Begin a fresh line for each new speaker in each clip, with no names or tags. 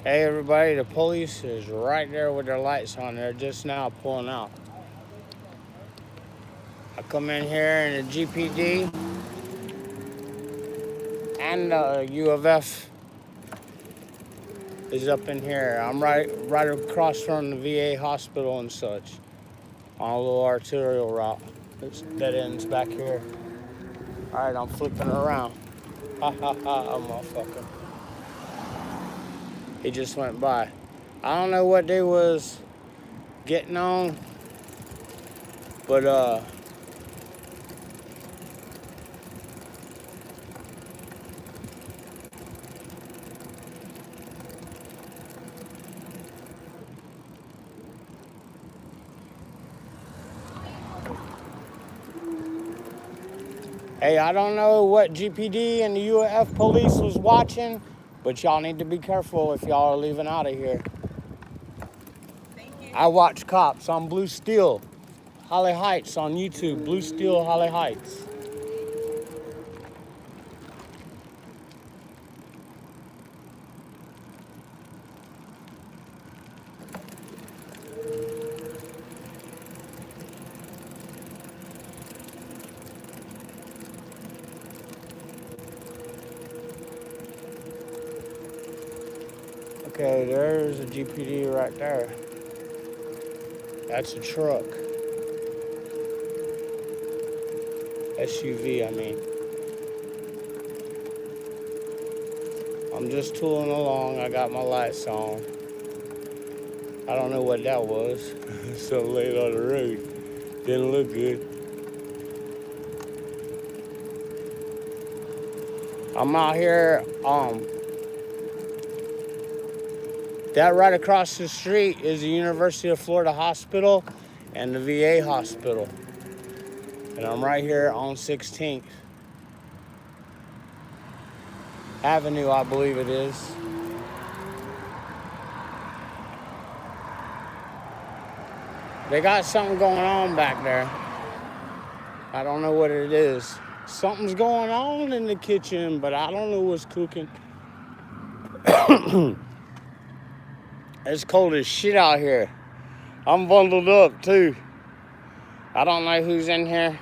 Hey everybody, the police is right there with their lights on. They're just now pulling out. I come in here and the GPD and the U of F is up in here. I'm right across from the VA hospital and such on a little arterial route. It's dead ends back here. All right, I'm flipping around. Ha ha ha, motherfucker. He just went by. I don't know what they was getting on, but hey, I don't know what GPD and the UF police was watching, but y'all need to be careful if y'all are leaving out of here.
Thank you.
I watch cops on Blue Steel, Holly Heights on YouTube. Blue Steel, Holly Heights. Okay, there's a GPD right there. That's a truck. SUV, I mean. I'm just tooling along. I got my lights on. I don't know what that was. So late on the road. Didn't look good. I'm out here, that right across the street is the University of Florida Hospital and the VA hospital. And I'm right here on 16th Avenue, I believe it is. They got something going on back there. I don't know what it is. Something's going on in the kitchen, but I don't know what's cooking. It's cold as shit out here. I'm bundled up too. I don't know who's in here.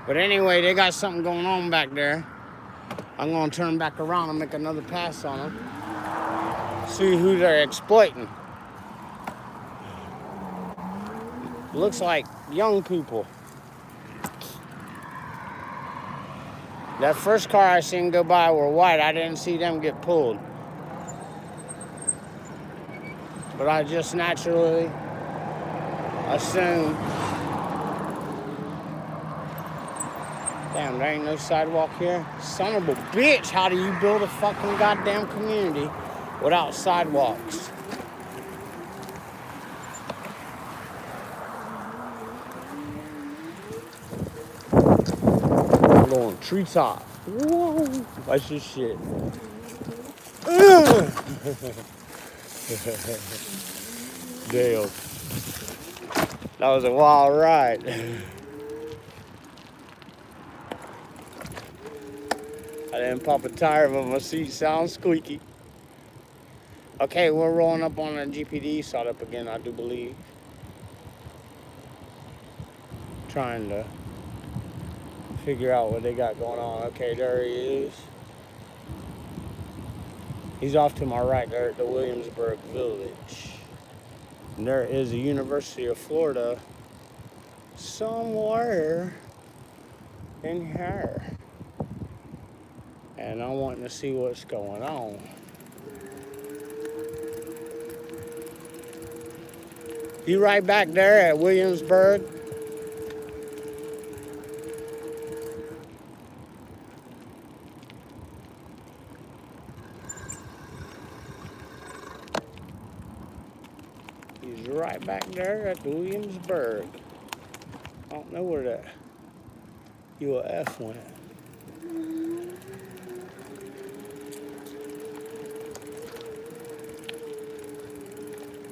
But anyway, they got something going on back there. I'm gonna turn back around and make another pass on them. See who they're exploiting. Looks like young people. That first car I seen go by were white. I didn't see them get pulled. But I just naturally assumed. Damn, there ain't no sidewalk here. Son of a bitch, how do you build a fucking goddamn community without sidewalks? I'm going treetop. Whoa, watch this shit. Damn. That was a wild ride. I didn't pop a tire, but my seat sounds squeaky. Okay, we're rolling up on a GPD setup again, I do believe. Trying to figure out what they got going on. Okay, there he is. He's off to my right there at the Williamsburg Village. And there is a University of Florida somewhere in here. And I'm wanting to see what's going on. You right back there at Williamsburg? right back there at the Williamsburg. I don't know where that UF went.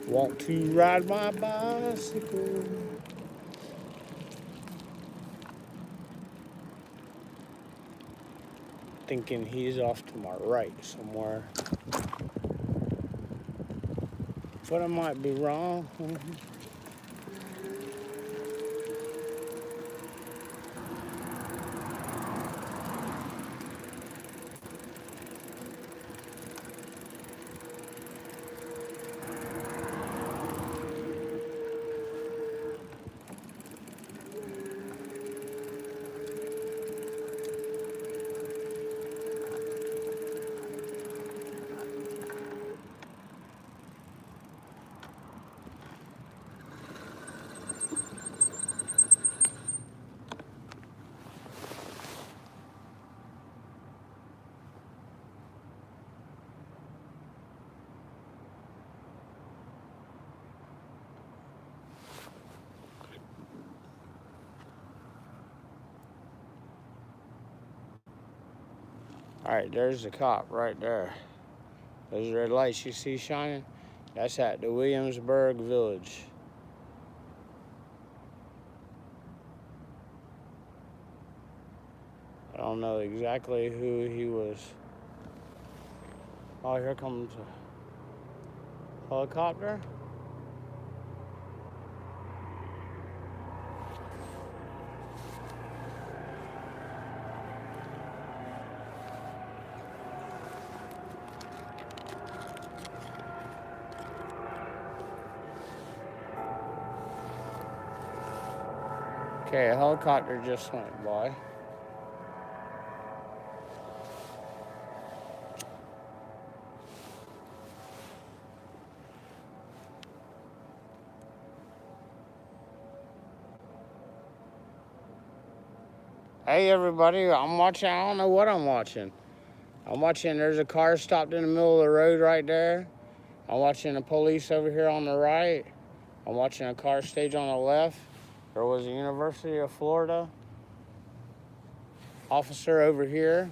Want to ride my bicycle? Thinking he's off to my right somewhere. But I might be wrong. All right, there's the cop right there. Those red lights you see shining, that's at the Williamsburg Village. I don't know exactly who he was. Oh, here comes a helicopter. Okay, a helicopter just went by. Hey everybody, I'm watching, I don't know what I'm watching. I'm watching, there's a car stopped in the middle of the road right there. I'm watching the police over here on the right. I'm watching a car stage on the left. There was a University of Florida officer over here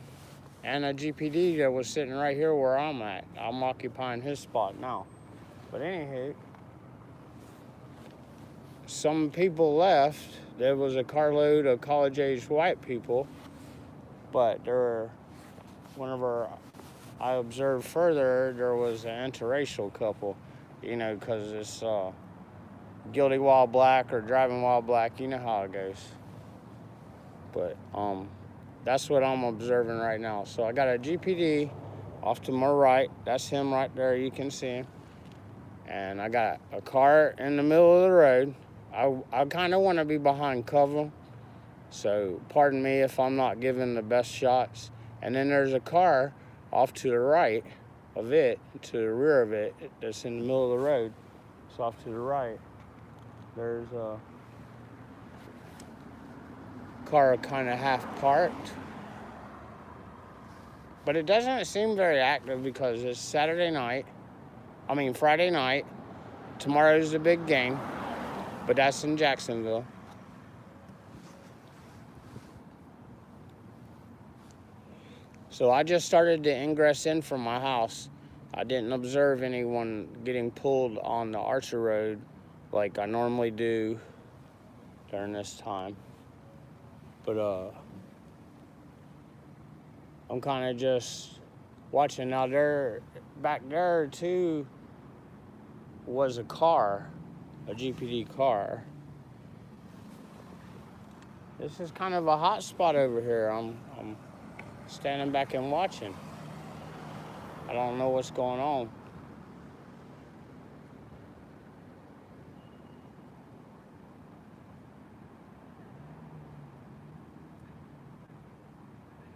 and a GPD that was sitting right here where I'm at. I'm occupying his spot now. But anywho, some people left. There was a carload of college-aged white people, but whenever I observed further, there was an interracial couple, because it's guilty while black or driving while black, you know how it goes. But that's what I'm observing right now. So I got a GPD off to my right. That's him right there, you can see him. And I got a car in the middle of the road. I kind of want to be behind cover, so pardon me if I'm not giving the best shots. And then there's a car off to the right of it, to the rear of it, that's in the middle of the road. So off to the right, there's a car kind of half parked. But it doesn't seem very active because it's Friday night. Tomorrow's the big game, but that's in Jacksonville. So I just started to ingress in from my house. I didn't observe anyone getting pulled on the Archer Road like I normally do during this time. But I'm kind of just watching. Now back there too was a car, a GPD car. This is kind of a hot spot over here. I'm standing back and watching. I don't know what's going on.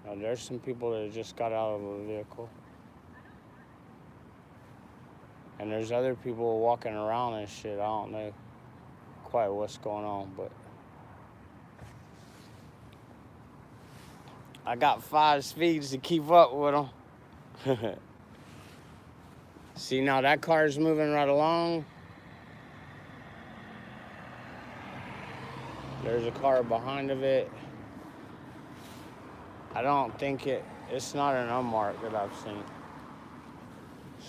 Now, there's some people that just got out of a vehicle. And there's other people walking around and shit. I don't know quite what's going on, but I got 5 speeds to keep up with them. See, now that car's moving right along. There's a car behind of it. I don't think it's not an unmarked that I've seen.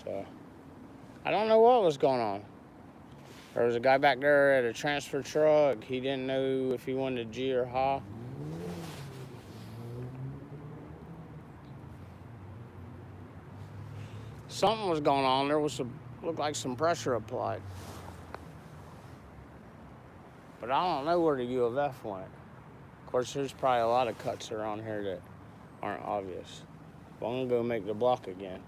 So, I don't know what was going on. There was a guy back there at a transfer truck. He didn't know if he wanted G or Ha. Something was going on. There was looked like some pressure applied. But I don't know where the U of F went. Of course, there's probably a lot of cuts around here that aren't obvious. But I'm gonna go make the block again.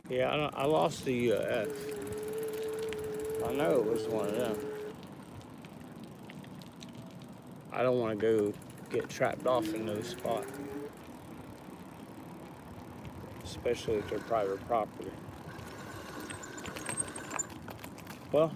Yeah, I lost the U of F. I know it was one of them. I don't want to go get trapped off in those spots, especially if they're private property. Well,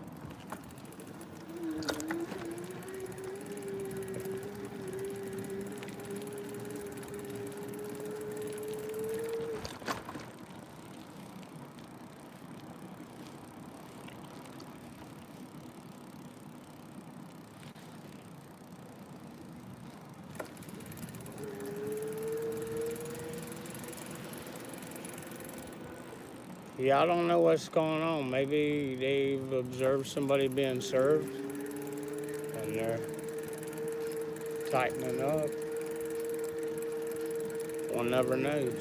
yeah, I don't know what's going on. Maybe they've observed somebody being served and they're tightening up. One never knows.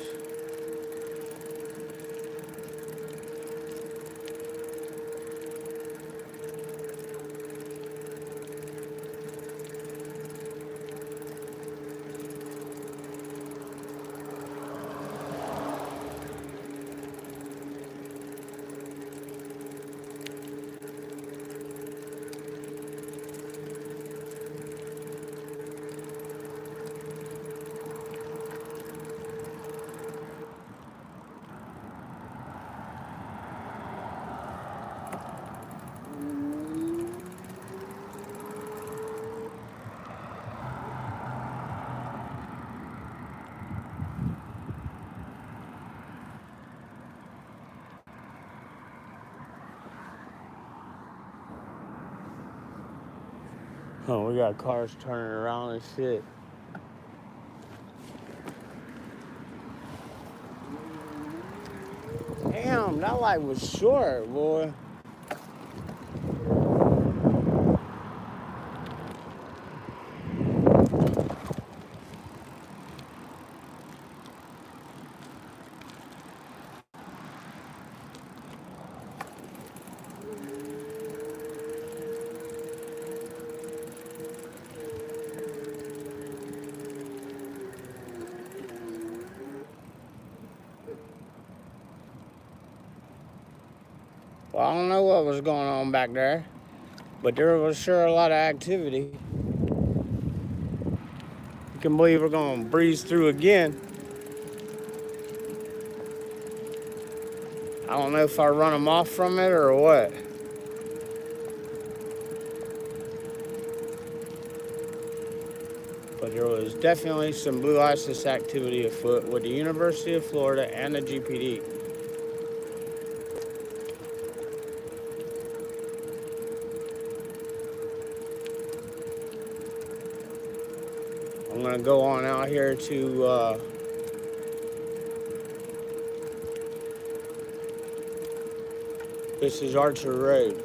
Oh, we got cars turning around and shit. Damn, that light was short, boy. Well, I don't know what was going on back there, but there was sure a lot of activity. You can believe we're gonna breeze through again. I don't know if I run them off from it or what. But there was definitely some Blue ISIS activity afoot with the University of Florida and the GPD. I'm gonna go on out here to this is Archer Road.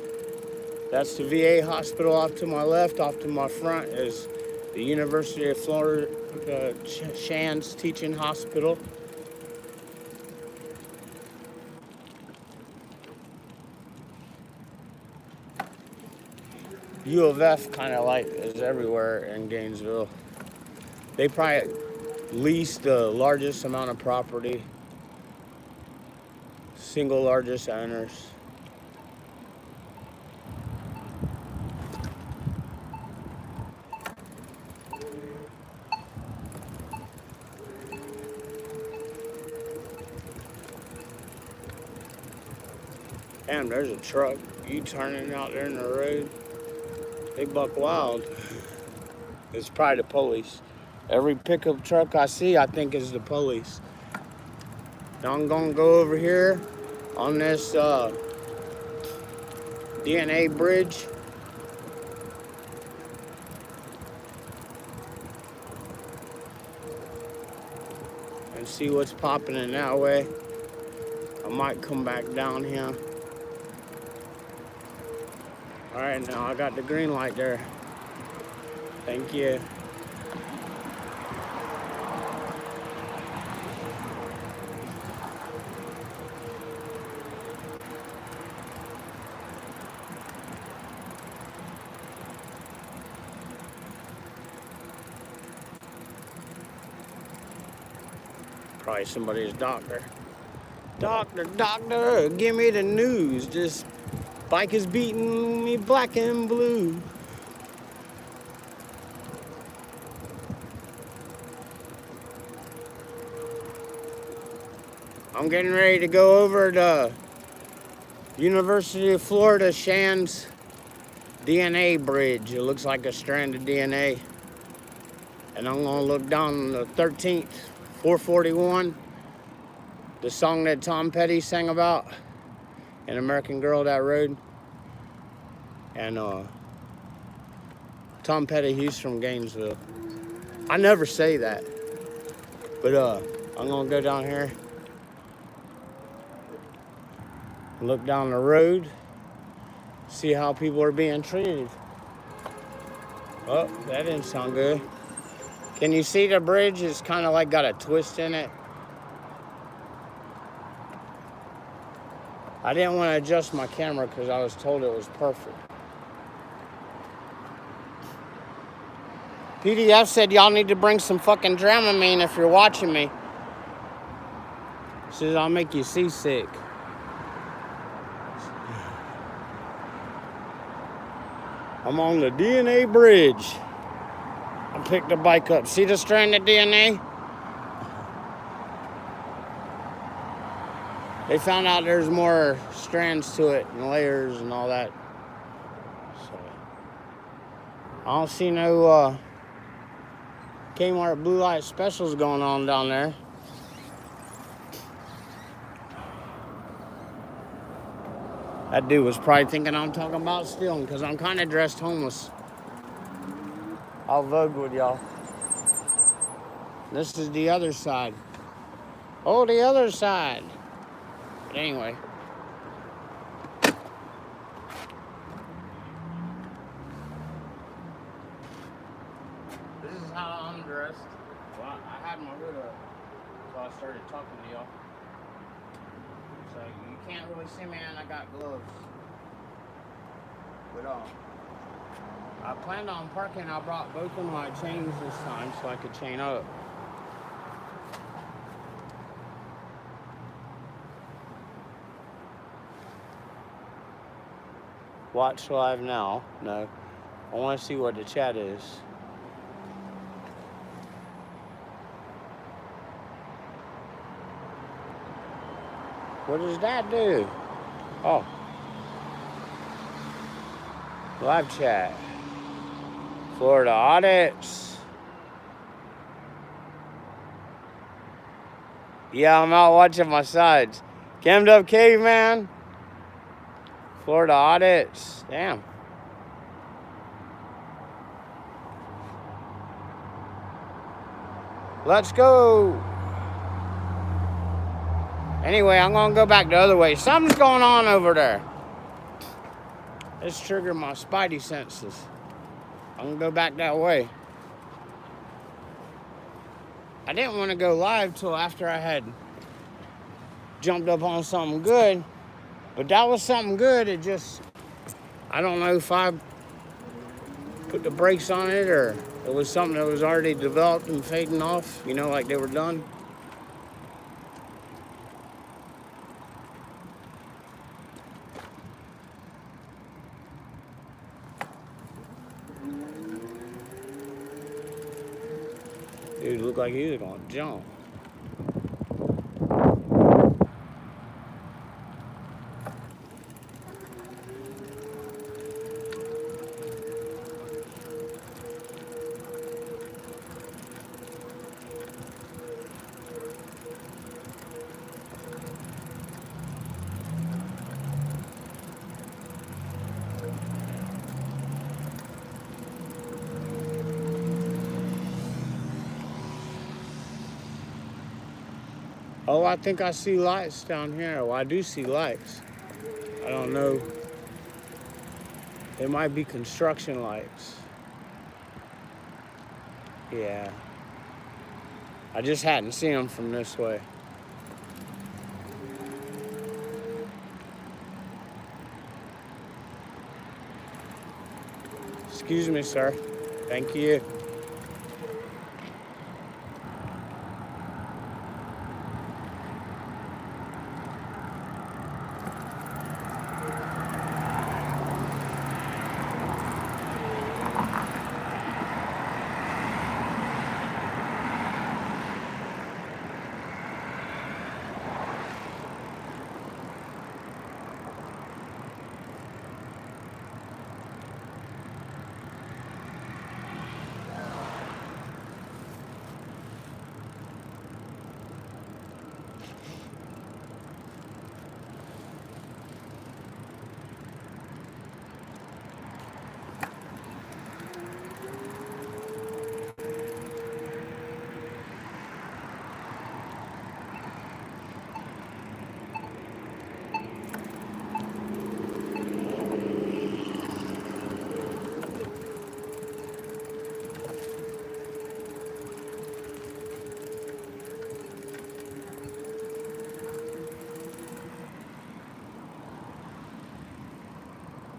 That's the VA hospital off to my left. Off to my front is the University of Florida Shands Teaching Hospital. U of F kind of like is everywhere in Gainesville. They probably lease the largest amount of property, single largest owners. Damn, there's a truck. You turning out there in the road. They buck wild. It's probably the police. Every pickup truck I see, I think is the police. Now I'm gonna go over here on this DNA bridge. And see what's popping in that way. I might come back down here. All right, now I got the green light there. Thank you. Probably somebody's doctor. Doctor, give me the news. This bike is beating me black and blue. I'm getting ready to go over to University of Florida Shands DNA bridge. It looks like a strand of DNA. And I'm gonna look down the 13th, 441. The song that Tom Petty sang about, An American Girl That Rode. And Tom Petty, he's from Gainesville. I never say that. But I'm gonna go down here, look down the road, see how people are being treated. Oh, that didn't sound good. Can you see the bridge? It's kind of like got a twist in it. I didn't want to adjust my camera because I was told it was perfect. PDF said y'all need to bring some fucking Dramamine if you're watching me. Says I'll make you seasick. I'm on the DNA bridge. I picked the bike up. See the strand of DNA? They found out there's more strands to it and layers and all that. So I don't see no Kmart blue light specials going on down there. That dude was probably thinking I'm talking about stealing because I'm kind of dressed homeless. I'll vogue with y'all. This is the other side. Oh, the other side. But anyway. This is how I'm dressed. Well, I had my hood up, so I started talking to y'all. So you can't really see me, and I got gloves. But I planned on parking. I brought both of my chains this time so I could chain up. Watch live now. No. I want to see what the chat is. What does that do? Oh. Live chat. Florida audits. Yeah, I'm out watching my sides. Cammed up caveman. Florida audits. Damn. Let's go. Anyway, I'm gonna go back the other way. Something's going on over there. It's triggered my spidey senses. I'm gonna go back that way. I didn't want to go live till after I had jumped up on something good, but that was something good. It just, I don't know if I put the brakes on it or it was something that was already developed and fading off, you know, like they were done. Dude looked like he was gonna jump. Oh, I think I see lights down here. Well, I do see lights. I don't know. They might be construction lights. Yeah. I just hadn't seen them from this way. Excuse me, sir. Thank you.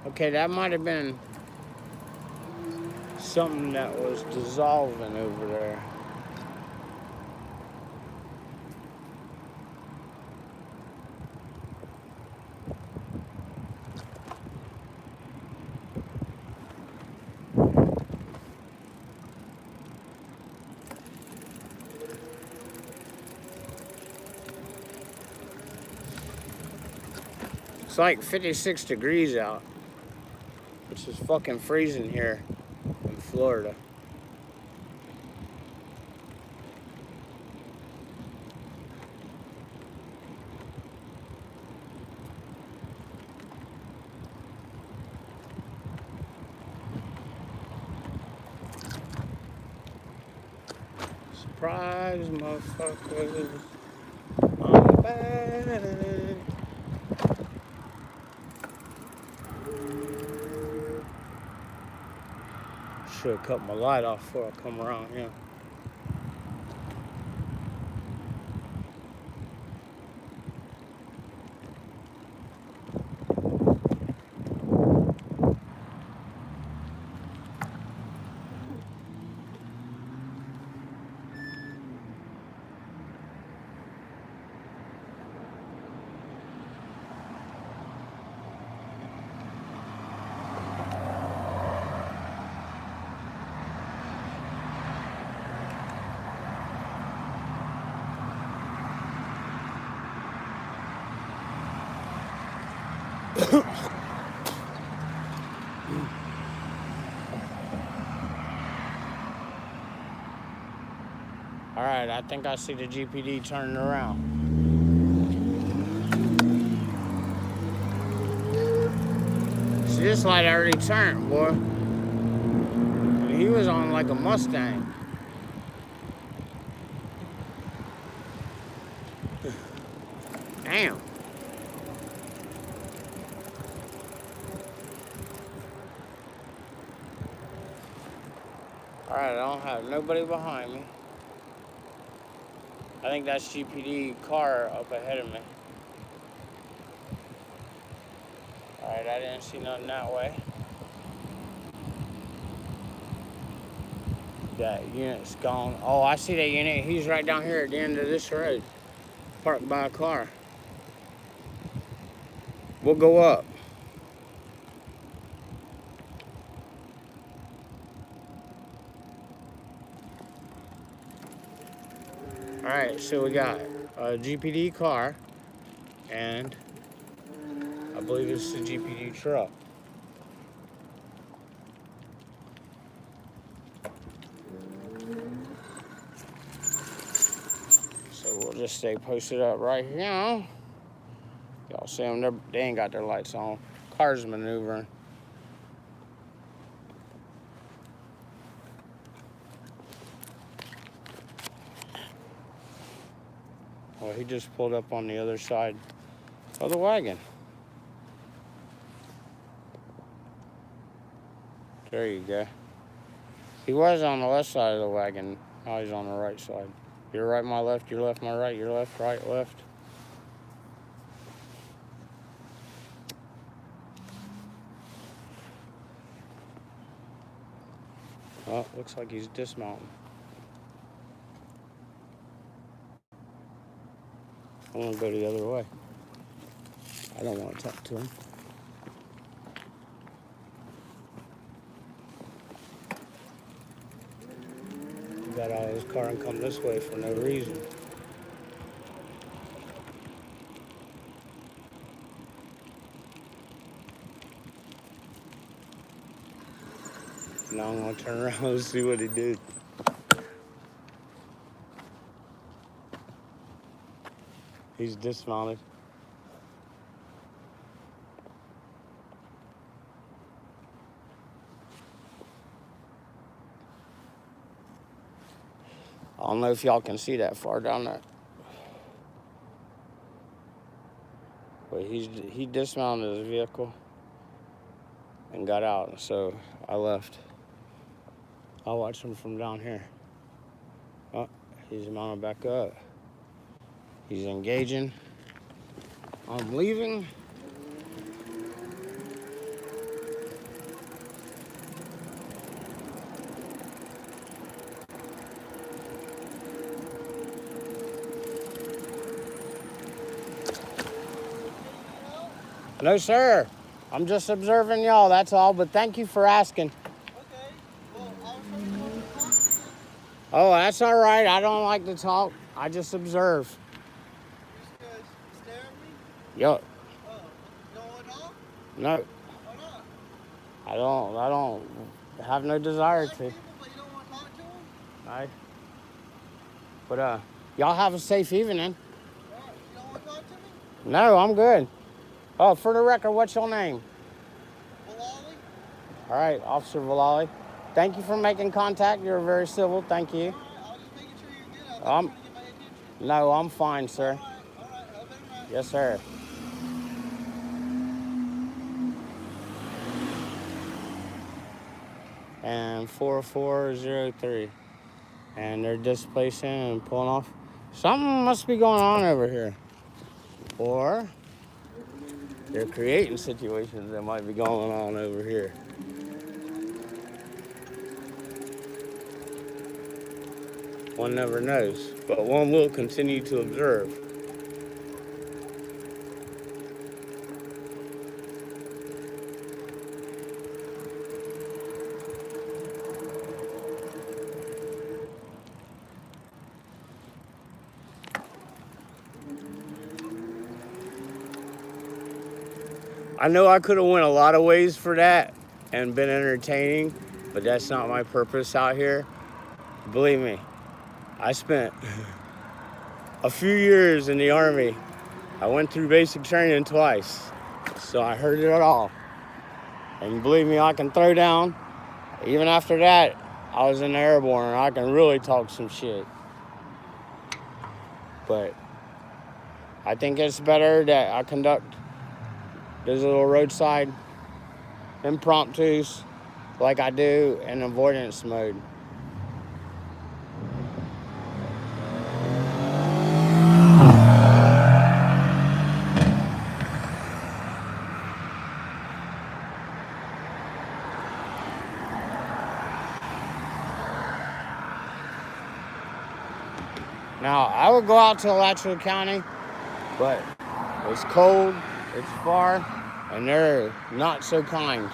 Okay, that might have been something that was dissolving over there. It's like 56 degrees out, which is fucking freezing here in Florida. Surprise, motherfuckers. I'm back. Should have cut my light off before I come around here. All right, I think I see the GPD turning around. See, this light already turned, boy. He was on like a Mustang. Damn. All right, I don't have nobody behind me. I think that's GPD car up ahead of me. All right, I didn't see nothing that way. That unit's gone. Oh, I see that unit. He's right down here at the end of this road, parked by a car. We'll go up. All right, so we got a GPD car, and I believe it's a GPD truck. So we'll just stay posted up right here. Y'all see them? They ain't got their lights on. Cars maneuvering. Well, he just pulled up on the other side of the wagon. There you go. He was on the left side of the wagon. Now he's on the right side. Your right, my left, your left, my right, your left, right, left. Oh, looks like he's dismounting. I'm gonna go the other way. I don't want to talk to him. He got out of his car and come this way for no reason. Now I'm gonna turn around and see what he did. He's dismounted. I don't know if y'all can see that far down there. But he dismounted his vehicle and got out, so I left. I'll watch him from down here. Oh, he's mounted back up. He's engaging. I'm leaving. No, sir. I'm just observing y'all, that's all, but thank you for asking.
Okay. Well, I was trying to talk to you.
Oh, that's all right. I don't like to talk. I just observe.
You guys stare at me?
Yup.
Oh, no one off?
No,
Why not?
I don't have no desire
You like
to.
people, but you don't want to talk to them?
Right. But y'all have a safe evening.
Why? You don't want to talk to me?
No, I'm good. Oh, for the record, what's your name?
Bilali?
All right, Officer Valali. Thank you for making contact. You're very civil. Thank you.
All right, I was just making sure you're good. I was
Um,
trying to get my attention.
No, I'm fine, sir.
All right. Have a better night.
Yes, sir. And 4403. And they're displacing and pulling off. Something must be going on over here. Or they're creating situations that might be going on over here. One never knows, but one will continue to observe. I know I could have went a lot of ways for that and been entertaining, but that's not my purpose out here. Believe me, I spent a few years in the Army. I went through basic training twice, so I heard it all. And believe me, I can throw down. Even after that, I was in the airborne, and I can really talk some shit. But I think it's better that I conduct those little roadside impromptus like I do in avoidance mode. Now, I would go out to Alachua County, but it's cold, it's far, and they're not so kind.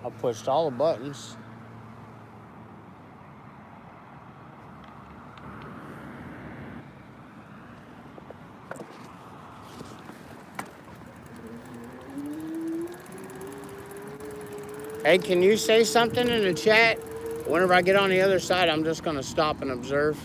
I pushed all the buttons. Hey, can you say something in the chat? Whenever I get on the other side, I'm just gonna stop and observe.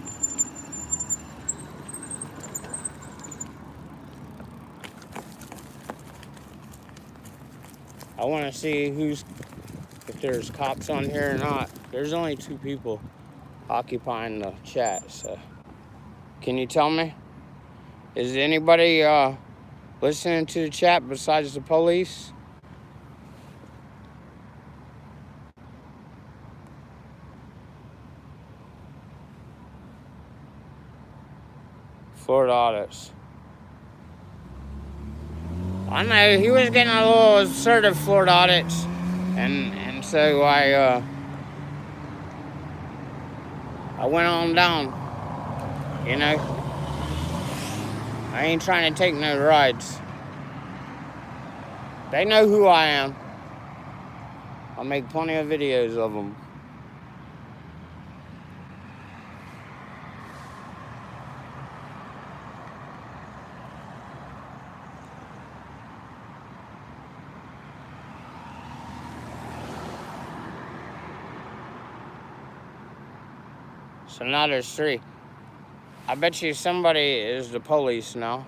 I want to see if there's cops on here or not. There's only 2 people occupying the chat, so can you tell me? Is anybody listening to the chat besides the police? Florida audits. I know he was getting a little assertive, Florida audits, and so I went on down. You know, I ain't trying to take no rides. They know who I am. I'll make plenty of videos of them. So now there's 3. I bet you somebody is the police now.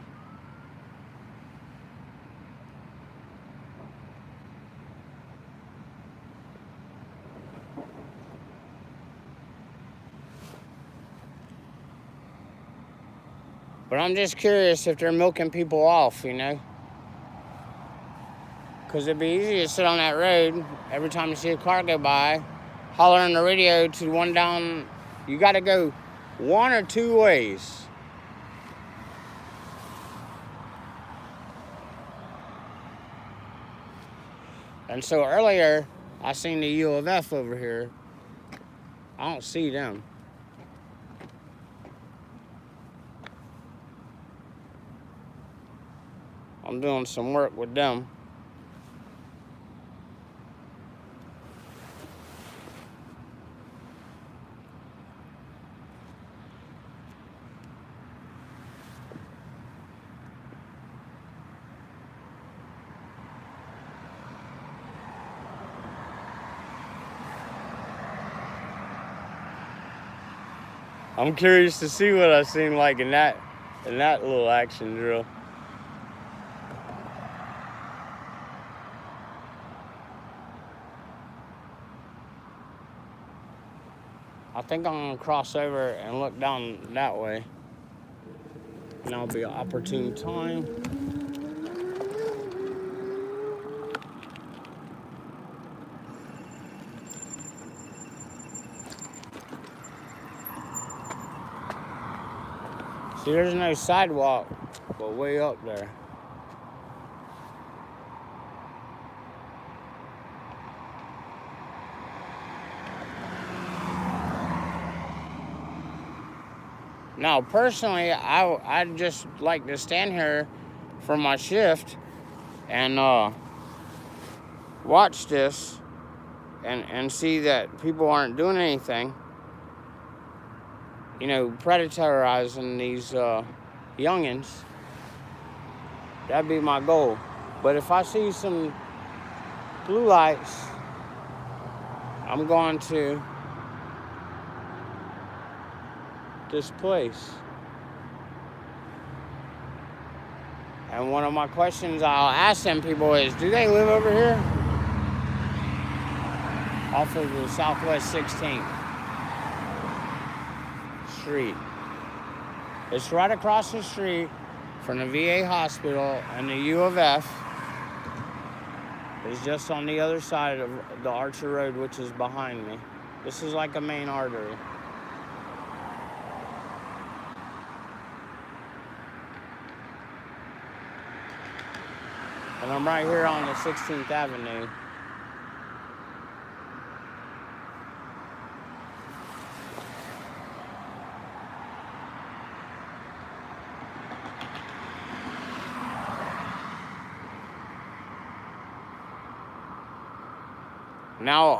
But I'm just curious if they're milking people off, you know? Because it'd be easy to sit on that road every time you see a car go by, holler on the radio to one down. You got to go 1 or 2 ways. And so earlier, I seen the U of F over here. I don't see them. I'm doing some work with them. I'm curious to see what I seen like in that little action drill. I think I'm gonna cross over and look down that way. And that'll be an opportune time. See, there's no sidewalk, but way up there. Now, personally, I'd just like to stand here for my shift and watch this and see that people aren't doing anything. You know, predatorizing these youngins. That'd be my goal. But if I see some blue lights, I'm going to this place. And one of my questions I'll ask them people is, do they live over here? Off of the Southwest 16th Street. It's right across the street from the VA hospital, and the U of F is just on the other side of the Archer Road, which is behind me. This is like a main artery. And I'm right here on the 16th Avenue. Now,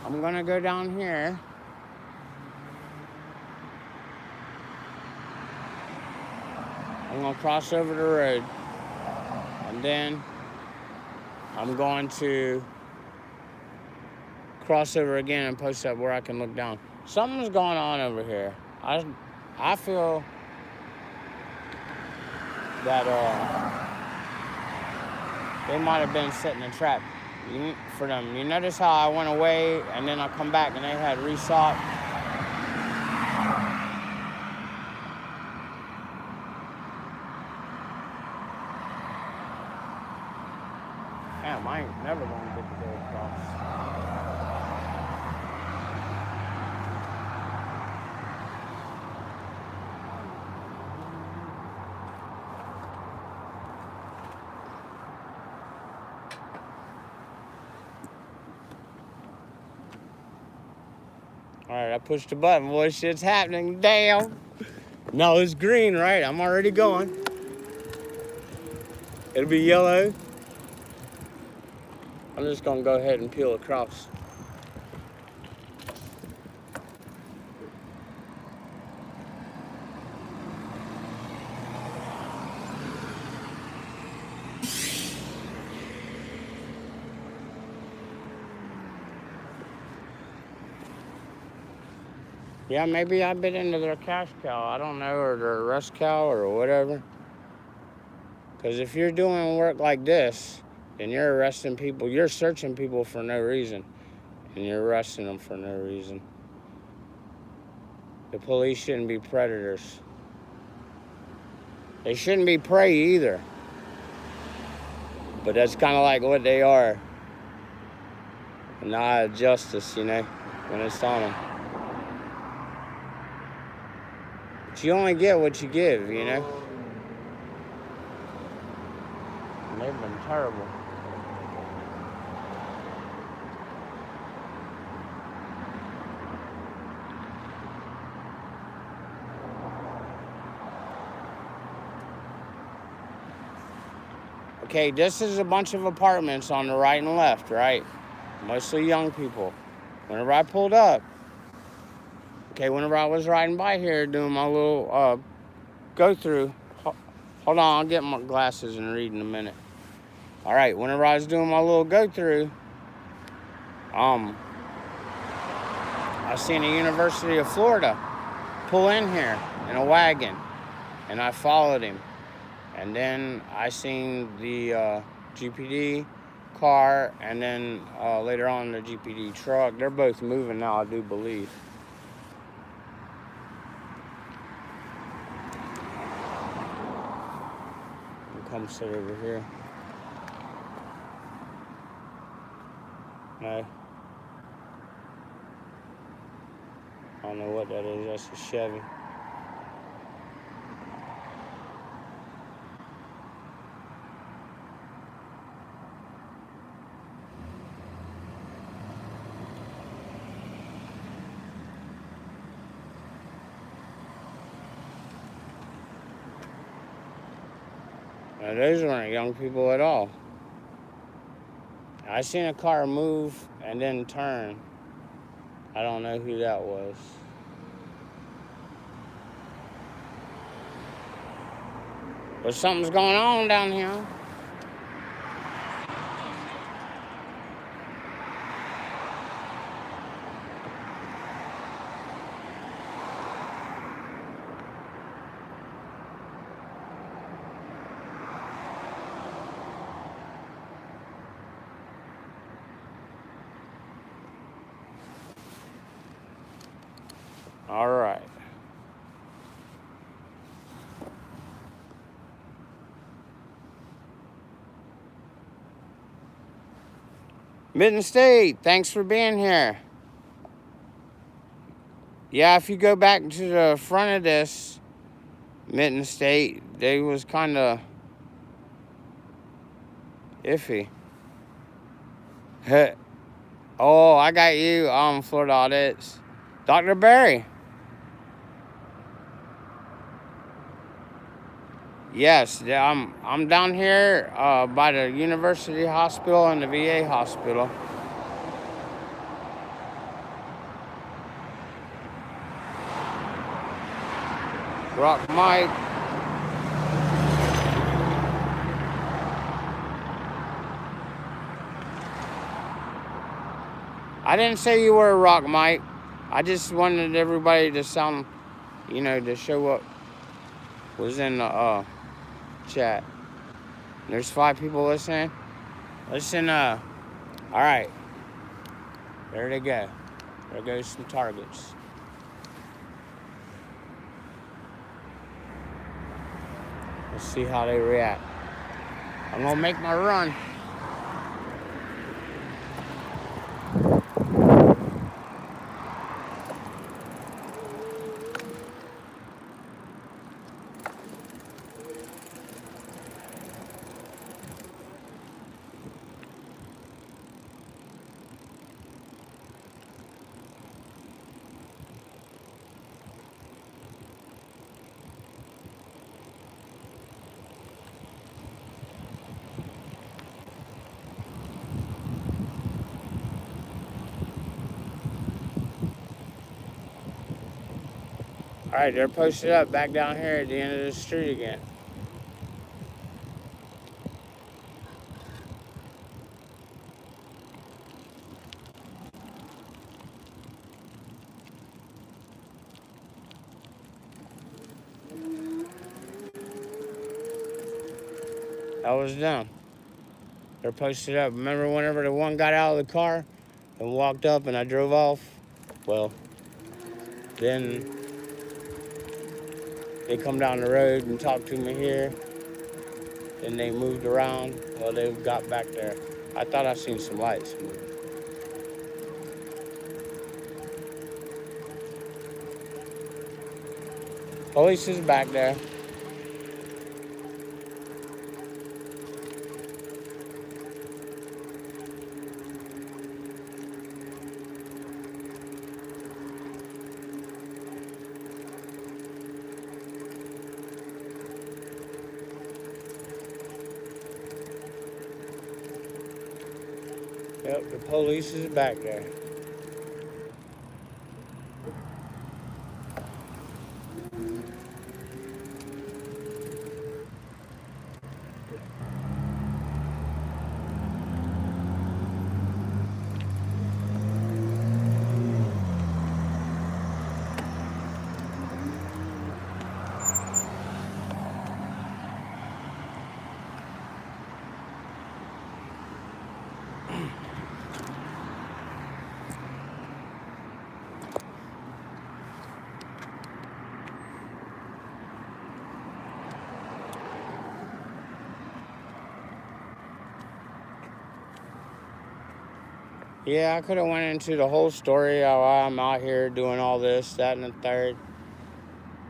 I'm gonna go down here. I'm gonna cross over the road. And then I'm going to cross over again and post up where I can look down. Something's going on over here. I feel that They might have been setting a trap for them. You notice how I went away and then I come back and they had resought? Damn, I ain't never gonna get to go across. Alright, I pushed the button, boy. Shit's happening. Damn. No, it's green, right? I'm already going. It'll be yellow. I'm just gonna go ahead and peel across. Yeah, maybe I've been into their cash cow. I don't know, or their rest cow or whatever. Because if you're doing work like this, then you're arresting people. You're searching people for no reason. And you're arresting them for no reason. The police shouldn't be predators. They shouldn't be prey either. But that's kind of like what they are. Not justice, you know, when it's on them. But you only get what you give, you know. And they've been terrible. Okay, this is a bunch of apartments on the right and left, right? Mostly young people. Whenever I pulled up, okay, whenever I was riding by here doing my little go-through, hold on, I'll get my glasses and read in a minute. All right, whenever I was doing my little go-through, I seen the University of Florida pull in here in a wagon, and I followed him. And then I seen the GPD car, and then later on the GPD truck. They're both moving now, I do believe. I'll come sit over here. No. I don't know what that is. That's a Chevy. Now, those weren't young people at all. I seen a car move and then turn. I don't know who that was. But something's going on down here. All right. Mitten State, thanks for being here. Yeah, if you go back to the front of this Mitten State, they was kind of iffy. Oh, I got you, Florida audits. Dr. Barry. Yes, I'm down here by the University Hospital and the VA Hospital. Rock Mike. I didn't say you were a Rock Mike. I just wanted everybody to sound, you know, to show what was in the chat. There's 5 people listening. Listen, all right. There they go. There goes some targets. Let's see how they react. I'm gonna make my run. All right, they're posted up back down here at the end of the street again. That was them. They're posted up. Remember whenever the one got out of the car and walked up and I drove off? Well, then they come down the road and talked to me here. Then they moved around. Well, they got back there. I thought I seen some lights moving. Police is back there. Yep, the police is back there. Yeah, I could have went into the whole story of why I'm out here doing all this, that, and the third.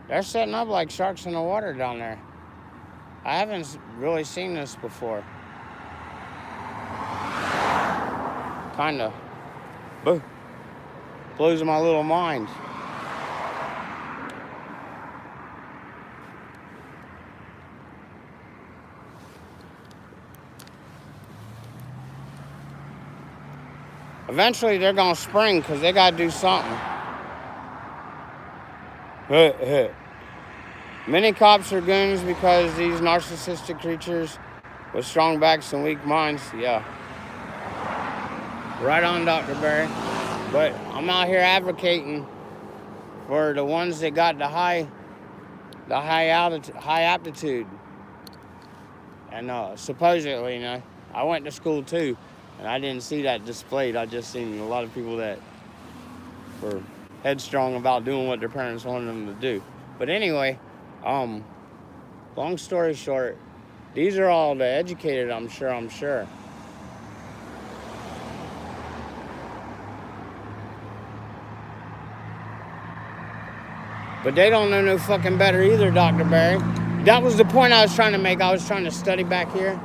They're setting up like sharks in the water down there. I haven't really seen this before. Kinda. Boo. Blows my little mind. Eventually, they're gonna spring because they gotta do something. Many cops are goons because these narcissistic creatures with strong backs and weak minds. Yeah. Right on, Dr. Barry. But I'm out here advocating for the ones that got the high aptitude. And supposedly, I went to school too, and I didn't see that displayed. I just seen a lot of people that were headstrong about doing what their parents wanted them to do. But anyway, long story short, these are all the educated, I'm sure. But they don't know no fucking better either, Dr. Barry. That was the point I was trying to make. I was trying to study back here.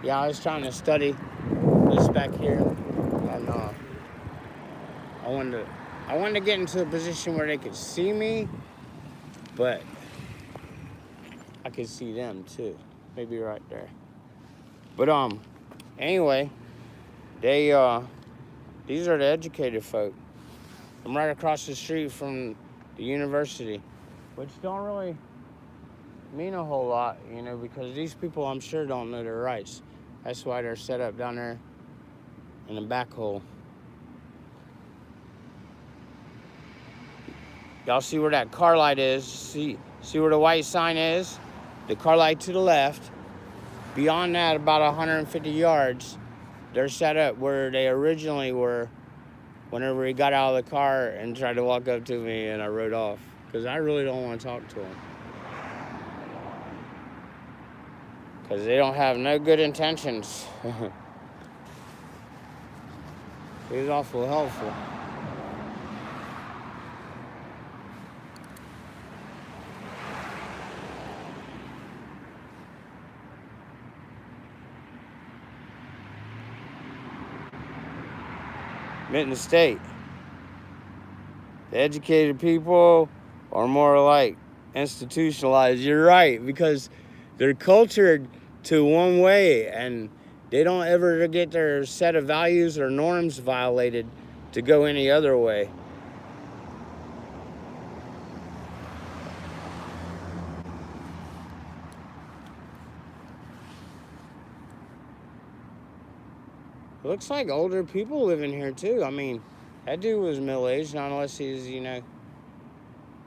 Yeah, I was trying to study this back here. And I wanted to get into a position where they could see me, but I could see them too. Maybe right there. But anyway, these are the educated folk. I'm right across the street from the university, which don't really mean a whole lot, because these people, I'm sure, don't know their rights. That's why they're set up down there in the back hole. Y'all see where that car light is? See where the white sign is? The car light to the left. beyond that, about 150 yards, they're set up where they originally were whenever he got out of the car and tried to walk up to me and I rode off. Because I really don't want to talk to him. Because they don't have no good intentions. He's awful helpful. Mitten State. The educated people are more like institutionalized. You're right, because they're cultured to one way and they don't ever get their set of values or norms violated to go any other way. Looks like older people live in here too. I mean, that dude was middle-aged, not unless he's,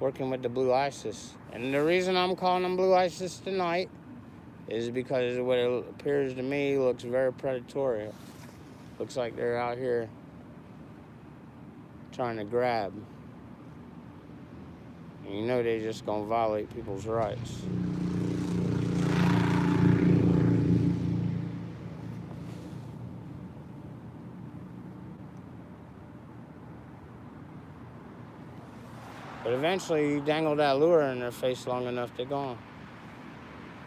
working with the Blue ISIS. And the reason I'm calling them Blue ISIS tonight is because what it appears to me looks very predatory. Looks like they're out here trying to grab. And they're just gonna violate people's rights. But eventually you dangle that lure in their face long enough, they're gone.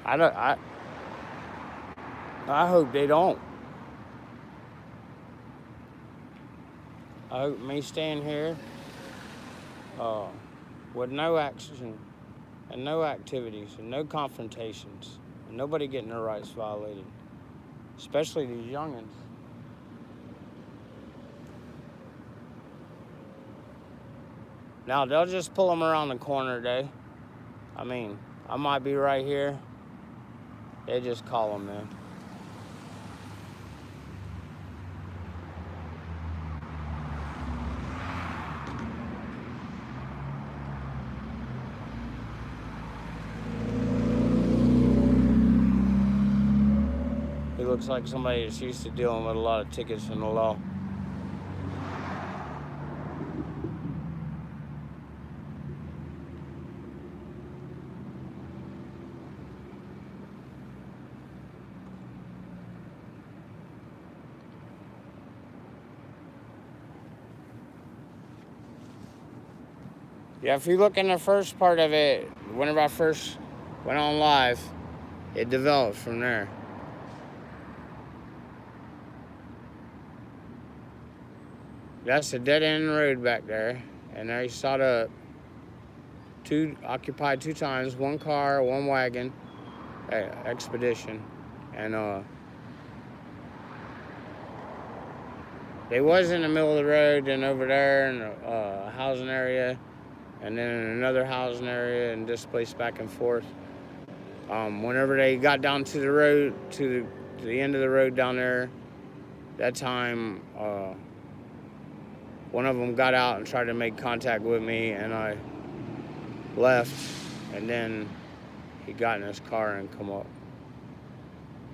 I hope they don't. I hope me staying here with no action and no activities and no confrontations and nobody getting their rights violated, especially these youngins. Now, they'll just pull them around the corner today. I mean, I might be right here. They just call them in. He looks like somebody that's used to dealing with a lot of tickets in the law. Yeah, if you look in the first part of it, whenever I first went on live, it developed from there. That's a dead-end road back there, and there you saw the occupied two times, one car, one wagon, expedition, and they was in the middle of the road and over there in a housing area, and then in another housing area, and displaced back and forth. Whenever they got down to the road, to the end of the road down there, that time, one of them got out and tried to make contact with me, and I left, and then he got in his car and come up,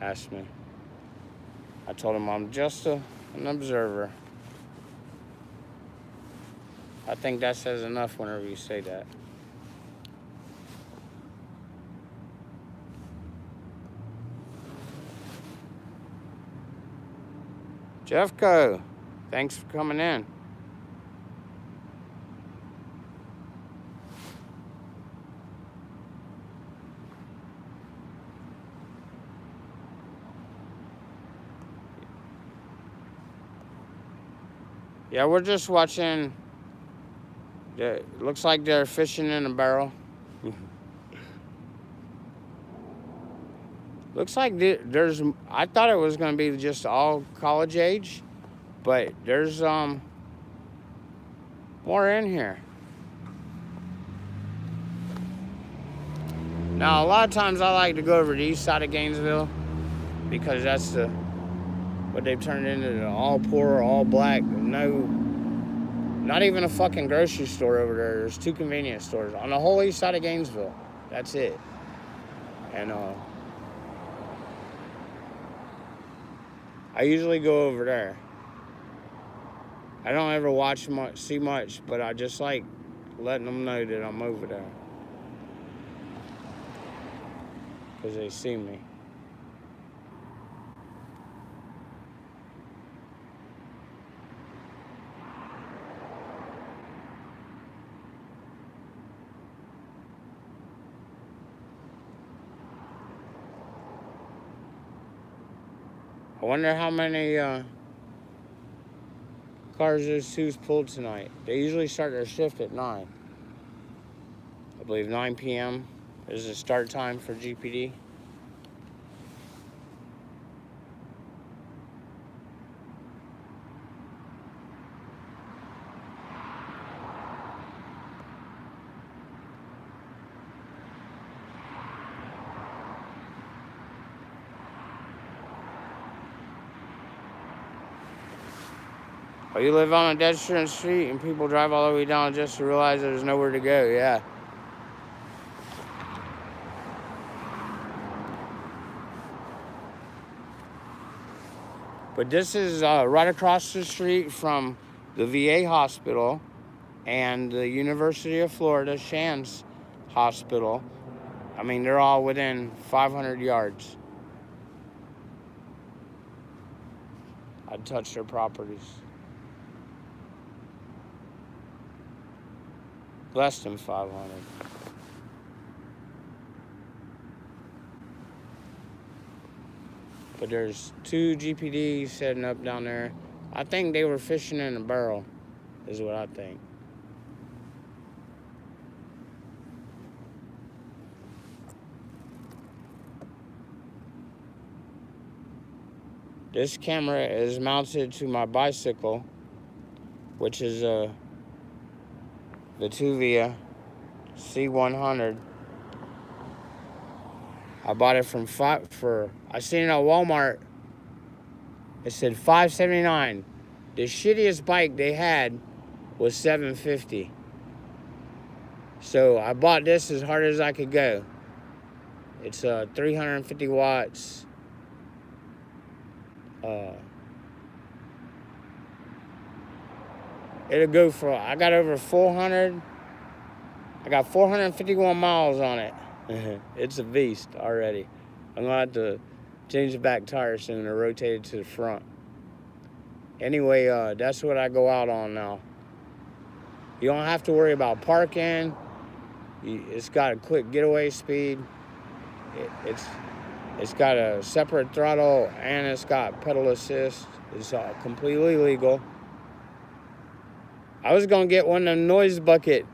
asked me. I told him I'm just an observer. I think that says enough whenever you say that. Jeffco, thanks for coming in. Yeah, we're just watching. It looks like they're fishing in a barrel. Looks like there's, I thought it was going to be just all college age, but there's more in here. Now, a lot of times I like to go over the east side of Gainesville because that's what they've turned into, the all poor, all black, not even a fucking grocery store over there. There's 2 convenience stores on the whole east side of Gainesville. That's it. And I usually go over there. I don't ever watch much, see much, but I just like letting them know that I'm over there. Because they see me. I wonder how many cars those twos pulled tonight. They usually start their shift at 9. I believe 9 p.m. is the start time for GPD. Oh, you live on a dead street and people drive all the way down just to realize there's nowhere to go, yeah. But this is right across the street from the VA hospital and the University of Florida Shands Hospital. I mean, they're all within 500 yards. I'd touch their properties. Less than 500. But there's 2 GPDs setting up down there. I think they were fishing in a barrel, is what I think. This camera is mounted to my bicycle, which is a Vituvia C100. I bought it from I seen it at Walmart. It said $579. The shittiest bike they had was $750. So I bought this as hard as I could go. It's 350 watts. It'll go for, I got over 400. I got 451 miles on it. It's a beast already. I'm gonna have to change the back tire soon or rotate it to the front. Anyway, that's what I go out on now. You don't have to worry about parking. It's got a quick getaway speed. It's got a separate throttle and it's got pedal assist. It's completely legal. I was gonna get one of them noise bucket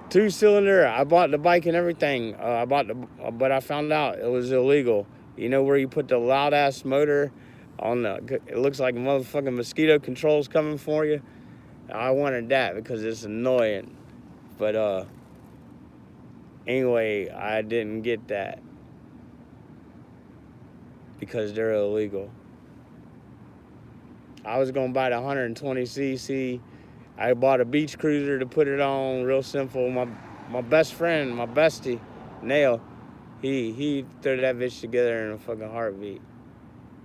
2-cylinder. I bought the bike and everything. But I found out it was illegal. You know where you put the loud ass motor on the? It looks like motherfucking mosquito controls coming for you. I wanted that because it's annoying. But anyway, I didn't get that because they're illegal. I was gonna buy the 120cc. I bought a beach cruiser to put it on, real simple. My best friend, my bestie, Nail, he threw that bitch together in a fucking heartbeat.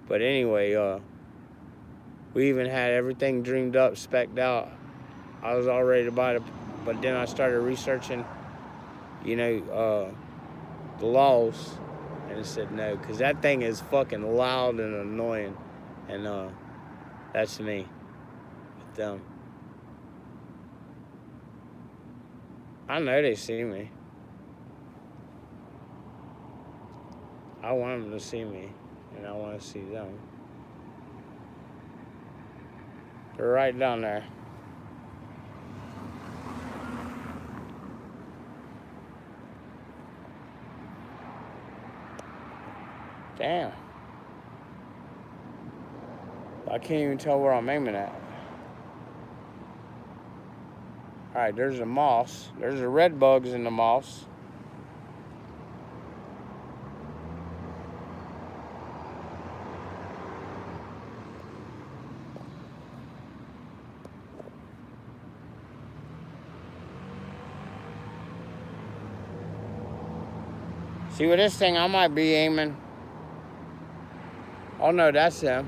But anyway, we even had everything dreamed up, spec'd out. I was all ready to buy it, but then I started researching, the laws, and it said no, because that thing is fucking loud and annoying, and that's me with them. I know they see me. I want them to see me, and I want to see them. They're right down there. Damn. I can't even tell where I'm aiming at. All right, there's the moss. There's the red bugs in the moss. See, with this thing, I might be aiming. Oh no, that's them.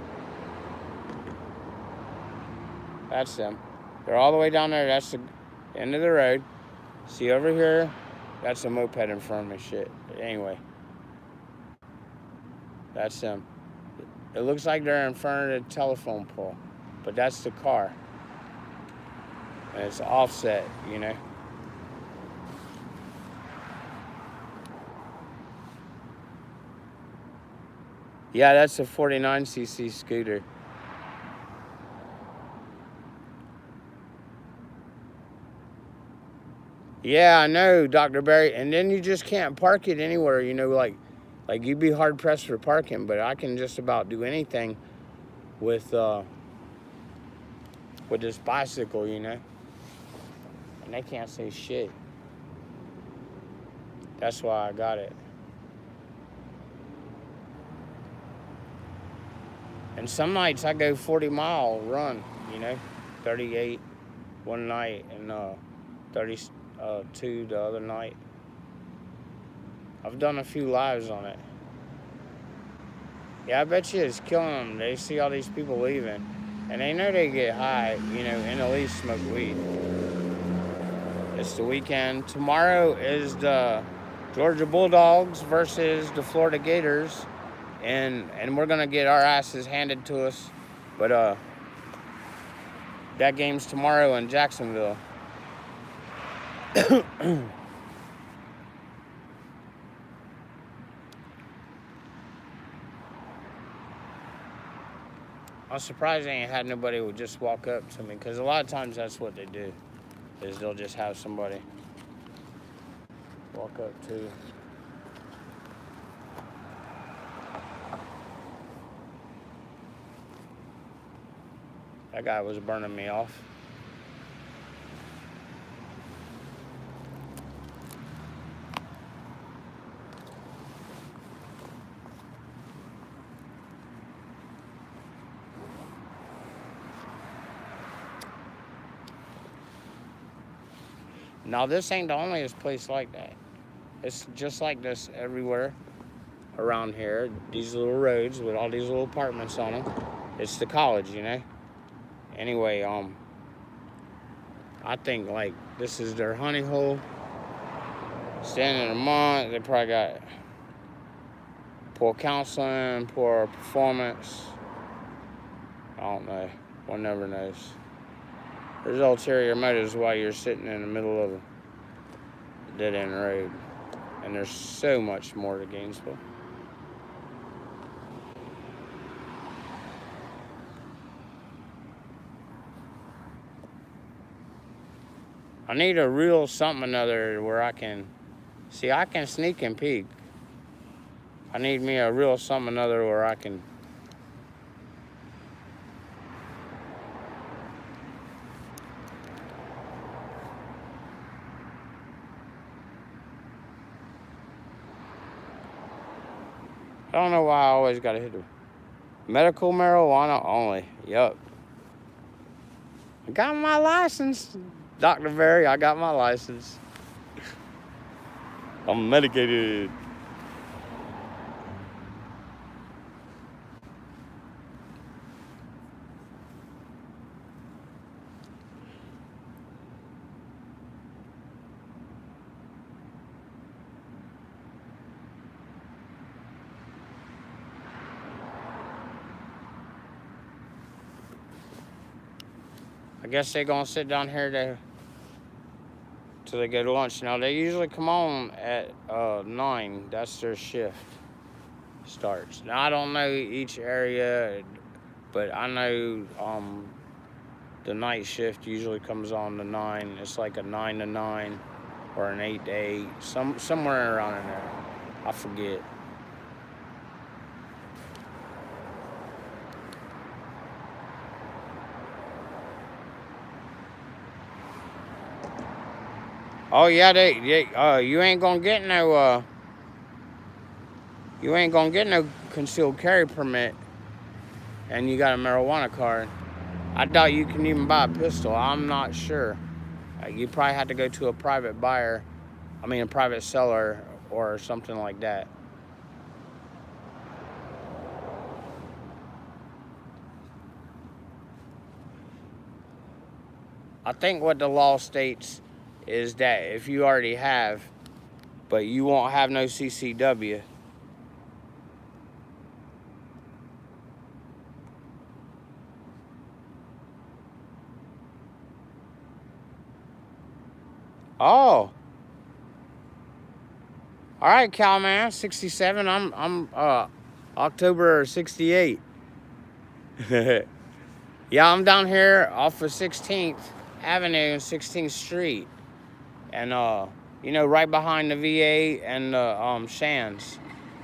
That's them. They're all the way down there. That's the end of the road. See over here? That's a moped in front of me. Shit. But anyway, that's them. It looks like they're in front of the telephone pole, but that's the car. And it's offset, you know. Yeah, that's a 49cc scooter. Yeah, I know, Dr. Barry. And then you just can't park it anywhere, you know, like you'd be hard pressed for parking, but I can just about do anything with this bicycle, you know. And they can't say shit. That's why I got it. And some nights I go 40-mile run, you know, 38 one night and 32 the other night. I've done a few lives on it. Yeah, I bet you it's killing them. They see all these people leaving, and they know they get high, you know, and at least smoke weed. It's the weekend. Tomorrow is the Georgia Bulldogs versus the Florida Gators, and we're gonna get our asses handed to us. But that game's tomorrow in Jacksonville. I'm surprised they ain't had nobody who would just walk up to me, because a lot of times that's what they do, is they'll just have somebody walk up to you. That guy was burning me off. Now, this ain't the onlyest place like that. It's just like this everywhere around here. These little roads with all these little apartments on them. It's the college, you know. Anyway, I think like this is their honey hole. Staying in a month, they probably got poor counseling, poor performance. I don't know. One never knows. There's ulterior motives while you're sitting in the middle of a dead-end road. And there's so much more to Gainesville. I need a real something another where I can sneak and peek. I need me a real something another where I can. I don't know why I always gotta hit the medical marijuana only. Yup. I got my license, Dr. Barry. I got my license. I'm medicated. I guess they're gonna sit down here till they go to lunch. Now they usually come on at 9. That's their shift starts. Now I don't know each area, but I know the night shift usually comes on to 9. It's like a 9 to 9 or an 8 to 8, somewhere around in there. I forget. Oh yeah, you ain't gonna get no concealed carry permit, and you got a marijuana card. I doubt you can even buy a pistol. I'm not sure. You probably have to go to a private buyer, a private seller or something like that. I think what the law states is that if you already have, but you won't have no CCW. Oh. All right, Cal man, 67. I'm October 68. Yeah, I'm down here off of 16th Avenue and 16th Street. And you know, right behind the VA and the Shands.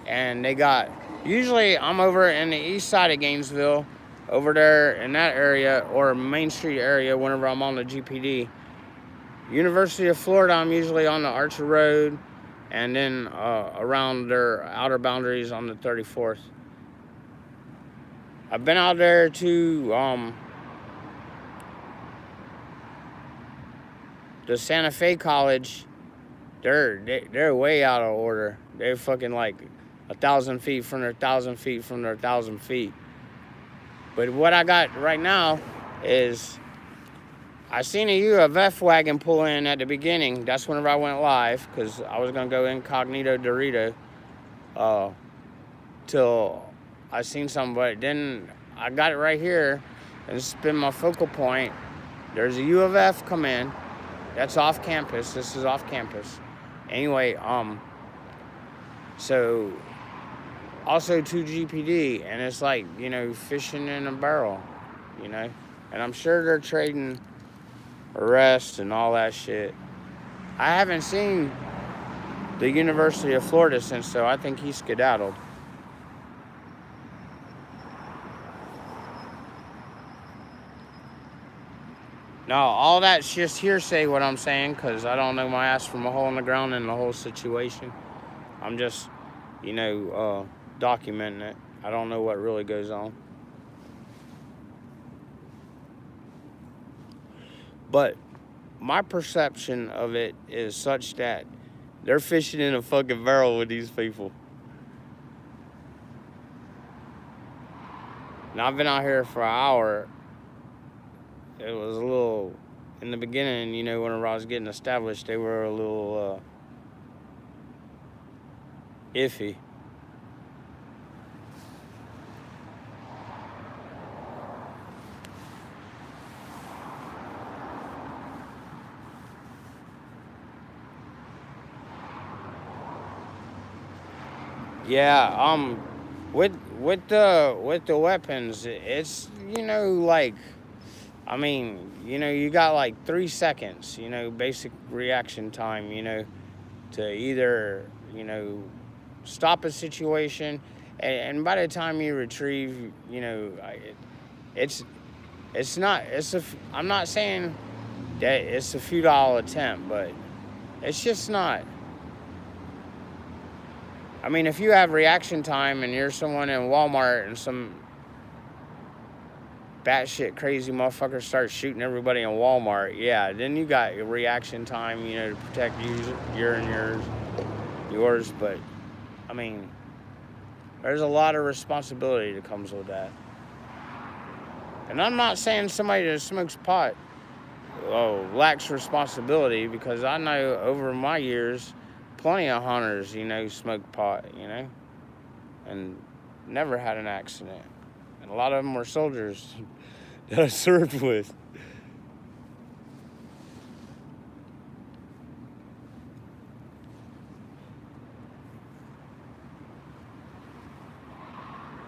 And they got, usually I'm over in the east side of Gainesville, over there in that area, or Main Street area whenever I'm on the GPD. University of Florida, I'm usually on the Archer Road, and then around their outer boundaries on the 34th. I've been out there to the Santa Fe College. They're way out of order. They're fucking like 1,000 feet from their 1,000 feet from their 1,000 feet. But what I got right now is I seen a UFF wagon pull in at the beginning. That's whenever I went live, because I was gonna go incognito Dorito till I seen something. But then I got it right here, and it's been my focal point. There's a UFF come in. That's off campus. This is off campus. Anyway, so also 2 GPD, and it's like, you know, fishing in a barrel, you know, and I'm sure they're trading arrests and all that shit. I haven't seen the University of Florida since, so I think he skedaddled. Now, all that's just hearsay, what I'm saying, because I don't know my ass from a hole in the ground in the whole situation. I'm just, you know, documenting it. I don't know what really goes on. But my perception of it is such that they're fishing in a fucking barrel with these people. Now, I've been out here for an hour. It was a little, in the beginning, you know, whenever I was getting established, they were a little iffy. Yeah, with the weapons, it's, you know, like, I mean, you know, you got like 3 seconds, you know, basic reaction time, you know, to either, you know, stop a situation, and by the time you retrieve, you know, I'm not saying that it's a futile attempt, but it's just not. I mean, if you have reaction time and you're someone in Walmart and some batshit crazy motherfucker starts shooting everybody in Walmart, yeah, then you got your reaction time, you know, to protect yours. But I mean, there's a lot of responsibility that comes with that. And I'm not saying somebody that smokes pot lacks responsibility, because I know over my years, plenty of hunters, you know, smoke pot, you know, and never had an accident. And a lot of them were soldiers that I served with.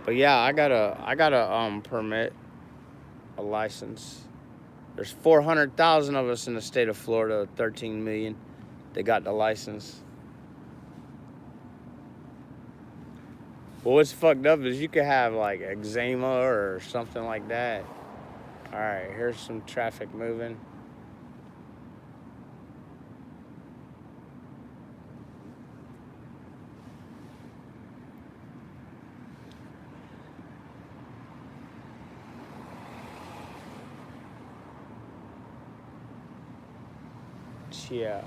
But yeah, I got a permit, a license. There's 400,000 of us in the state of Florida, 13 million. They got the license. Well, what's fucked up is you could have like eczema or something like that. All right, here's some traffic moving. Yeah.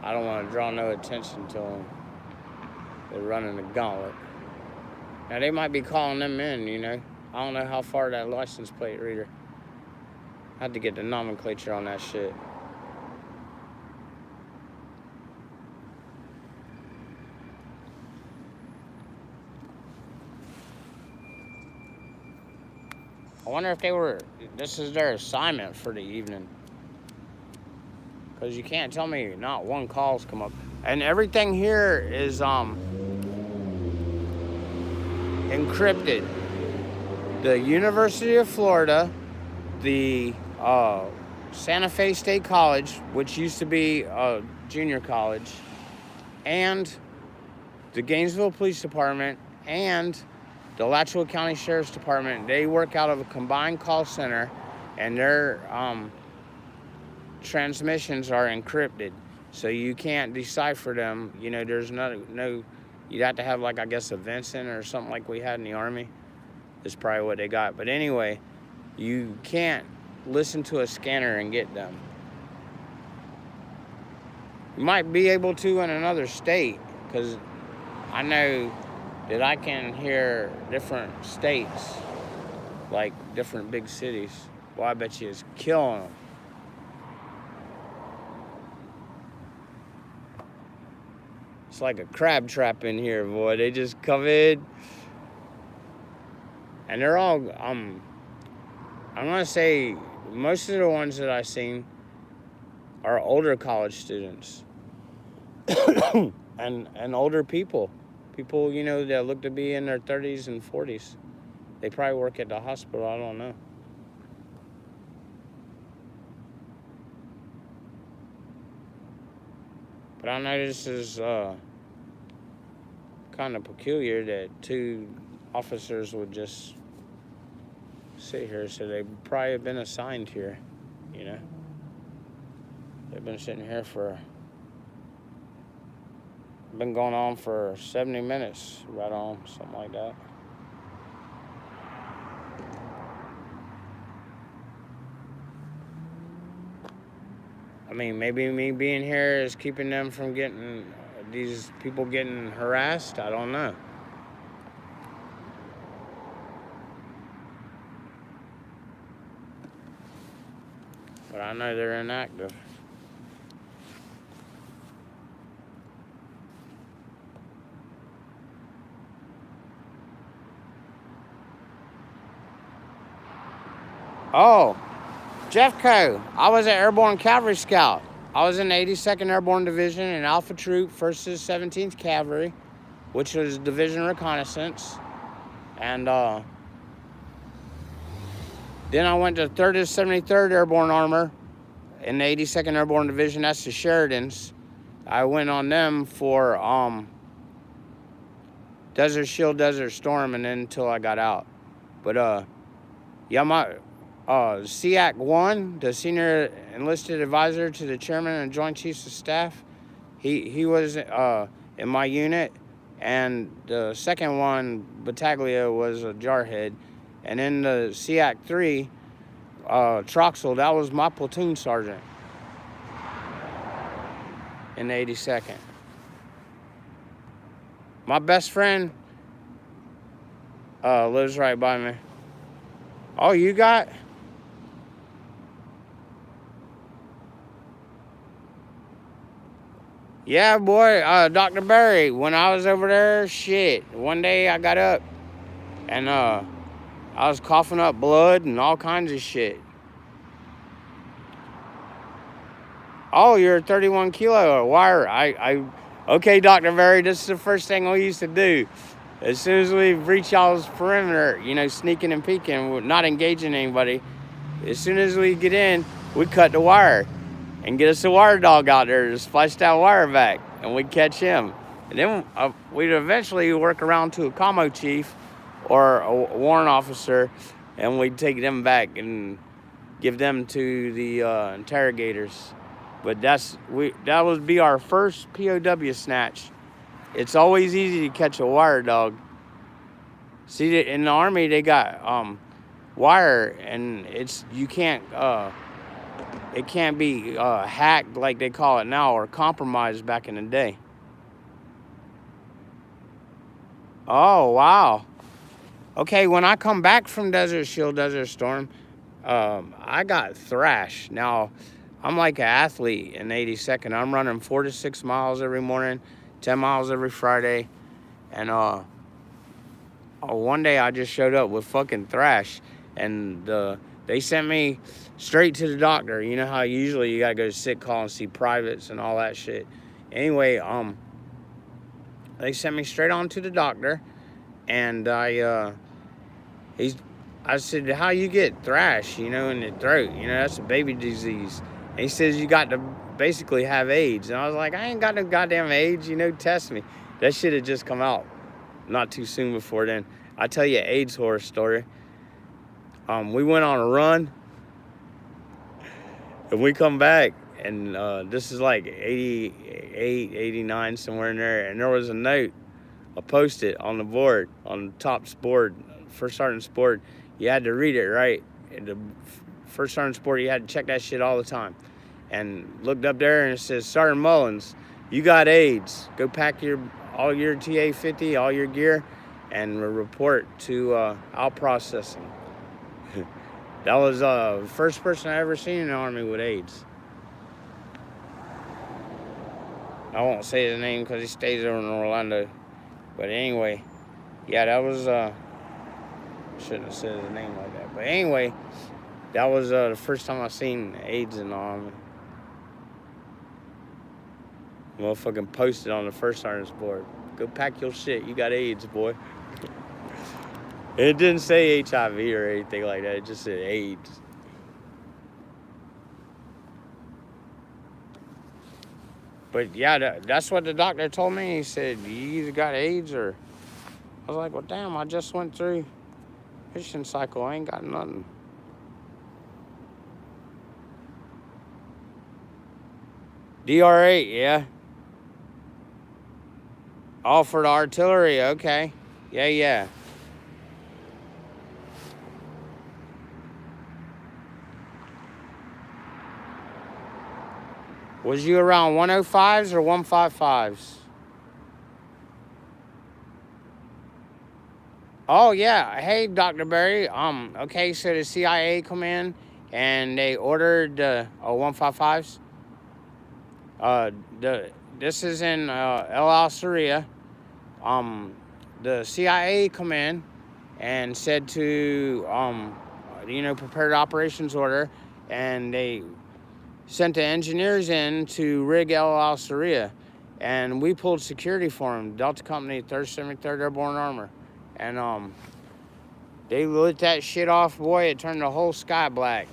I don't want to draw no attention to them. They're running the gauntlet. Now, they might be calling them in, you know. I don't know how far that license plate reader. I had to get the nomenclature on that shit. I wonder if this is their assignment for the evening. Because you can't tell me not one call's come up. And everything here is encrypted. The University of Florida, the Santa Fe State College, which used to be a junior college, and the Gainesville Police Department, and the Alachua County Sheriff's Department, they work out of a combined call center, and their transmissions are encrypted, so you can't decipher them. You know, there's no you'd have to have, like, I guess, a Vincent or something like we had in the Army. Is probably what they got. But anyway, you can't listen to a scanner and get them. You might be able to in another state, because I know that I can hear different states, like different big cities. Well, I bet you it's killing them. It's like a crab trap in here, boy. They just come in. And they're all, I'm going to say, most of the ones that I've seen are older college students. and older people. People, you know, that look to be in their 30s and 40s. They probably work at the hospital, I don't know. But I know this is kind of peculiar that two officers would just sit here, so they probably have been assigned here, you know. They've been sitting here been going on for 70 minutes, right on, something like that. I mean, maybe me being here is keeping them from getting, these people getting harassed, I don't know. But I know they're inactive. Oh, Jeffco, I was an Airborne Cavalry Scout. I was in the 82nd Airborne Division in Alpha Troop, 1st to 17th Cavalry, which was Division Reconnaissance. And then I went to 3rd to 73rd Airborne Armor in the 82nd Airborne Division. That's the Sheridans. I went on them for Desert Shield, Desert Storm, and then until I got out. But yeah, my SEAC 1, the Senior Enlisted Advisor to the Chairman and Joint Chiefs of Staff, he was in my unit, and the second one, Battaglia, was a jarhead. And then the SEAC 3, Troxel, that was my platoon sergeant in the 82nd. My best friend lives right by me. Oh, you got? Yeah, boy, Dr. Barry, when I was over there, shit, one day I got up and I was coughing up blood and all kinds of shit. Oh, you're a 31 kilo wire. Okay, Dr. Barry, this is the first thing we used to do. As soon as we reach y'all's perimeter, you know, sneaking and peeking, not engaging anybody, as soon as we get in, we cut the wire and get us a wire dog out there to splice that wire back, and we'd catch him. And then we'd eventually work around to a commo chief or a warrant officer, and we'd take them back and give them to the interrogators. But that would be our first POW snatch. It's always easy to catch a wire dog. See, in the Army, they got wire, and you can't, it can't be hacked like they call it now, or compromised back in the day. Oh, wow. Okay, when I come back from Desert Shield, Desert Storm, I got thrashed. Now, I'm like an athlete in 82nd. I'm running 4 to 6 miles every morning, 10 miles every Friday. And one day I just showed up with fucking thrash. And they sent me straight to the doctor. You know how usually you got to go to sick call and see privates and all that shit. Anyway, they sent me straight on to the doctor. And I said, how you get thrash, in the throat? That's a baby disease. And he says, you got to basically have AIDS. And I was like, I ain't got no goddamn AIDS, test me. That shit had just come out not too soon before then. I tell you an AIDS horror story. We went on a run. And we come back. And this is like 88, 89, somewhere in there. And there was a note, a post-it on the board, on the top board, first sergeant's board. You had to read it, right? The first sergeant's board, you had to check that shit all the time. And looked up there and it says, Sergeant Mullins, you got AIDS. Go pack all your TA-50, all your gear, and report to out processing. That was the first person I ever seen in the Army with AIDS. I won't say his name because he stays over in Orlando. But anyway, yeah, that was, shouldn't have said his name like that. But anyway, that was the first time I seen AIDS in the Army. Motherfucking posted on the first sergeant's board. Go pack your shit, you got AIDS, boy. It didn't say HIV or anything like that, it just said AIDS. But yeah, that's what the doctor told me. He said, you either got AIDS or... I was like, well, damn, I just went through fishing cycle. I ain't got nothing. DR8, yeah. Oh, for the artillery, okay. Yeah. Was you around 105s or 155s? Oh, yeah. Hey, Dr. Berry. Okay, so the CIA come in and they ordered 155s. This is in El Al Sharia. The CIA come in and said to, prepare the operations order, and they sent the engineers in to rig El Al Sharia, and we pulled security for them. Delta Company, 3rd, 73rd Airborne Armor. And they lit that shit off, boy. It turned the whole sky black.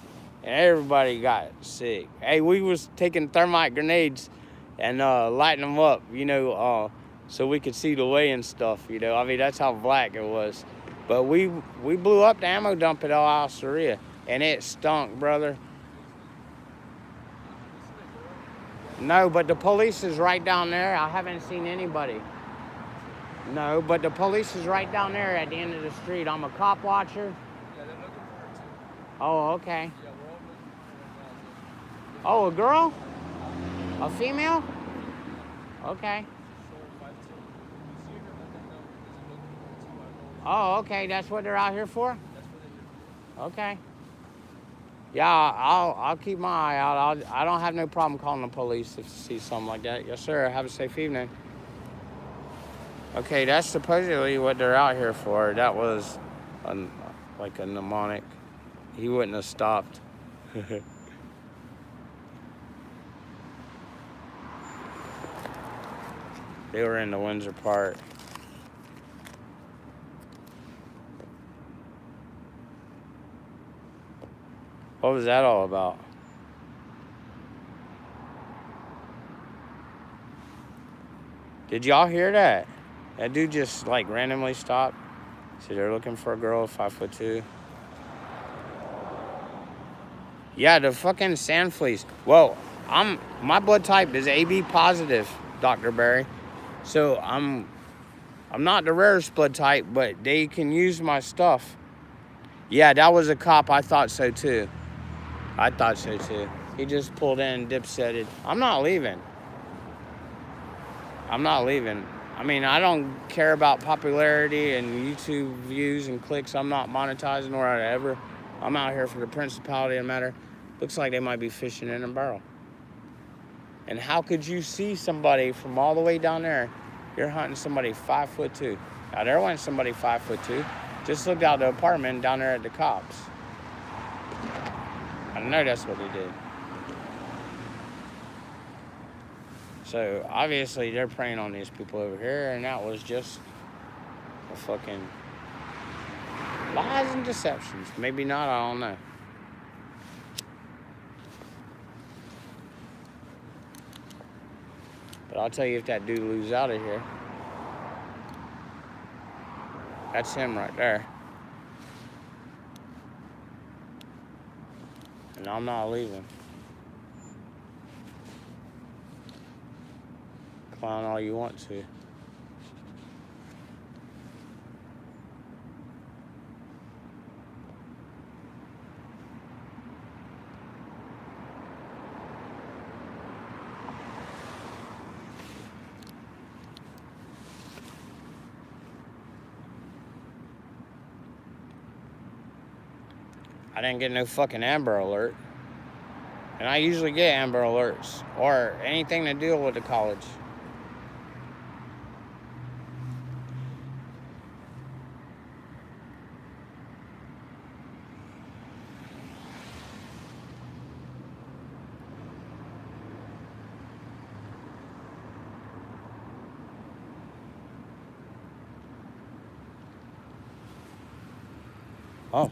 And everybody got sick. Hey, we was taking thermite grenades and lighting them up, so we could see the way and stuff, I mean, that's how black it was. But we blew up the ammo dump at El Al Sharia, and it stunk, brother. No, but the police is right down there. I haven't seen anybody. No, but the police is right down there at the end of the street. I'm a cop watcher.
Yeah, they're looking for her too.
Oh, okay.
Yeah, we're all looking for her now.
Oh, a girl? A female? Okay. Oh, okay. That's what they're out here for? Okay. Yeah, I'll keep my eye out. I don't have no problem calling the police if you see something like that. Yes, sir. Have a safe evening. Okay, that's supposedly what they're out here for. That was like a mnemonic. He wouldn't have stopped. They were in the Windsor Park. What was that all about? Did y'all hear that? That dude just like randomly stopped. See, they're looking for a girl 5'2". Yeah, the fucking sand fleas. Well, my blood type is AB positive, Dr. Berry. So I'm not the rarest blood type, but they can use my stuff. Yeah, that was a cop. I thought so too. He just pulled in and dipsetted. I'm not leaving. I mean, I don't care about popularity and YouTube views and clicks. I'm not monetizing nor I ever. I'm out here for the principality and matter. Looks like they might be fishing in a barrel. And how could you see somebody from all the way down there? You're hunting somebody 5'2". Now there went somebody 5'2". Just looked out the apartment down there at the cops. I know that's what he did. So obviously they're preying on these people over here, and that was just a fucking lies and deceptions. Maybe not, I don't know. But I'll tell you, if that dude moves out of here, that's him right there. And I'm not leaving. Clown all you want to. I didn't get no fucking Amber Alert. And I usually get Amber Alerts or anything to deal with the college. Oh.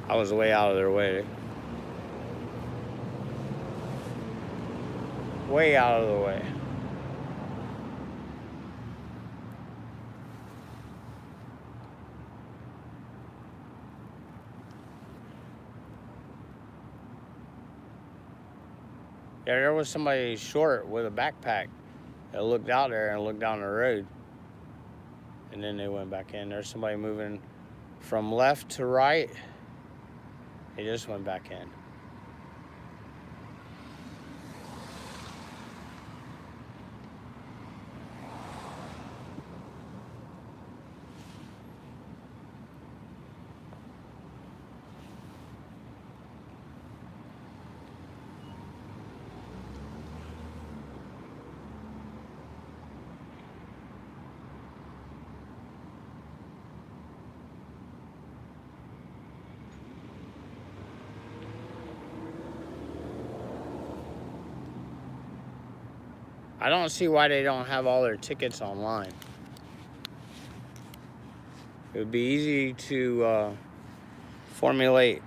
I was way out of their way. Way out of the way. Yeah, there was somebody short with a backpack that looked out there and looked down the road. And then they went back in. There's somebody moving from left to right. They just went back in. I don't see why they don't have all their tickets online. It would be easy to formulate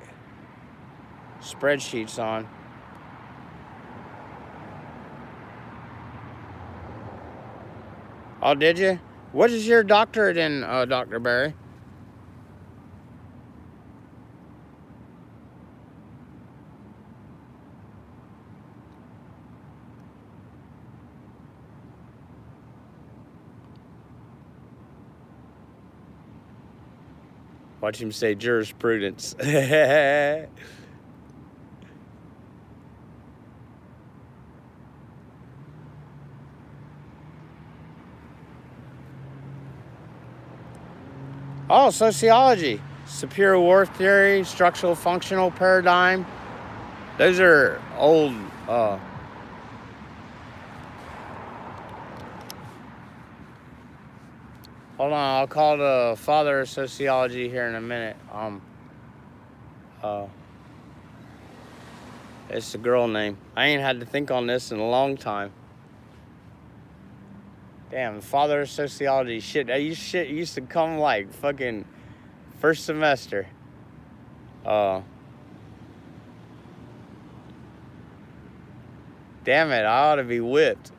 spreadsheets on. Oh, did you? What is your doctorate in, Dr. Barry? Watch him say jurisprudence. Oh, sociology. Superior war theory, structural functional paradigm. Those are old, hold on, I'll call the father of sociology here in a minute. It's a girl name. I ain't had to think on this in a long time. Damn, father of sociology. Shit, that shit used to come like fucking first semester. Damn it, I ought to be whipped.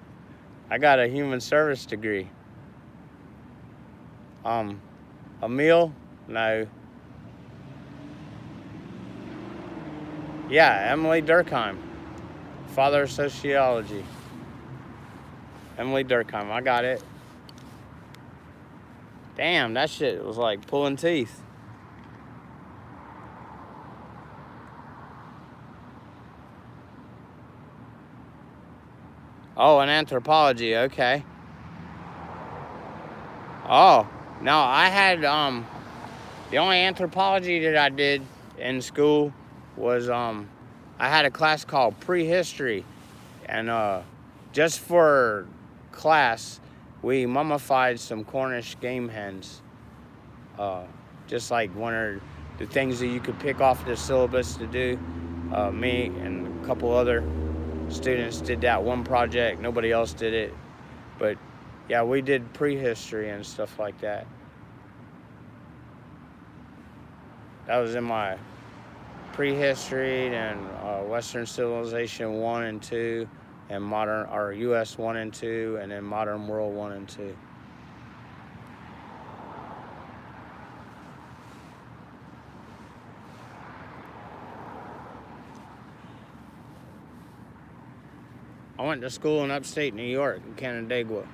I got a human service degree. Emil? No. Yeah, Emily Durkheim. Father of sociology. Emily Durkheim, I got it. Damn, that shit was like pulling teeth. Oh, in anthropology, okay. Oh, no, I had, the only anthropology that I did in school was, I had a class called prehistory. And, just for class, we mummified some Cornish game hens. Just like one of the things that you could pick off the syllabus to do. Me and a couple other students did that one project. Nobody else did it. But yeah, we did prehistory and stuff like that. That was in my prehistory and Western Civilization 1 and 2 and modern, or US 1 and 2, and then Modern World 1 and 2. I went to school in upstate New York, in Canandaigua.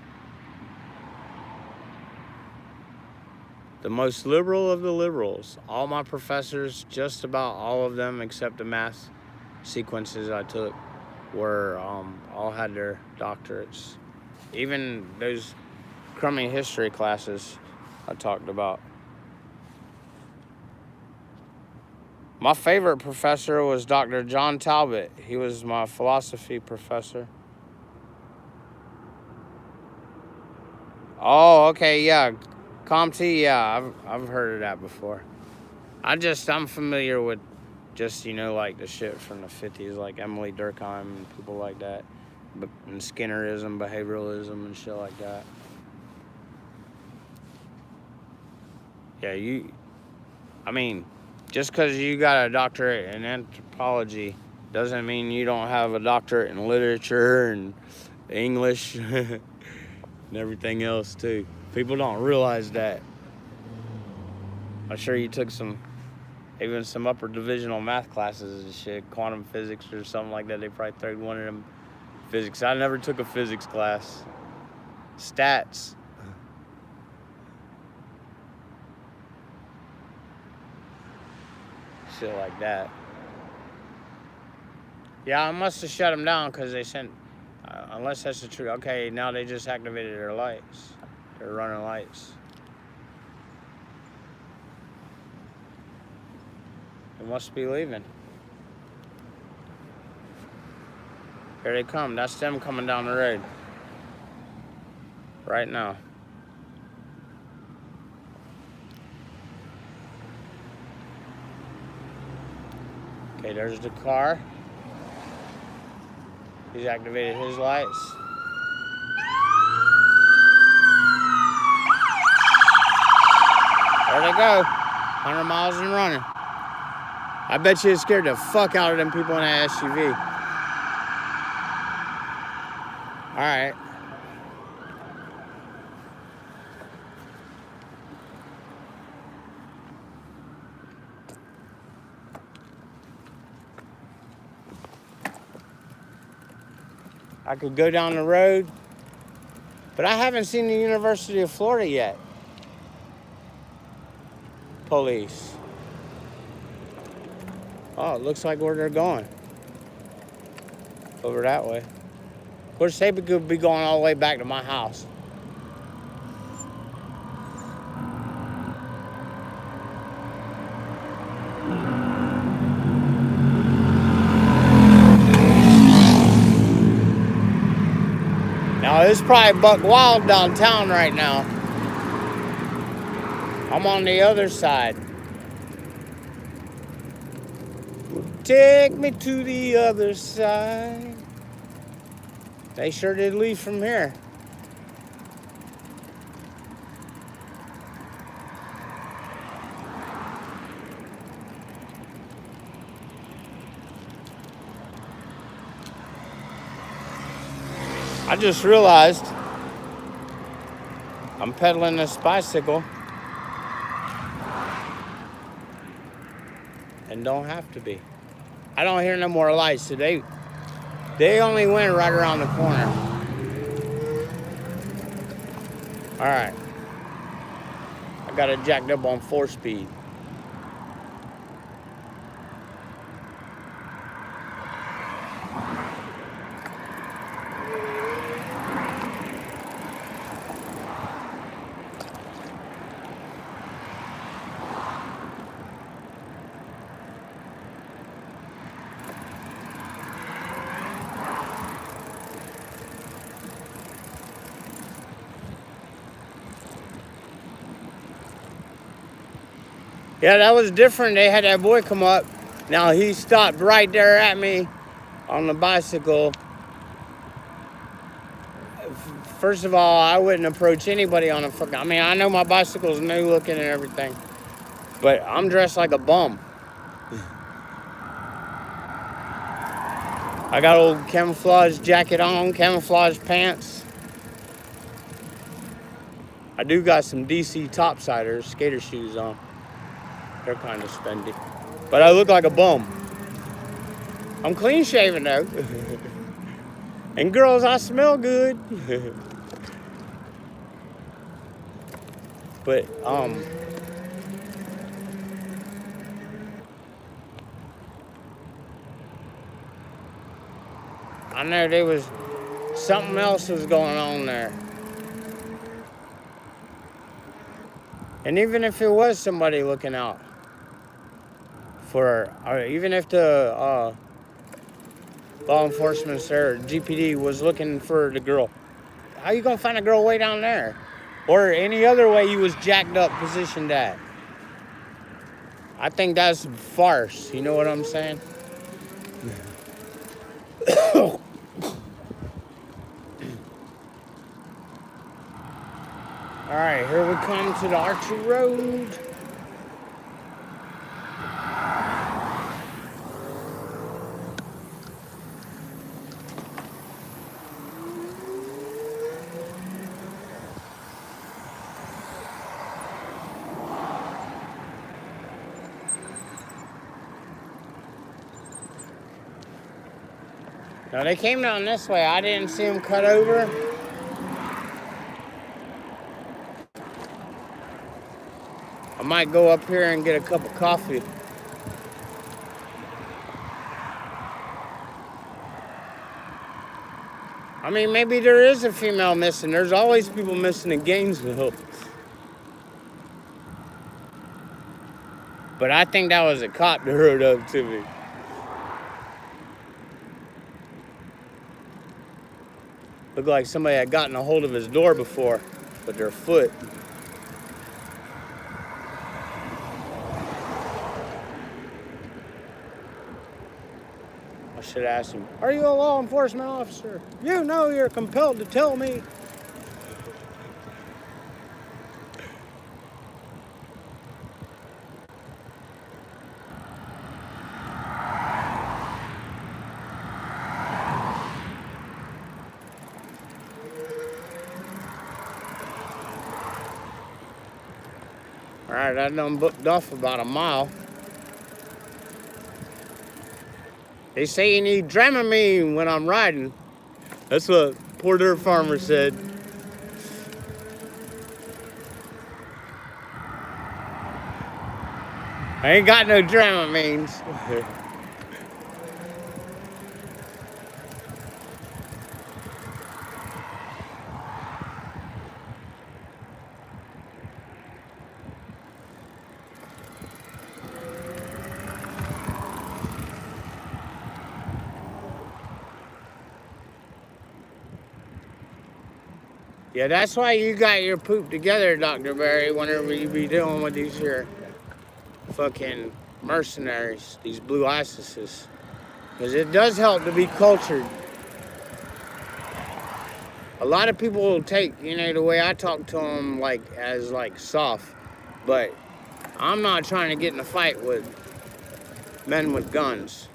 The most liberal of the liberals. All my professors, just about all of them except the math sequences I took, were all had their doctorates. Even those crummy history classes I talked about. My favorite professor was Dr. John Talbot. He was my philosophy professor. Oh, okay, yeah. Comte, yeah, I've heard of that before. I'm familiar with just, like the shit from the 50s, like Emily Durkheim and people like that. And Skinnerism, behavioralism, and shit like that. Yeah, just because you got a doctorate in anthropology doesn't mean you don't have a doctorate in literature and English and everything else, too. People don't realize that. I'm sure you took even some upper divisional math classes and shit, quantum physics or something like that. They probably threw one of them physics. I never took a physics class. Stats. Shit like that. Yeah, I must have shut them down because they sent, unless that's the truth. Okay, now they just activated their lights. They're running lights. They must be leaving. Here they come. That's them coming down the road. Right now. Okay, there's the car. He's activated his lights. There they go. 100 miles and running. I bet you it scared the fuck out of them people in that SUV. All right. I could go down the road, but I haven't seen the University of Florida yet. Police. Oh, it looks like where they're going. Over that way. Of course, they could be going all the way back to my house. Now, it's probably buck wild downtown right now. I'm on the other side. Take me to the other side. They sure did leave from here. I just realized I'm pedaling this bicycle and don't have to be. I don't hear no more lights, so they only went right around the corner. All right. I got it jacked up on 4-speed. Yeah, that was different. They had that boy come up. Now he stopped right there at me on the bicycle. First of all, I wouldn't approach anybody on a fucking... I mean, I know my bicycle's new looking and everything, but I'm dressed like a bum. I got old camouflage jacket on, camouflage pants. I do got some DC topsiders, skater shoes on. They're kind of spendy. But I look like a bum. I'm clean shaven though. And girls, I smell good. But, I know there was something else was going on there. And even if it was somebody looking out for her, or even if the law enforcement or GPD was looking for the girl, how you gonna find a girl way down there? Or any other way you was jacked up positioned at? I think that's farce, you know what I'm saying? All right, here we come to the Archer Road. Now they came down this way. I didn't see them cut over. I might go up here and get a cup of coffee. I mean, maybe there is a female missing. There's always people missing in Gainesville. But I think that was a cop that rode up to me. Looked like somebody had gotten a hold of his door before with their foot. I should ask him, are you a law enforcement officer? You know you're compelled to tell me. All right, I done booked off about a mile. They say you need Dramamine when I'm riding. That's what poor dirt farmer said. I ain't got no Dramamines. Yeah, that's why you got your poop together, Dr. Barry, whenever you be dealing with these here fucking mercenaries, these blue ISISes. Because it does help to be cultured. A lot of people will take, you know, the way I talk to them like as like soft. But I'm not trying to get in a fight with men with guns.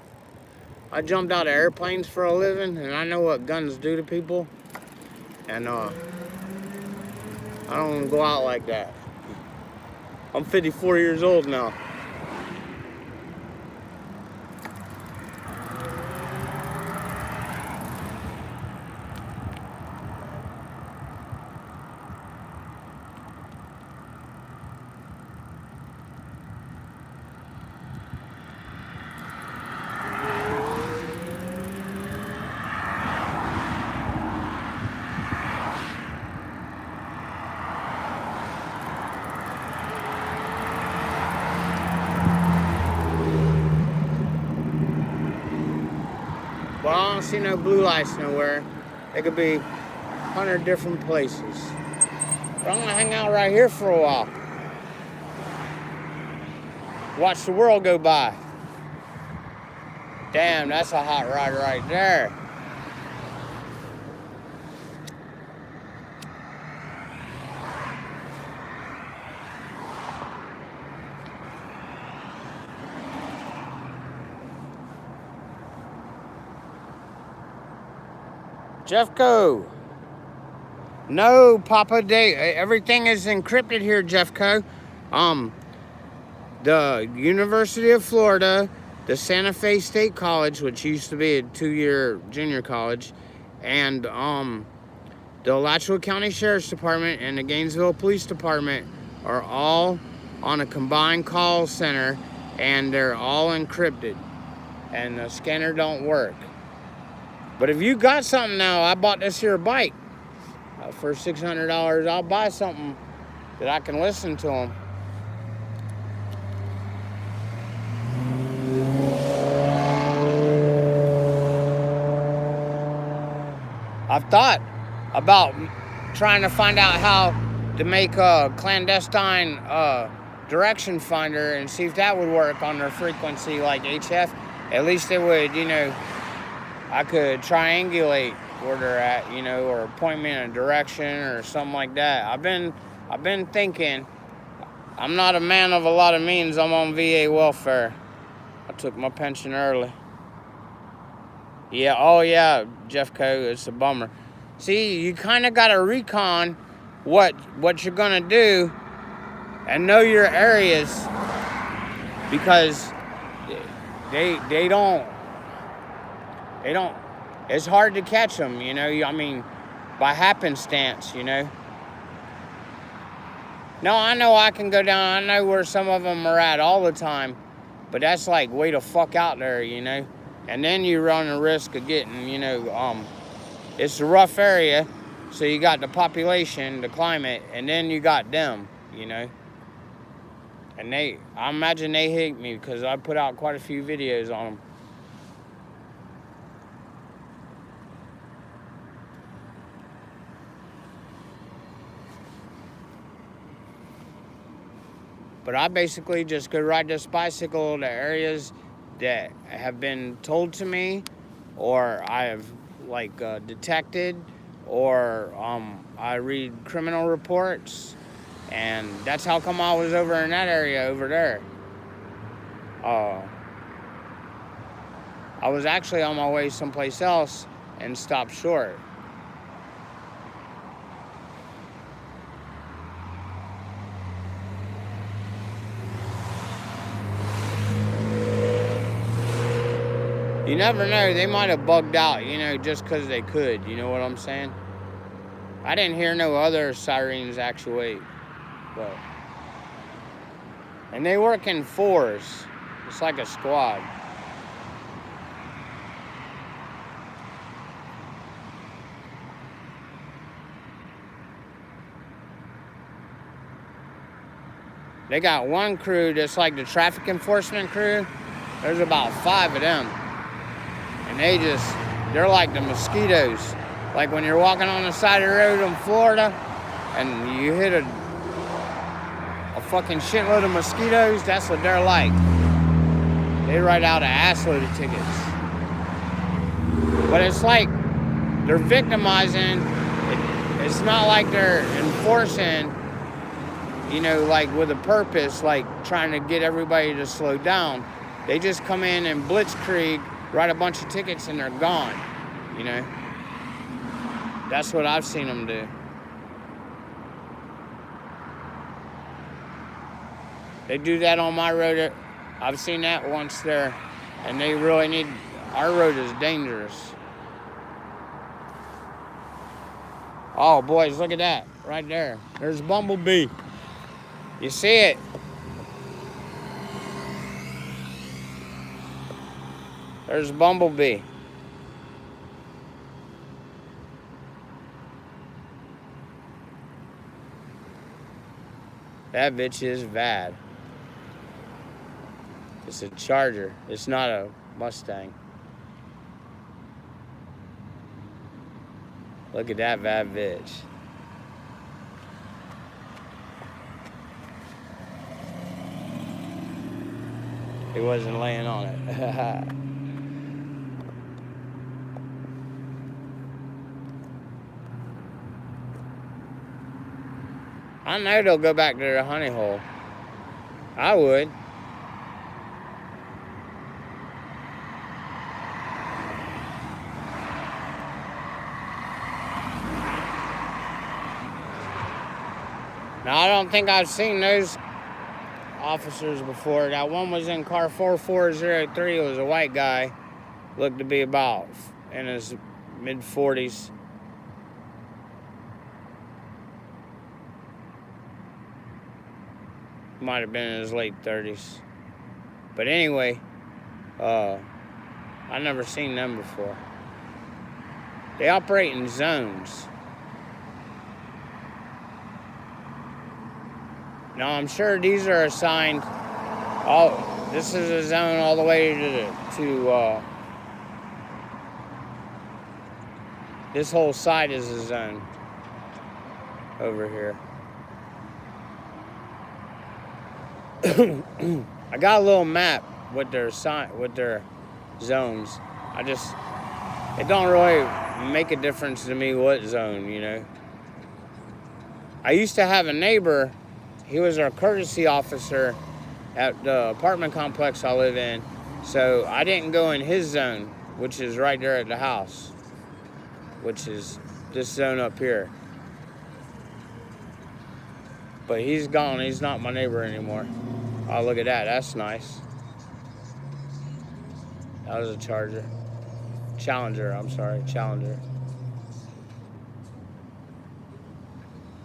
I jumped out of airplanes for a living and I know what guns do to people. And I don't go out like that. I'm 54 years old now. Well, I don't see no blue lights nowhere. They could be 100 different places. But I'm gonna hang out right here for a while. watch the world go by. Damn, that's a hot rod right there. Jeffco. No, Papa Day. Everything is encrypted here, Jeffco. The University of Florida, the Santa Fe State College, which used to be a 2-year junior college, and the Alachua County Sheriff's Department and the Gainesville Police Department are all on a combined call center, and they're all encrypted, and the scanner don't work. But if you got something now, I bought this here bike for $600. I'll buy something that I can listen to them. I've thought about trying to find out how to make a clandestine direction finder and see if that would work on their frequency like HF. At least it would, you know, I could triangulate where they're at, you know, or point me in a direction or something like that. I've been thinking. I'm not a man of a lot of means. I'm on VA welfare. I took my pension early. Yeah, oh yeah, Jeffco, it's a bummer. See, you kind of got to recon what you're gonna do and know your areas, because they don't. It's hard to catch them, you know. I mean, by happenstance, you know. No, I know I can go down. I know where some of them are at all the time, but that's like way the fuck out there, you know. And then you run the risk of getting, you know, it's a rough area, so you got the population, the climate, and then you got them, you know. And I imagine they hate me because I put out quite a few videos on them. But I basically just go ride this bicycle to areas that have been told to me, or I have like detected, or I read criminal reports, and that's how come I was over in that area over there. I was actually on my way someplace else and stopped short. You never know, they might have bugged out, you know, just because they could, you know what I'm saying? I didn't hear no other sirens actuate, but... And they work in fours. It's like a squad. They got one crew that's like the traffic enforcement crew. There's about 5 of them. And they're like the mosquitoes. Like when you're walking on the side of the road in Florida and you hit a fucking shitload of mosquitoes, that's what they're like. They write out an assload of tickets. But it's like they're victimizing. It's not like they're enforcing, you know, like with a purpose, like trying to get everybody to slow down. They just come in and blitzkrieg, write a bunch of tickets, and they're gone, you know. That's what I've seen them do. They do that on my road. I've seen that once there, and they really need, our road is dangerous. Oh, boys, look at that, right there. There's Bumblebee. You see it? There's Bumblebee. That bitch is bad. It's a Charger. It's not a Mustang. Look at that bad bitch. He wasn't laying on it. I know they'll go back to their honey hole. I would. Now, I don't think I've seen those officers before. That one was in car 4403. It was a white guy. Looked to be about in his mid-40s. Might have been in his late 30s. But anyway, I never seen them before. They operate in zones. Now, I'm sure these are assigned. This is a zone all the way to this whole side is a zone over here. I got a little map with their zones. It don't really make a difference to me what zone, you know. I used to have a neighbor. He was our courtesy officer at the apartment complex I live in. So I didn't go in his zone, which is right there at the house, which is this zone up here. But he's gone. He's not my neighbor anymore. Oh, look at that. That's nice. That was a Challenger, I'm sorry. Challenger.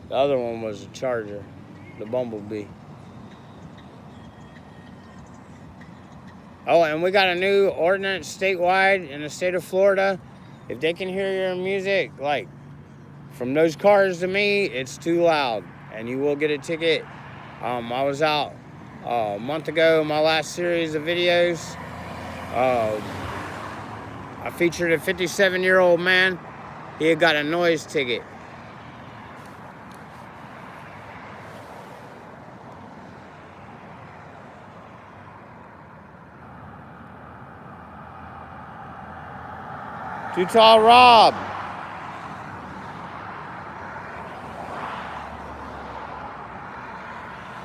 The other one was a Charger. The Bumblebee. Oh, and we got a new ordinance statewide in the state of Florida. If they can hear your music, like, from those cars to me, it's too loud. And you will get a ticket. I was out a month ago in my last series of videos. I featured a 57-year-old man. He had got a noise ticket. Too Tall Rob.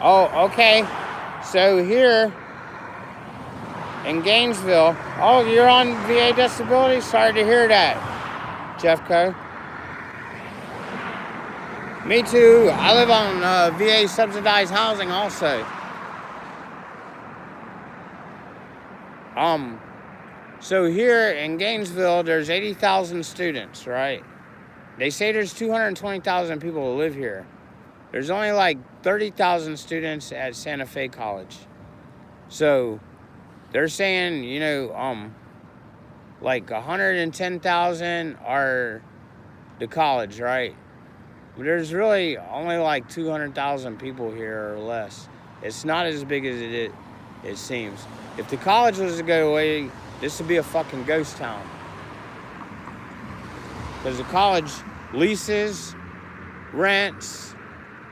Oh, okay. So here in Gainesville. Oh, you're on VA disability? Sorry to hear that, Jeffco. Me too. I live on VA subsidized housing also. So here in Gainesville, there's 80,000 students, right? They say there's 220,000 people who live here. There's only like 30,000 students at Santa Fe College. So they're saying, you know, like 110,000 are the college, right? But there's really only like 200,000 people here or less. It's not as big as it seems. If the college was to go away, this would be a fucking ghost town. Because the college leases, rents,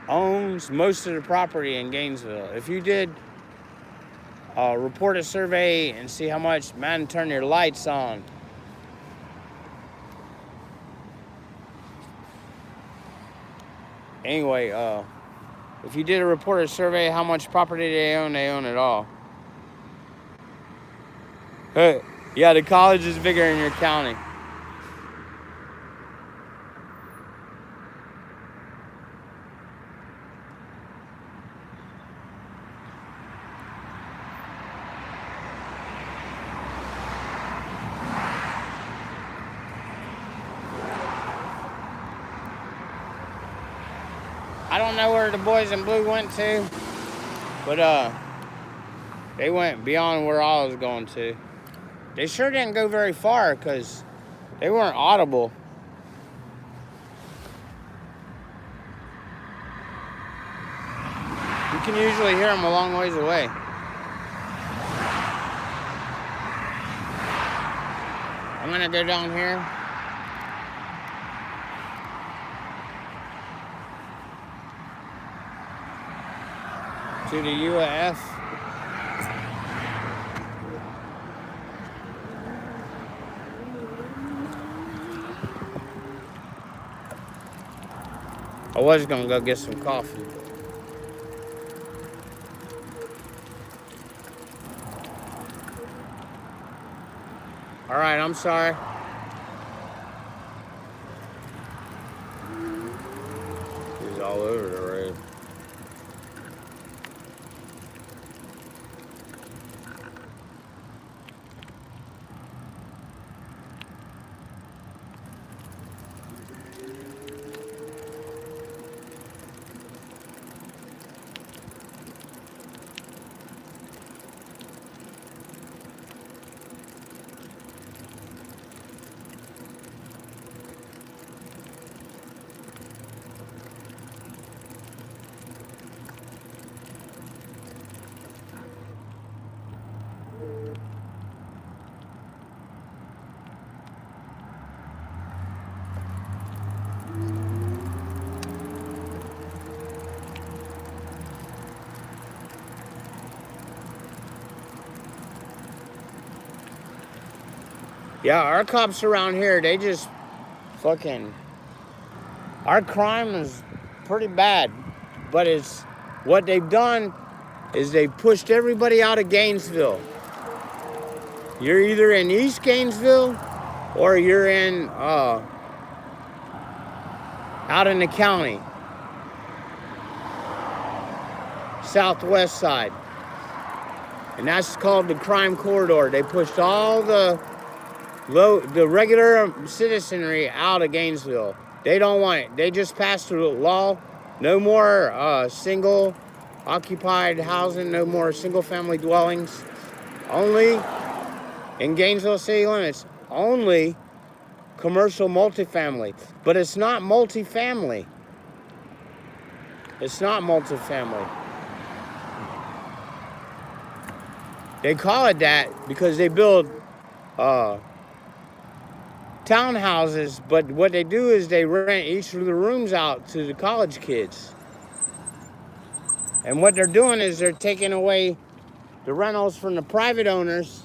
owns most of the property in Gainesville. If you did report a survey and see how much, man, turn your lights on. Anyway, if you did a reporter survey how much property they own it all. Hey, yeah, the college is bigger in your county. I don't know where the boys in blue went to, but they went beyond where I was going to. They sure didn't go very far because they weren't audible. You can usually hear them a long ways away. I'm gonna go down here. To the UAF. I was gonna go get some coffee. All right, I'm sorry. He's all over the road. Yeah, our cops around here, they just fucking... Our crime is pretty bad, but it's... What they've done is they pushed everybody out of Gainesville. You're either in East Gainesville or you're in, out in the county. Southwest side. And that's called the crime corridor. They pushed all the regular citizenry out of Gainesville. They don't want it. They just passed a law. No more single occupied housing. No more single family dwellings. Only in Gainesville city limits. Only commercial multifamily. But it's not multifamily. It's not multifamily. They call it that because they build townhouses, but what they do is they rent each of the rooms out to the college kids. And what they're doing is they're taking away the rentals from the private owners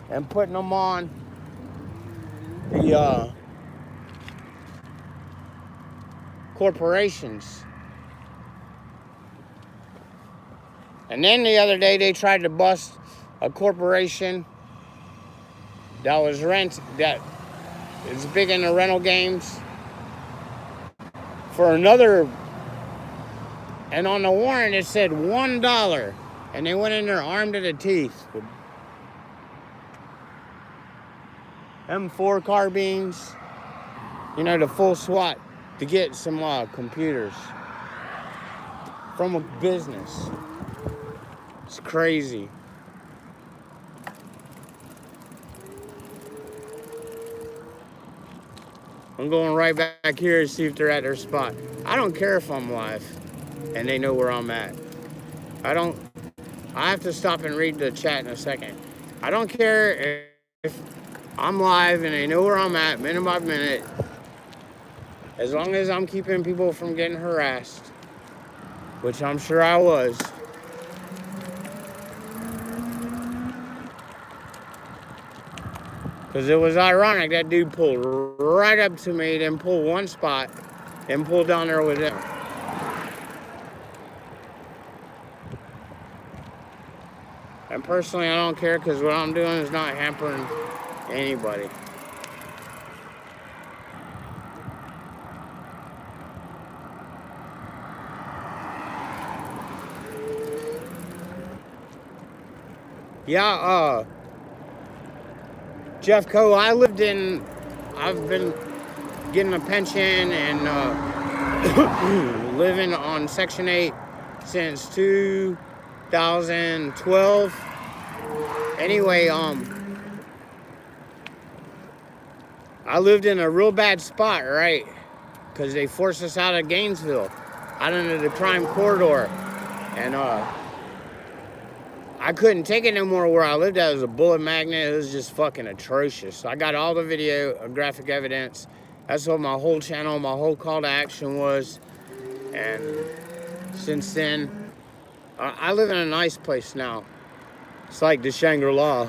and putting them on the corporations. And then the other day they tried to bust a corporation that was it's big in the rental games for another, and on the warrant it said $1, and they went in there armed to the teeth with M4 carbines, you know, the full SWAT to get some computers from a business. It's crazy. I'm going right back here to see if they're at their spot. I don't care if I'm live and they know where I'm at. I have to stop and read the chat in a second. I don't care if I'm live and they know where I'm at minute by minute. As long as I'm keeping people from getting harassed, which I'm sure I was. Because it was ironic, that dude pulled right up to me, then pulled one spot, and pulled down there with him. And personally, I don't care, because what I'm doing is not hampering anybody. Yeah, Jeff Coe, I've been getting a pension and living on Section 8 since 2012. Anyway, I lived in a real bad spot, right? Because they forced us out of Gainesville, out into the crime corridor. And I couldn't take it no more where I lived at. It was a bullet magnet. It was just fucking atrocious. So I got all the video, graphic evidence. That's what my whole channel, my whole call to action was. And since then, I live in a nice place now. It's like the Shangri-La.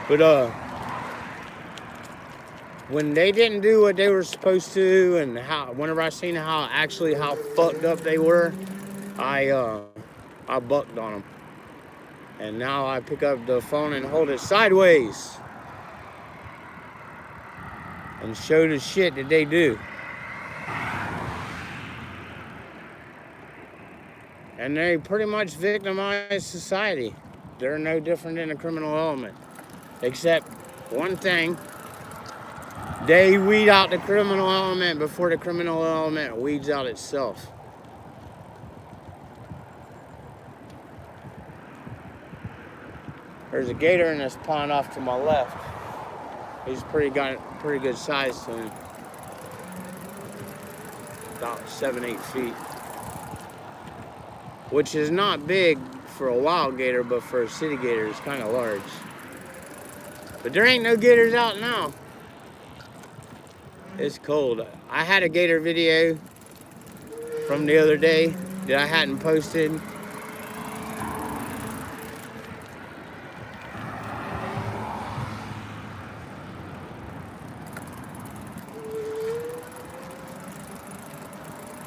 But when they didn't do what they were supposed to, and whenever I seen how fucked up they were, I bucked on them. And now I pick up the phone and hold it sideways and show the shit that they do. And they pretty much victimize society. They're no different than a criminal element. Except one thing, they weed out the criminal element before the criminal element weeds out itself. There's a gator in this pond off to my left. He's got pretty good size to him. About 7-8 feet. Which is not big for a wild gator, but for a city gator, it's kind of large. But there ain't no gators out now. It's cold. I had a gator video from the other day that I hadn't posted.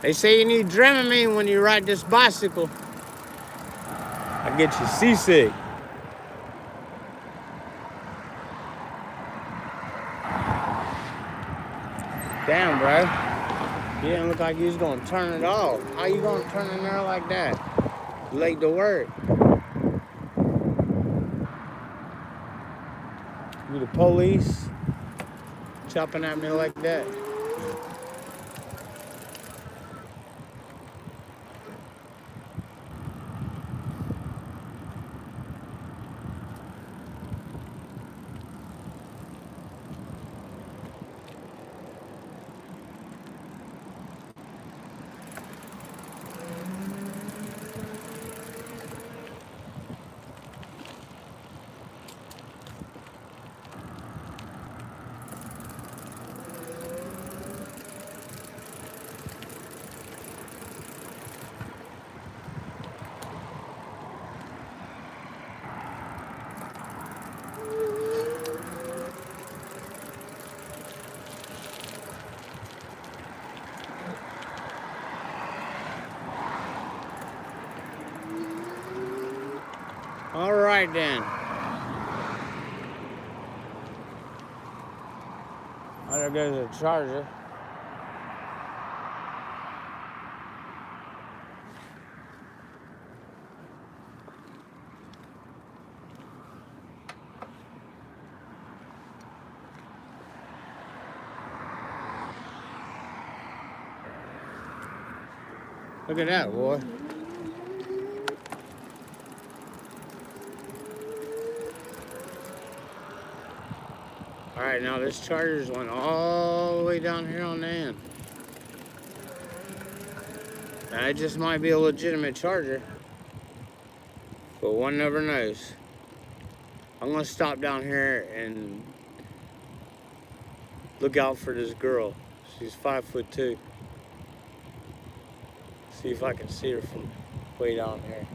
They say you need Dramamine when you ride this bicycle. I get you seasick. Damn, bro. You didn't look like you was gonna turn it off. How you gonna turn in there like that? Late to work. You the police chopping at me like that. All right then. Oh, there goes the charger. Look at that, boy. All right, now this charger's went all the way down here on the end. Now, it just might be a legitimate charger, but one never knows. I'm gonna stop down here and look out for this girl. She's 5'2". See if I can see her from way down here.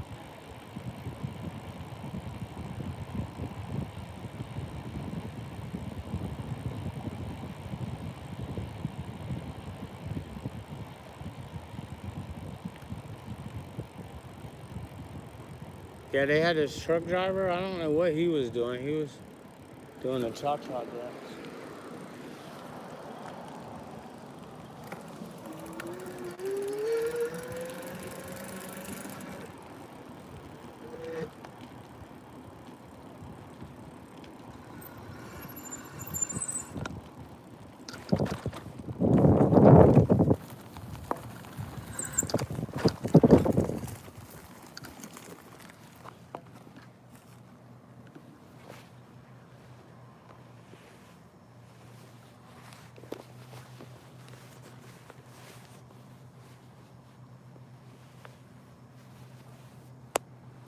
Yeah, they had this truck driver. I don't know what he was doing. He was doing a cha-cha dance.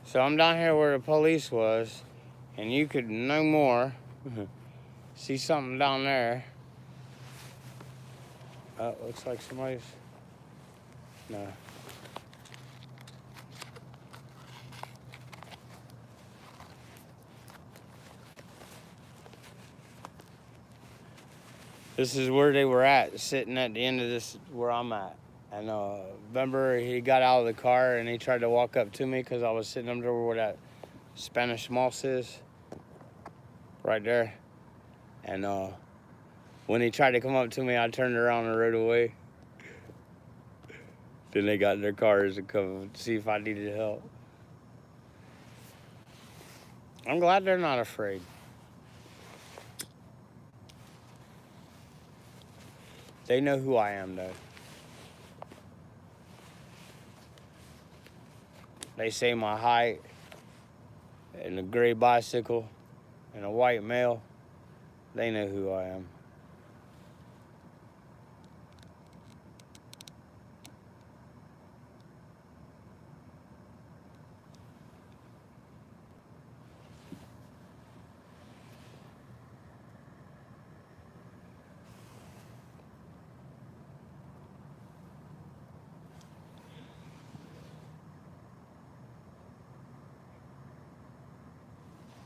So I'm down here where the police was, and you could no more see something down there. Looks like somebody's, no. This is where they were at, sitting at the end of this, where I'm at. And remember, he got out of the car and he tried to walk up to me because I was sitting under where that Spanish moss is, right there. And when he tried to come up to me, I turned around and rode away. Then they got in their cars and come to see if I needed help. I'm glad they're not afraid. They know who I am, though. They say my height and a gray bicycle and a white male. They know who I am.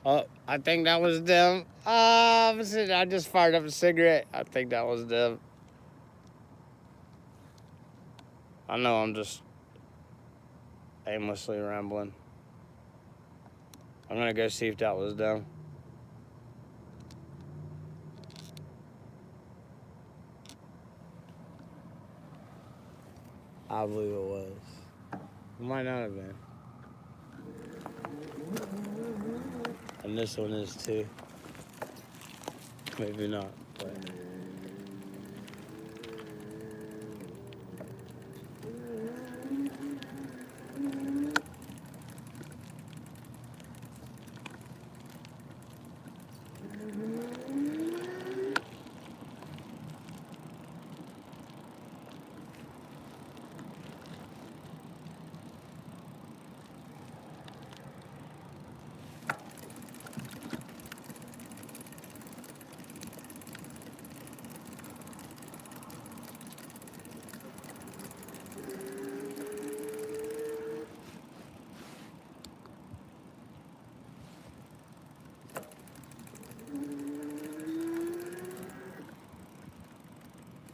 Oh, I think that was them. I just fired up a cigarette. I think that was them. I know I'm just aimlessly rambling. I'm gonna go see if that was them. I believe it was. It might not have been. And this one is too. Maybe not, but.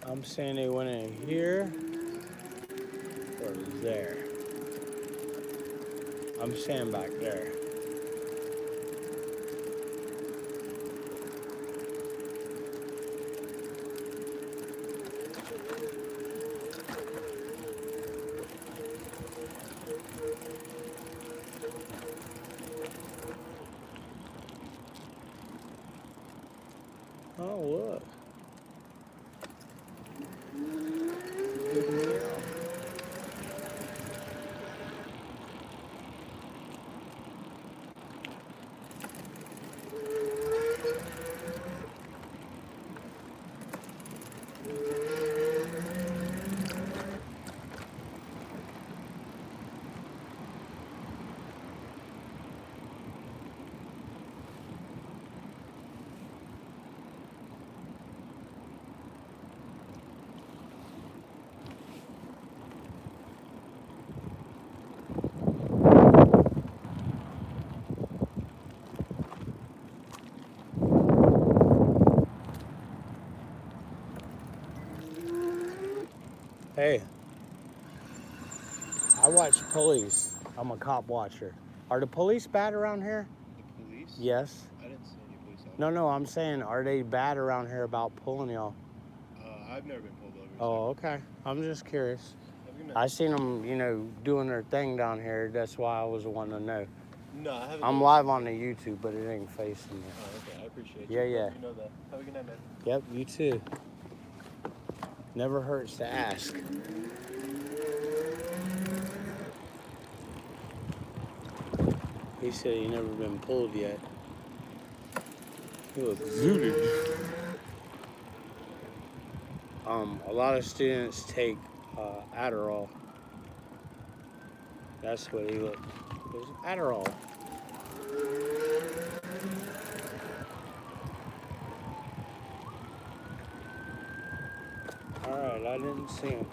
I'm saying they went in here or there. I'm saying back there. Oh, look. Hey, I watch police. I'm a cop watcher. Are the police bad around here?
The police?
Yes.
I didn't see any police out
No, I'm saying, are they bad around here about pulling y'all?
I've never been pulled over.
Oh, okay. I'm just curious.
Have a good night.
I seen them, doing their thing down here. That's why I was wanting to know.
No, I haven't.
I'm live on the YouTube, but it ain't facing me.
Oh, okay. I appreciate
Yeah,
you.
yeah.
You know that. Have a good night, man.
Yep, you too. Never hurts to ask. He said he never been pulled yet. He was zooted. A lot of students take Adderall. That's what he looked. It was Adderall. Alright, I didn't see him.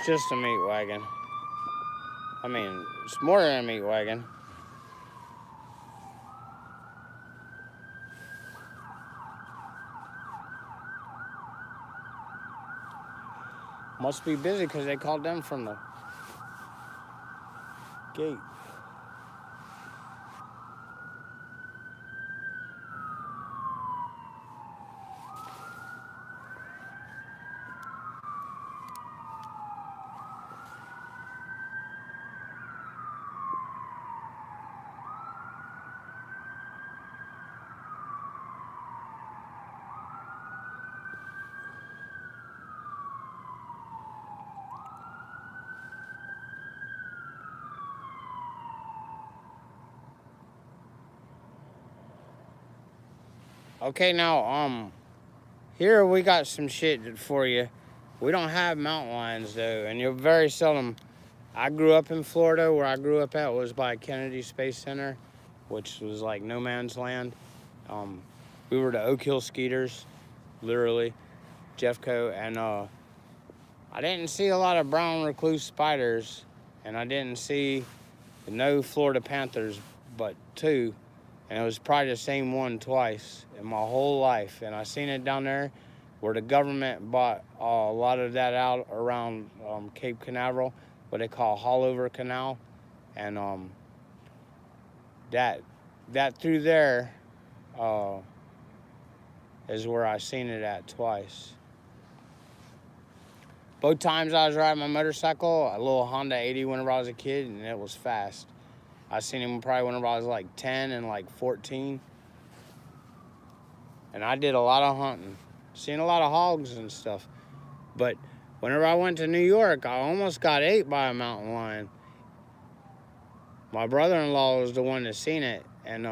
just a meat wagon. I mean, it's more than a meat wagon. Must be busy because they called them from the gate. Okay, now, here we got some shit for you. We don't have mountain lions, though, and you're very seldom. I grew up in Florida. Where I grew up at was by Kennedy Space Center, which was like no man's land. We were the Oak Hill Skeeters, literally, Jeffco, and I didn't see a lot of brown recluse spiders, and I didn't see no Florida panthers, but 2. And it was probably the same one twice in my whole life. And I seen it down there where the government bought a lot of that out around Cape Canaveral, what they call Hollover Canal. And that through there is where I seen it at twice. Both times I was riding my motorcycle, a little Honda 80 whenever I was a kid, and it was fast. I seen him probably whenever I was like 10 and like 14. And I did a lot of hunting. Seen a lot of hogs and stuff. But whenever I went to New York, I almost got ate by a mountain lion. My brother-in-law was the one that seen it. And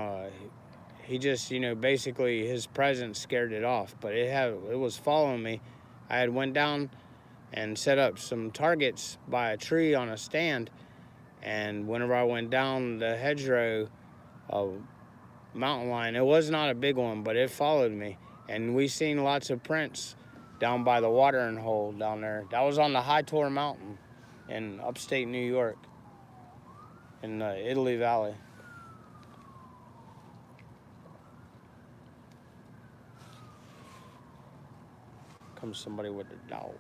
he just, basically his presence scared it off. But it was following me. I had went down and set up some targets by a tree on a stand. And whenever I went down the hedgerow, a mountain lion, it was not a big one, but it followed me. And we seen lots of prints down by the watering hole down there. That was on the High Tor Mountain in upstate New York, in the Italy Valley. Comes somebody with a dog.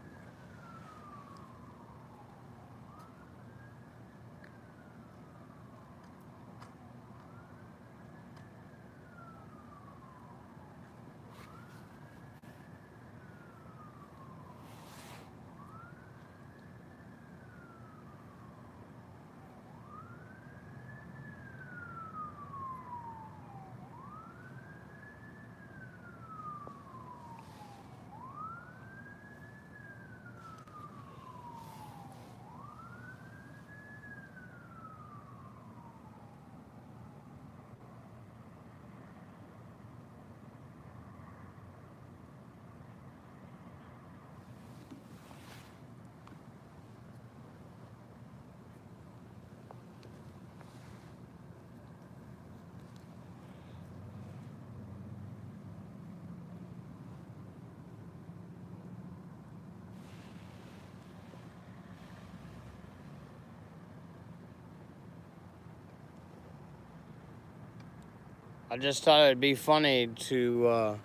I just thought it'd be funny to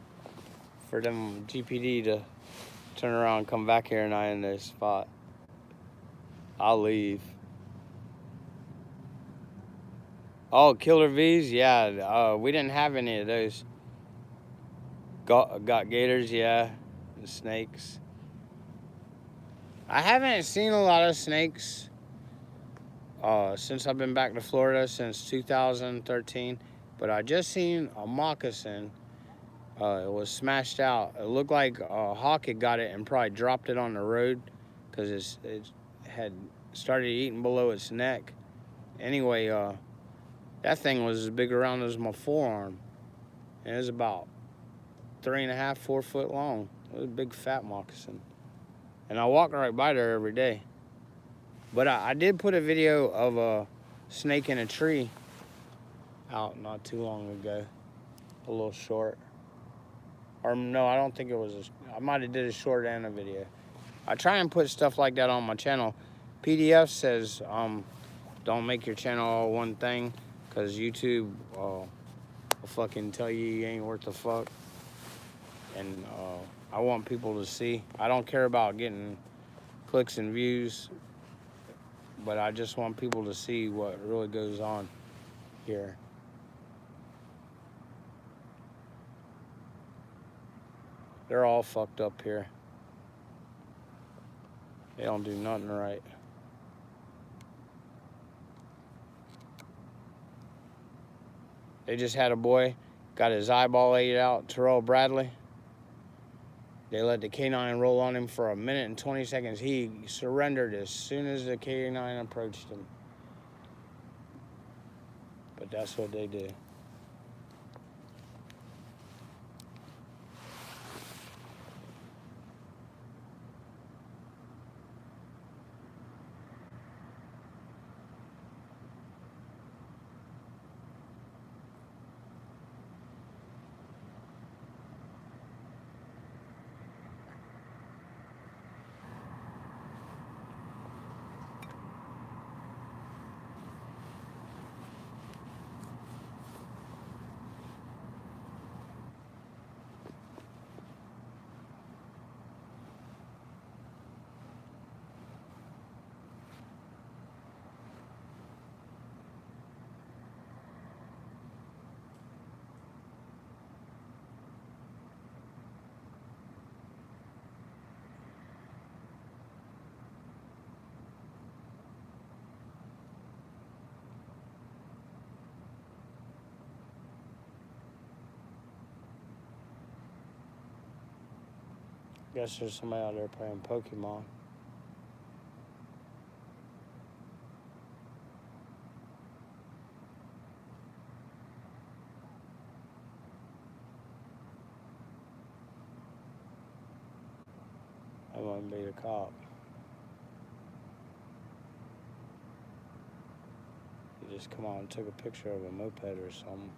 for them GPD to turn around and come back here and I in this spot. I'll leave. Oh, killer V's? Yeah, we didn't have any of those. Got gators, yeah, and snakes. I haven't seen a lot of snakes since I've been back to Florida since 2013. But I just seen a moccasin. It was smashed out. It looked like a hawk had got it and probably dropped it on the road because it had started eating below its neck. Anyway, that thing was as big around as my forearm. And it was about 3.5, 4 foot long. It was a big fat moccasin. And I walk right by there every day. But I did put a video of a snake in a tree out not too long ago. A little short. Or no, I don't think it was I might have did a short and a video. I try and put stuff like that on my channel. PDF says don't make your channel all one thing, because YouTube will fucking tell you ain't worth the fuck. And I want people to see. I don't care about getting clicks and views, but I just want people to see what really goes on here. They're all fucked up here. They don't do nothing right. They just had a boy, got his eyeball ate out, Terrell Bradley. They let the canine roll on him for 1 minute and 20 seconds. He surrendered as soon as the canine approached him. But that's what they do. Guess there's somebody out there playing Pokemon. I wouldn't be the cop. He just come out and took a picture of a moped or something.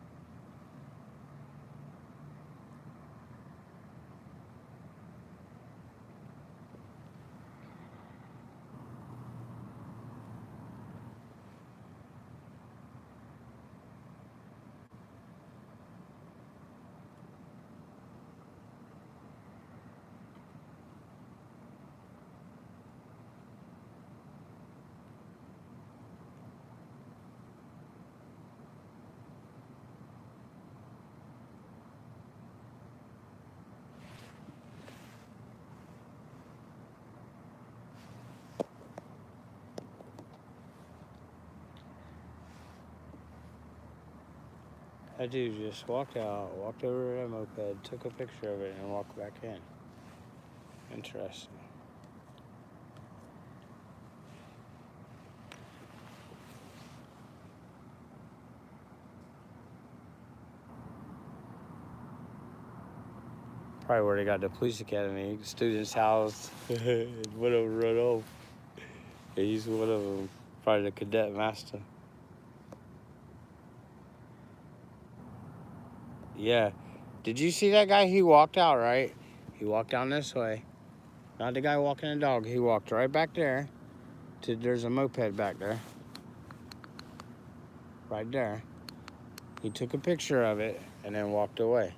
That dude just walked out, walked over to that moped, took a picture of it, and walked back in. Interesting. Probably where they got the police academy. Students housed. Went over right off. He's one of them. Probably the cadet master. Yeah. Did you see that guy? He walked out, right? He walked down this way. Not the guy walking the dog. He walked right back there. There's a moped back there. Right there. He took a picture of it and then walked away.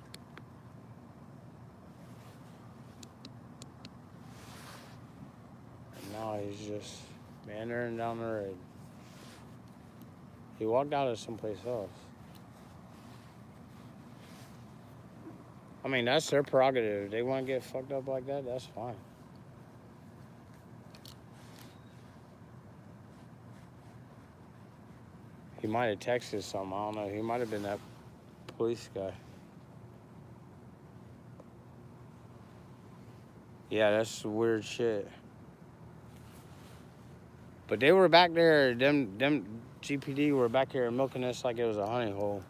And now he's just meandering down the road. He walked out of someplace else. I mean, that's their prerogative. If they want to get fucked up like that, that's fine. He might have texted something. I don't know. He might have been that police guy. Yeah, that's weird shit. But they were back there. Them GPD were back here milking this like it was a honey hole.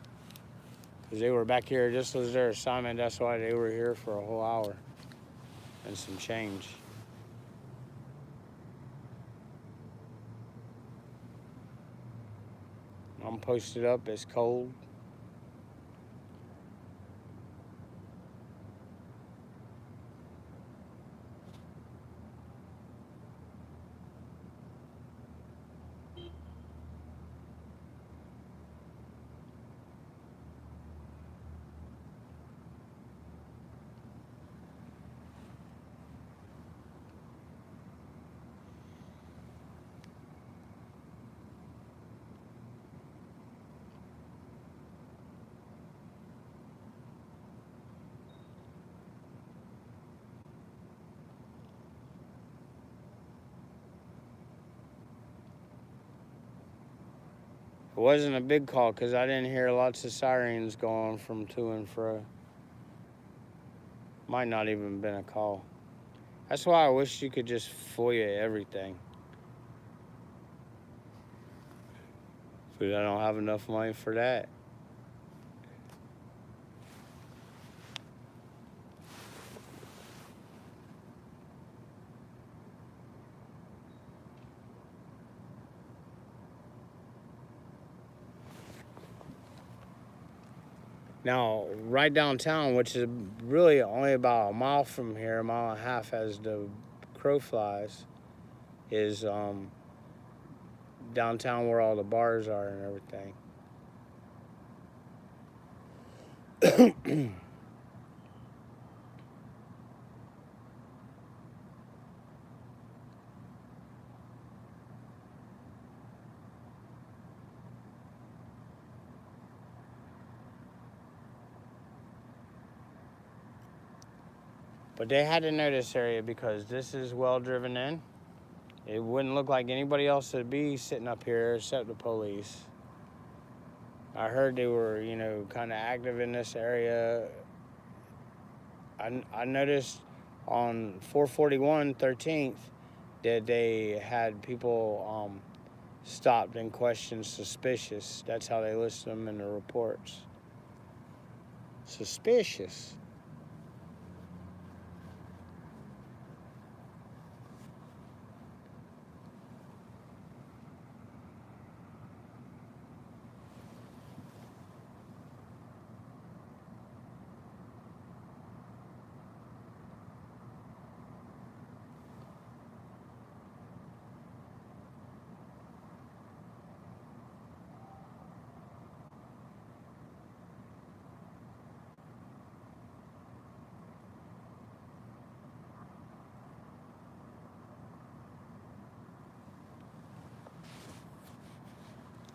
Because they were back here. This was their assignment. That's why they were here for a whole hour. And some change. I'm posted up. It's cold. It wasn't a big call because I didn't hear lots of sirens going from to and fro. Might not even been a call. That's why I wish you could just FOIA everything. But I don't have enough money for that. Now, right downtown, which is really only about a mile from here, a mile and a half as the crow flies, is downtown where all the bars are and everything. But they had to know this area because this is well driven in. It wouldn't look like anybody else would be sitting up here except the police. I heard they were, kind of active in this area. I noticed on 441 13th that they had people stopped and questioned suspicious. That's how they list them in the reports. Suspicious.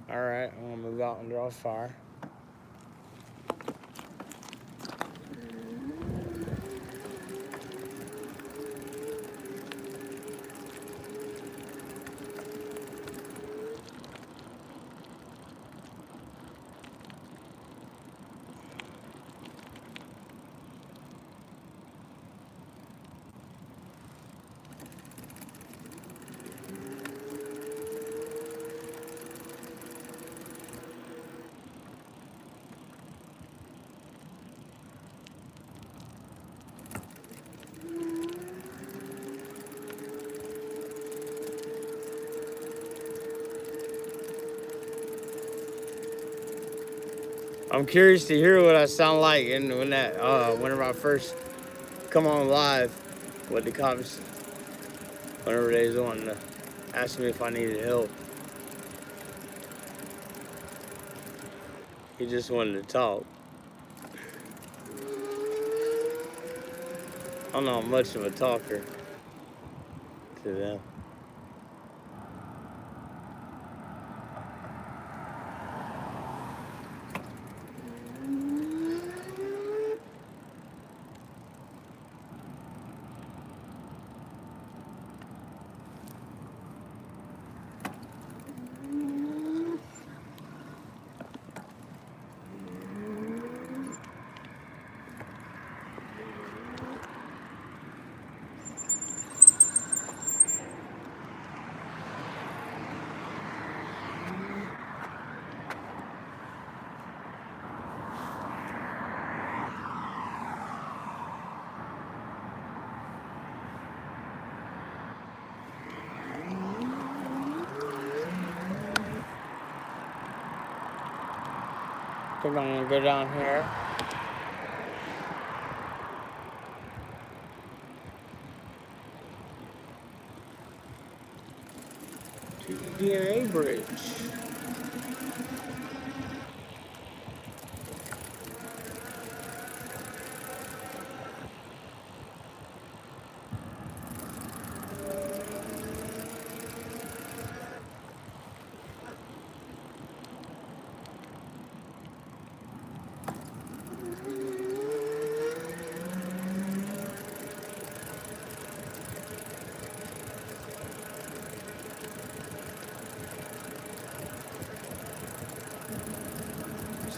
All right, I'm gonna move out and draw fire. I'm curious to hear what I sound like, and whenever I first come on live with the cops, whenever they was wanting to ask me if I needed help. He just wanted to talk. I'm not much of a talker to them. I think I'm gonna go down here. To the DNA bridge.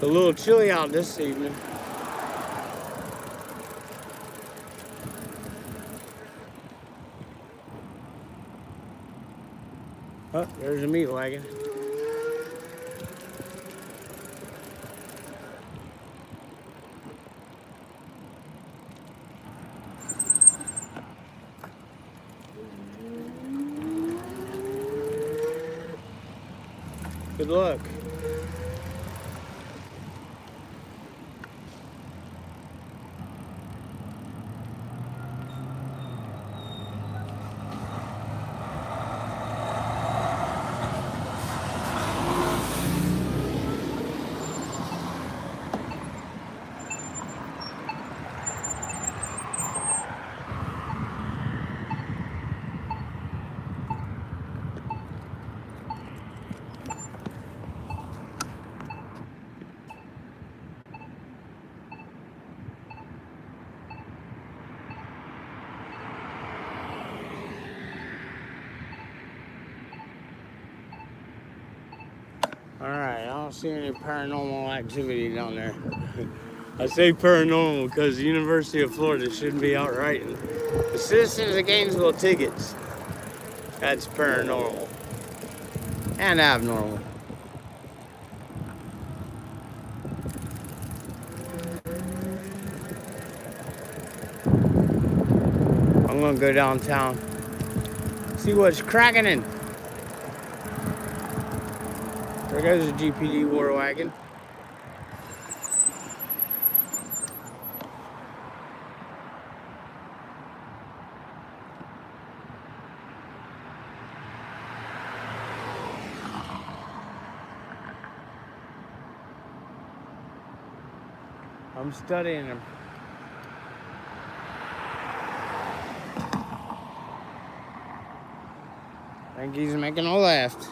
a little chilly out this evening. Oh, there's a meat wagon. Good luck. Alright, I don't see any paranormal activity down there. I say paranormal because the University of Florida shouldn't be out writing the Citizens of Gainesville tickets. That's paranormal. And abnormal. I'm gonna go downtown. See what's cracking in. There goes the GPD war wagon. I'm studying him. I think he's making a left.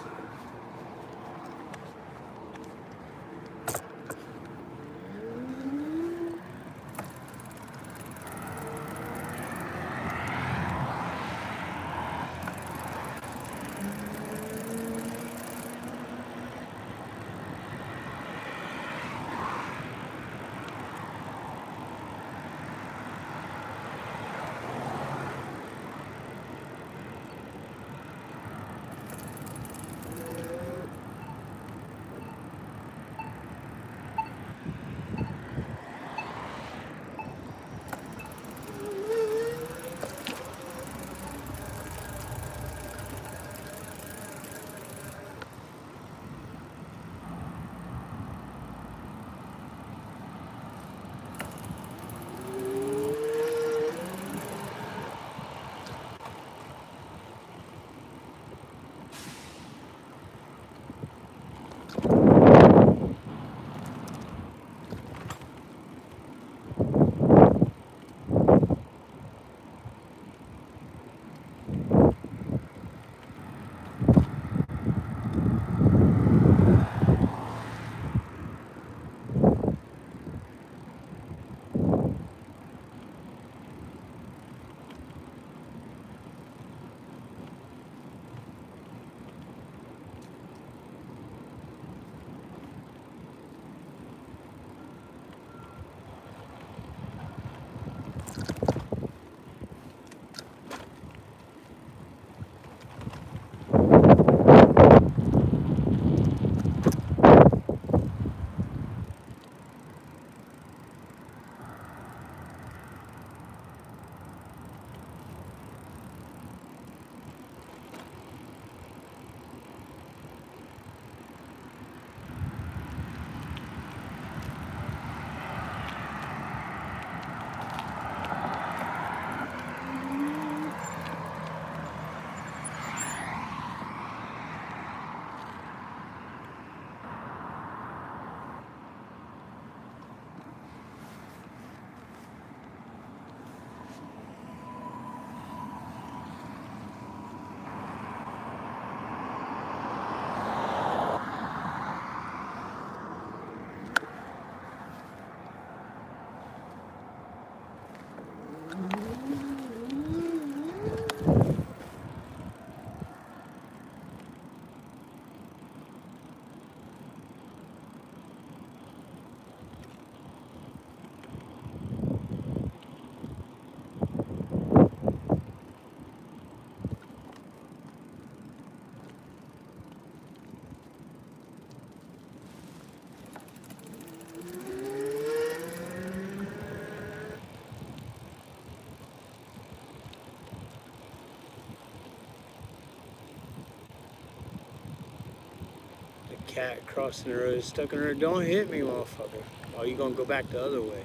cat crossing the road, stuck in the road. Don't hit me, motherfucker. Oh, you gonna go back the other way.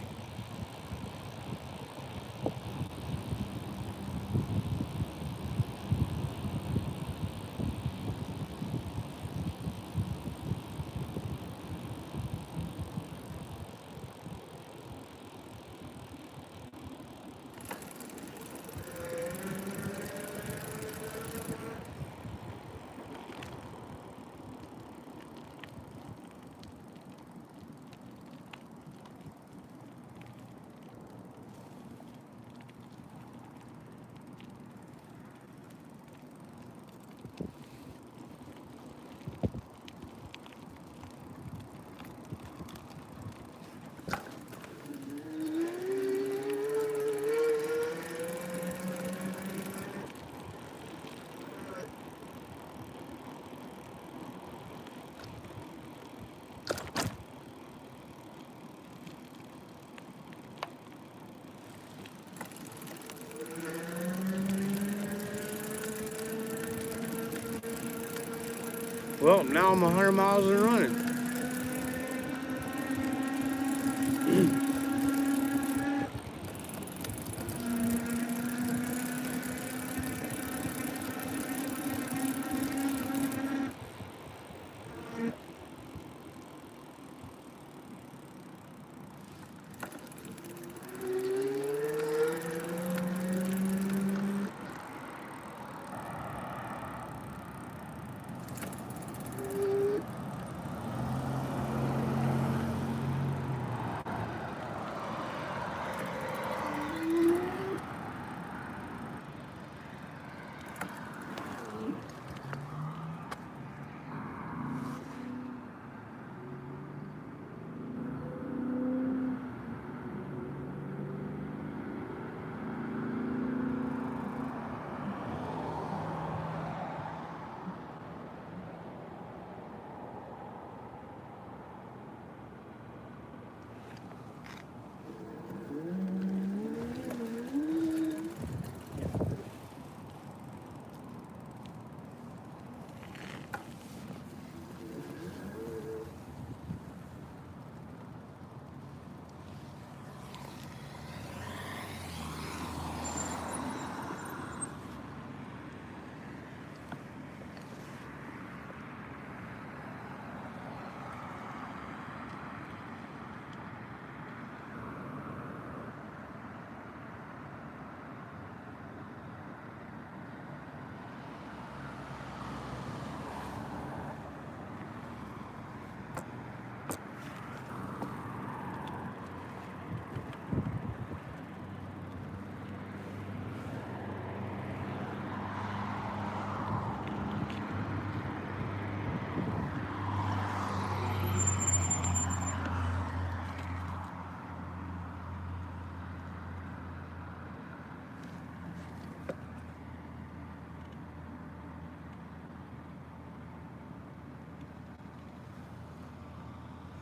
Well, now I'm 100 miles and running.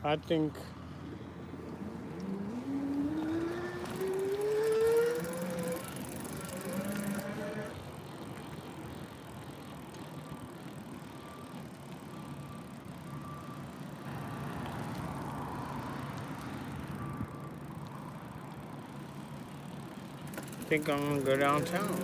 I think I'm gonna go downtown.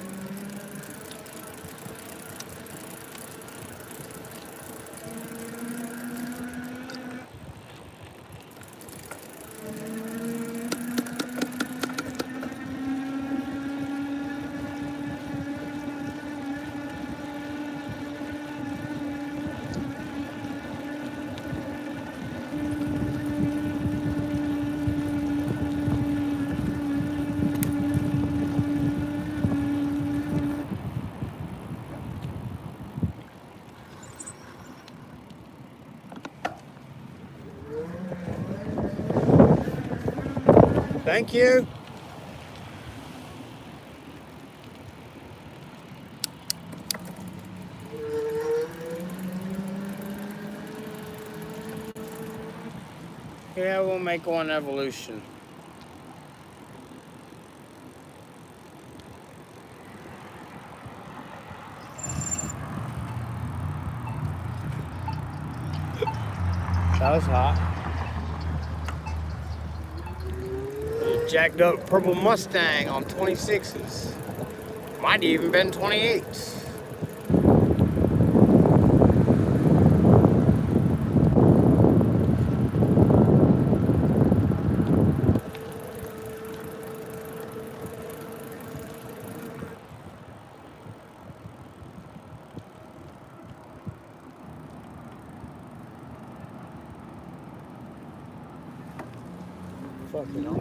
Thank you. Yeah, we'll make one evolution. That was hot. Jacked up purple Mustang on 26s. Might even been 28s. Fucking on.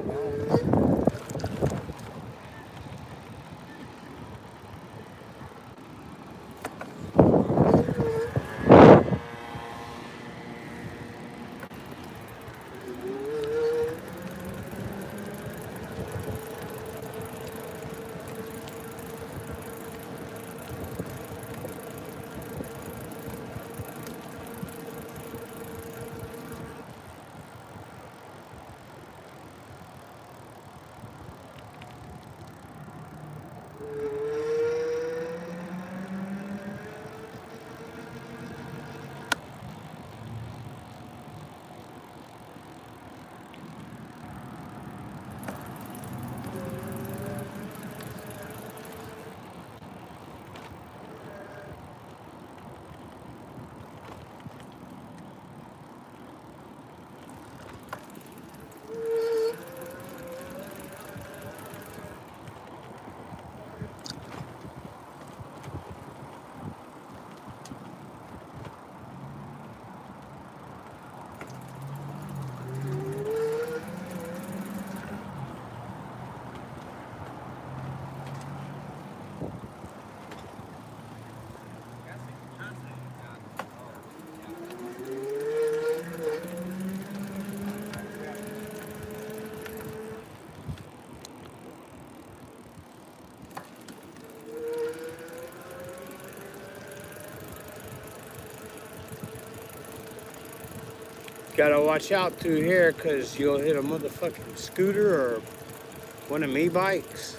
Gotta watch out through here because you'll hit a motherfucking scooter or one of me bikes.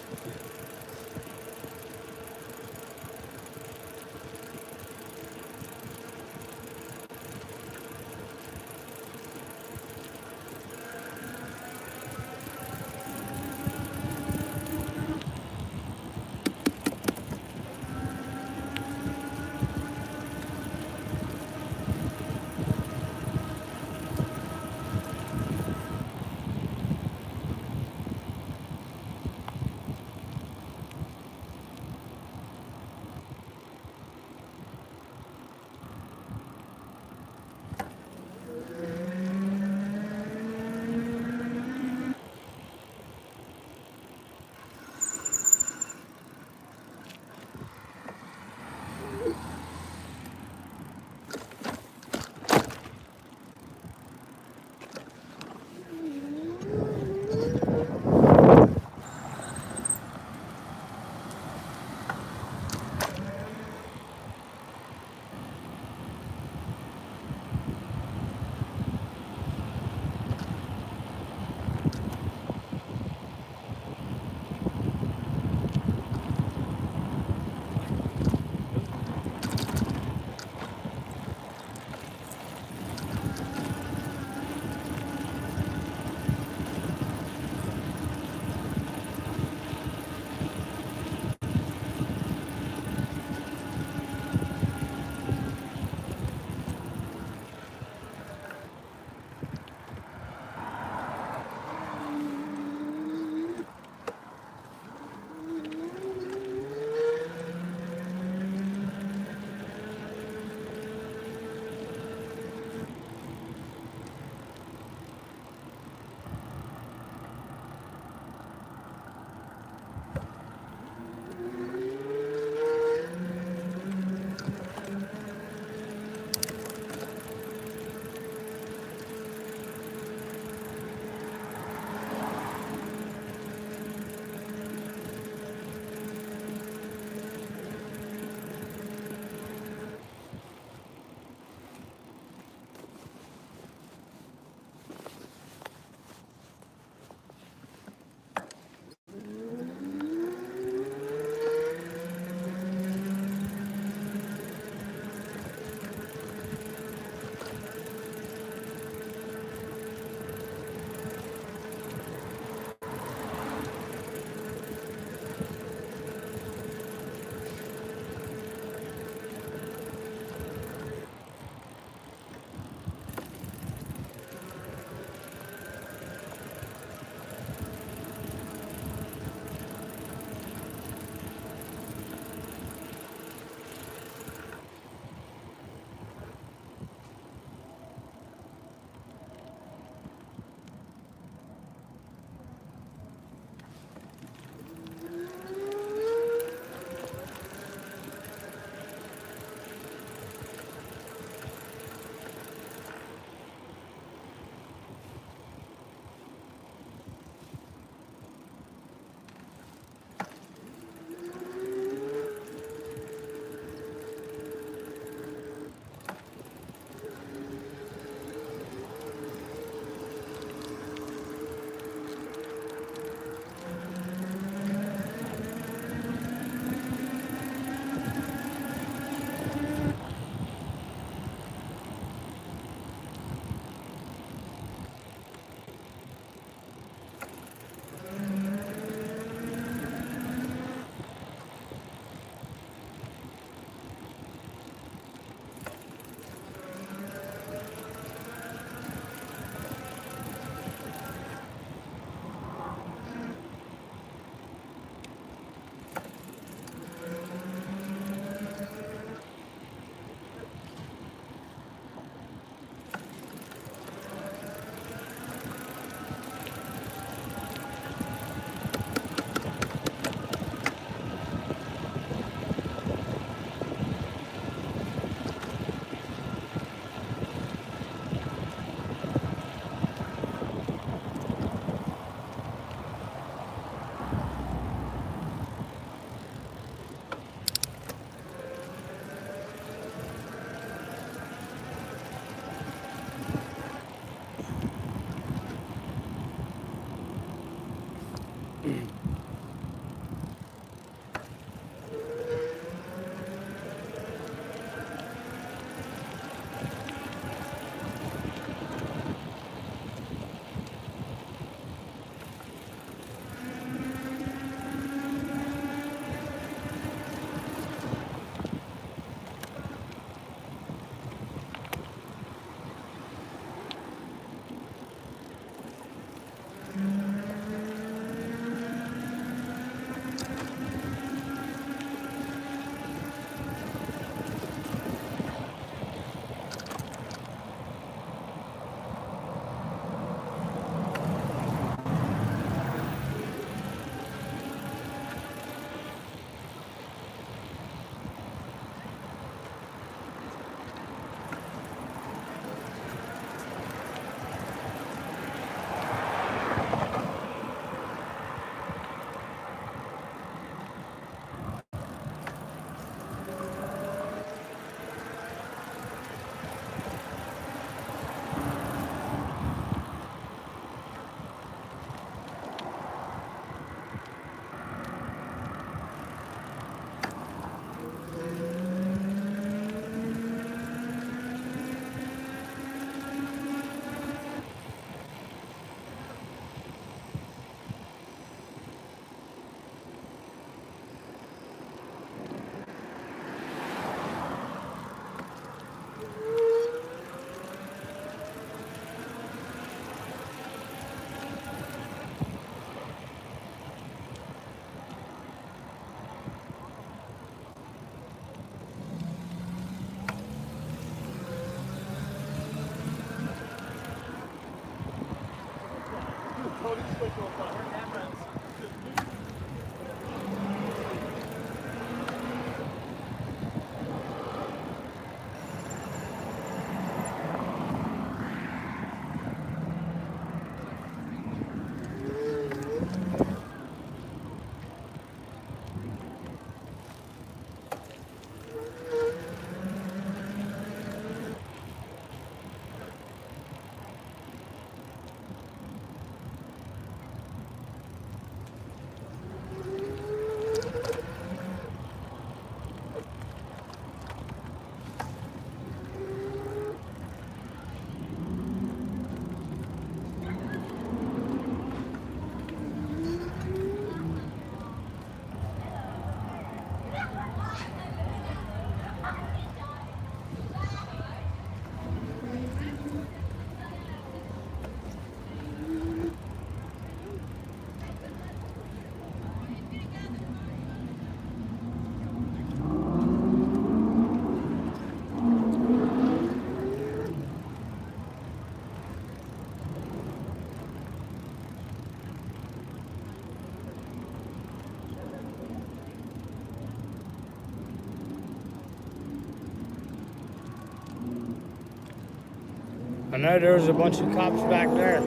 I know there was a bunch of cops back there.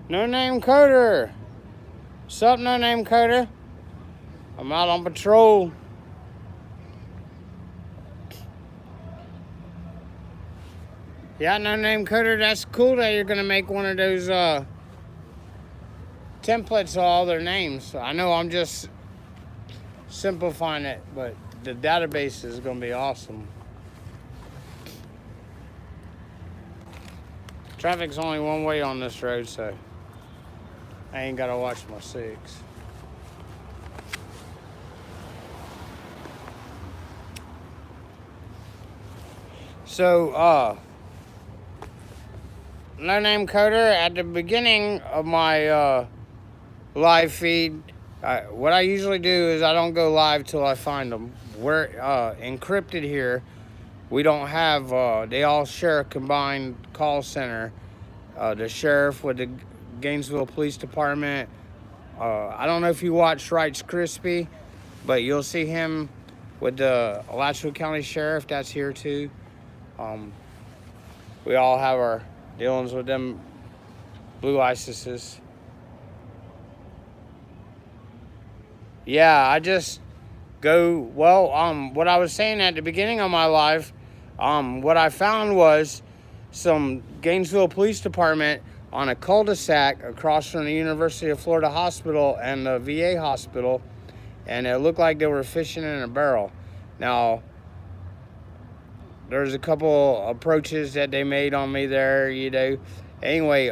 No Name Coder. What's up, No Name Coder? I'm out on patrol. Yeah, No Name Coder, that's cool that you're gonna make one of those templates of all their names. I know I'm just simplifying it, but the database is gonna be awesome. Traffic's only one way on this road, so I ain't gotta watch my six. So, No Name Coder, at the beginning of my live feed, what I usually do is I don't go live till I find them. We're encrypted here. We don't have, they all share a combined call center. The sheriff with the Gainesville Police Department. I don't know if you watch Rights Crispy, but you'll see him with the Alachua County Sheriff. That's here too. We all have our dealings with them blue ISISes. Yeah, I just go, well, what I was saying at the beginning of my life, what I found was some Gainesville Police Department on a cul-de-sac across from the University of Florida Hospital and the VA hospital, and it looked like they were fishing in a barrel. Now, there's a couple approaches that they made on me there, you know. Anyway,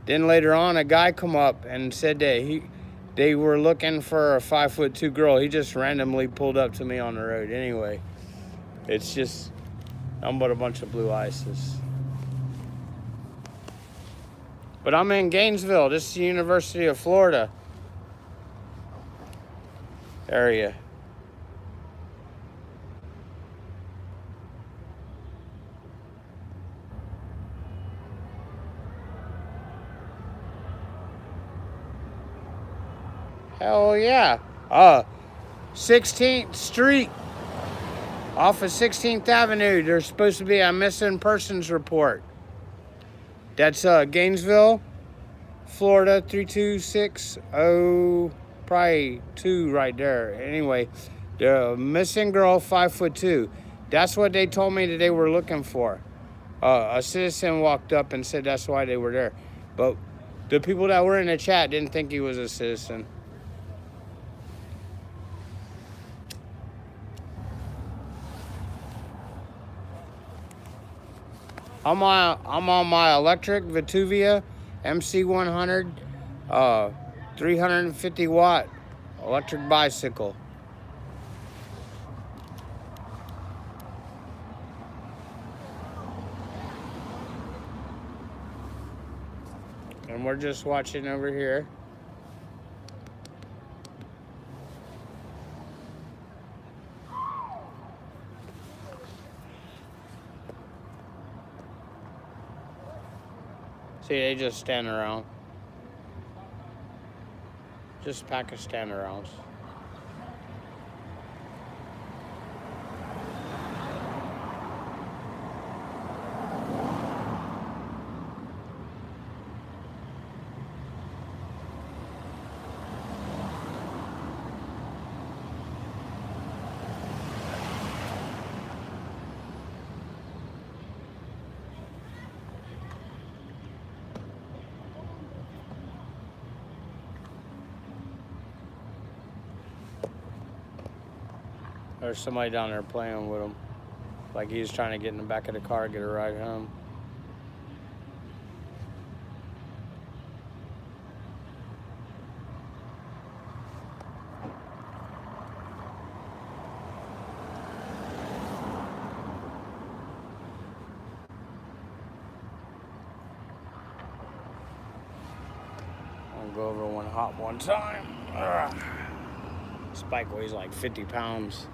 then later on, a guy come up and said that they were looking for a 5'2" girl. He just randomly pulled up to me on the road. Anyway, it's just nothing but a bunch of blue ices. But I'm in Gainesville. This is the University of Florida area. Hell yeah. 16th Street off of 16th Avenue. There's supposed to be a missing persons report. That's Gainesville, Florida 32602, probably 2 right there. Anyway, the missing girl, 5'2". That's what they told me that they were looking for. A citizen walked up and said that's why they were there. But the people that were in the chat didn't think he was a citizen. I'm on my electric Vituvia MC100, 350 watt electric bicycle. And we're just watching over here. See, they just stand around. Just pack of stand arounds. There's somebody down there playing with him. Like he's trying to get in the back of the car, get a ride home. I'll go over one hop one time. Ugh. This bike weighs like 50 pounds.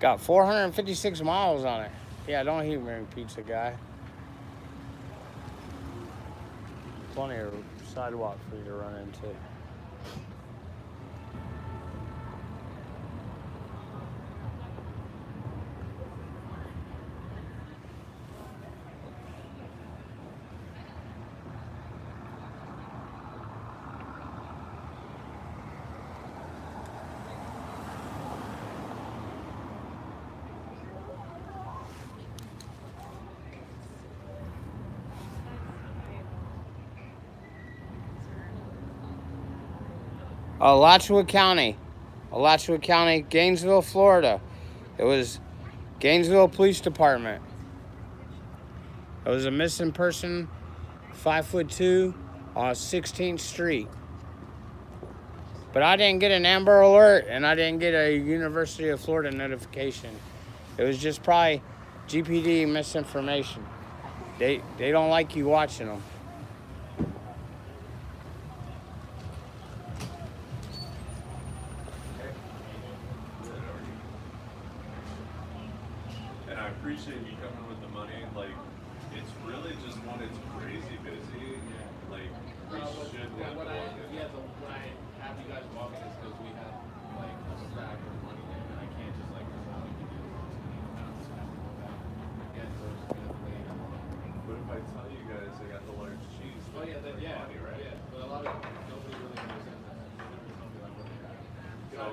Got 456 miles on it. Yeah, don't heat me, pizza guy. Plenty of sidewalk for you to run into. Alachua County, Gainesville, Florida. It was Gainesville Police Department. It was a missing person, 5'2", on 16th Street. But I didn't get an Amber Alert, and I didn't get a University of Florida notification. It was just probably GPD misinformation. They don't like you watching them.
And I appreciate you coming with the money. Like, it's really just when it's crazy busy. Like, we should have
when
to walk in.
when I have you guys walking, it's because we have like a stack of money there, and I can't just like come out and give you $20 and have to go back again. So it's gonna have to wait.
But if I tell you guys I got the large cheese,
Oh yeah, then
like
yeah,
money, right?
yeah. But a lot of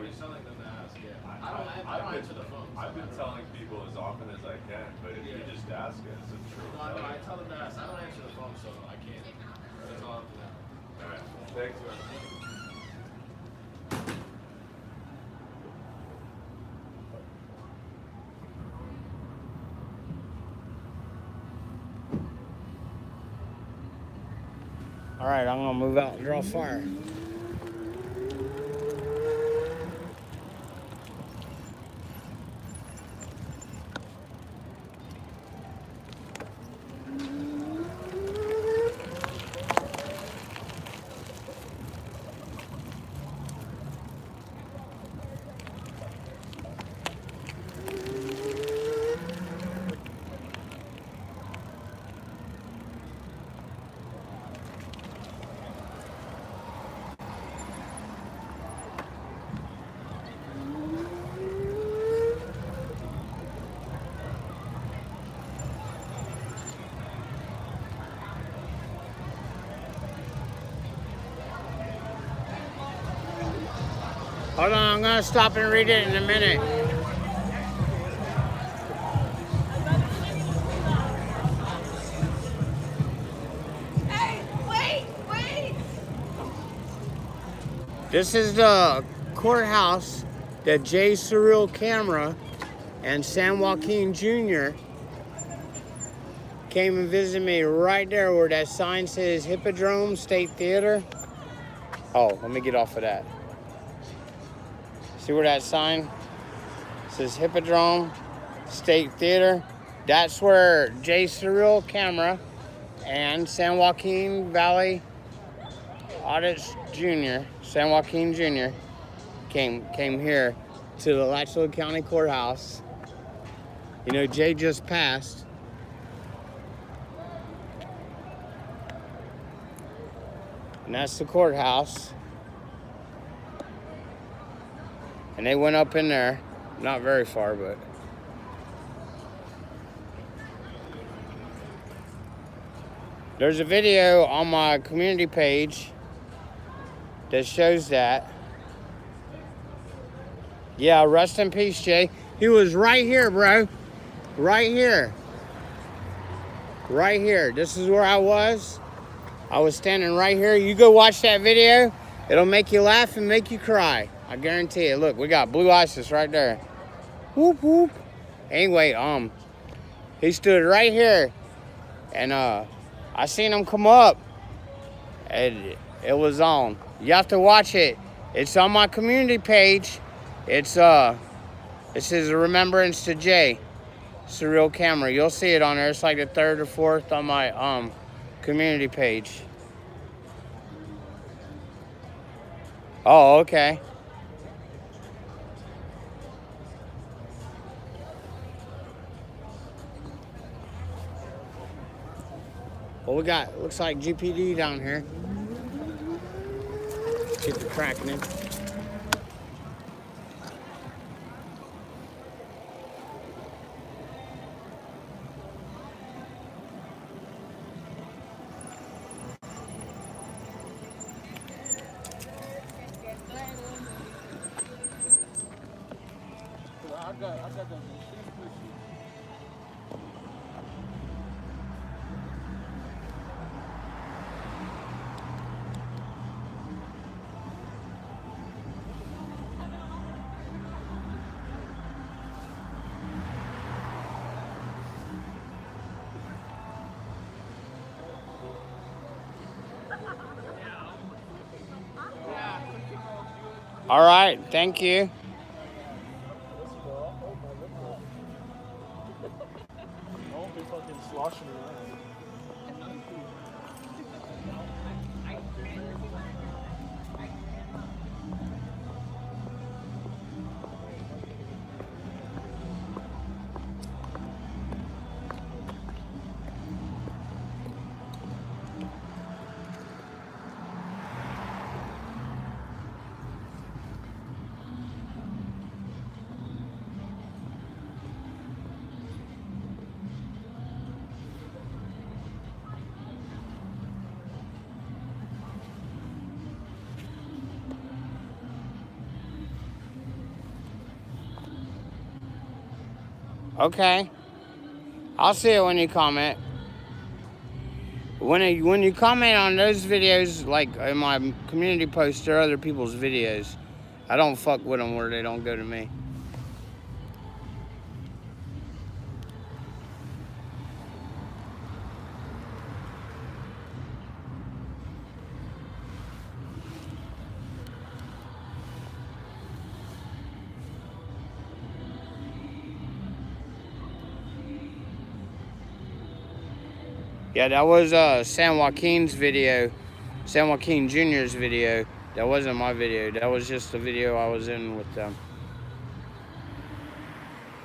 we,
just telling them to ask. Yeah. I
I've
don't
been,
answer the phone.
I've been telling people as often as I can, but if you just ask us, I'm sure
No,
we'll tell
I
you.
tell them to ask. I don't answer the phone, so I can't. It's all up to them.
All right. Thanks, man.
All right, I'm gonna move out and draw fire. Hold on, I'm gonna stop and read it in a minute.
Hey, wait!
This is the courthouse that Jay Surreal Camera and San Joaquin Jr. came and visited me right there where that sign says Hippodrome State Theater. Oh, let me get off of that. See where that sign says Hippodrome State Theater? That's where Jay Surreal Camera and San Joaquin Valley Audits Jr., San Joaquin Jr. came here to the Alachua County Courthouse. You know, Jay just passed. And that's the courthouse. And they went up in there, not very far, but. There's a video on my community page that shows that. Yeah, rest in peace, Jay. He was right here, bro. Right here. Right here. This is where I was. I was standing right here. You go watch that video. It'll make you laugh and make you cry. I guarantee it. Look, we got blue ISIS right there. Whoop, whoop. Anyway, he stood right here. And, I seen him come up. And it was on. You have to watch it. It's on my community page. It says a remembrance to Jay Surreal Camera. You'll see it on there. It's like the 3rd or 4th on my community page. Oh, okay. Well, we got, looks like GPD down here. Get the cracking in.
I got the machine with you.
All right, thank you.
Don't be fucking sloshing around.
Okay. I'll see it when you comment. When you comment on those videos, like in my community posts or other people's videos, I don't fuck with them where they don't go to me. Yeah, that was San Joaquin's video, San Joaquin Jr.'s video. That wasn't my video. That was just the video I was in with them.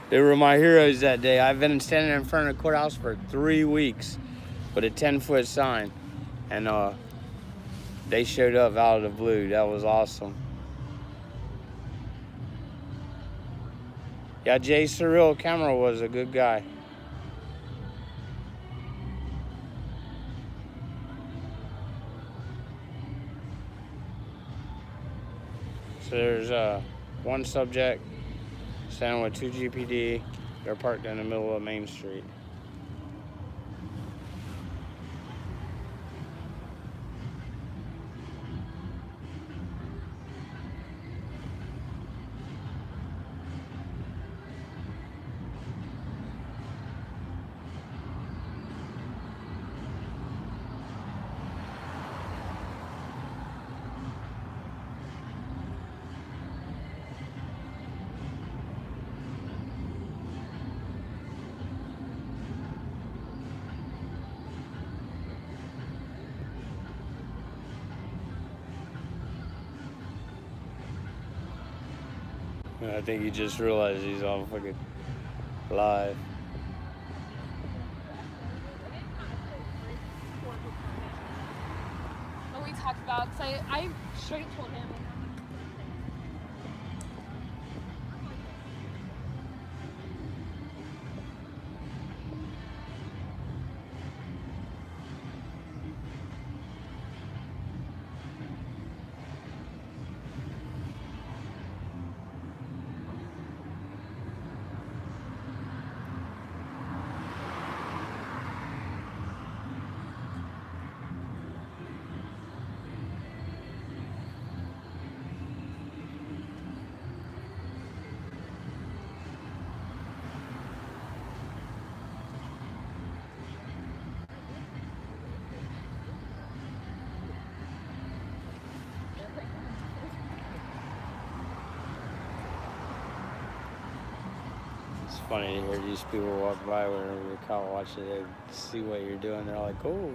They were my heroes that day. I've been standing in front of the courthouse for 3 weeks with a 10-foot sign. And they showed up out of the blue. That was awesome. Yeah, Jay Surreal Camera was a good guy. So there's one subject standing with 2 GPD. They're parked in the middle of Main Street. I think he just realized he's on fucking live.
What we talked about, so I straight told him.
It's funny to hear these people walk by whenever the cop watches it. They see what you're doing. They're like, oh.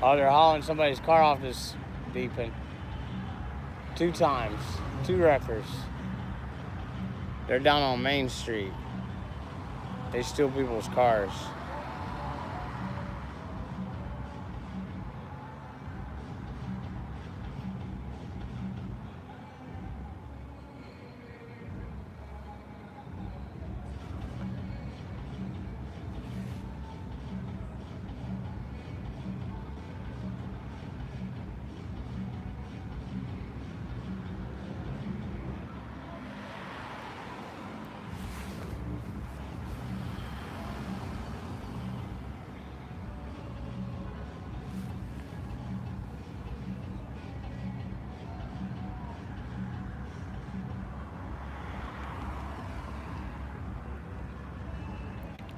Oh, they're hauling somebody's car off this beeping. 2 times. 2 wreckers. They're down on Main Street. They steal people's cars.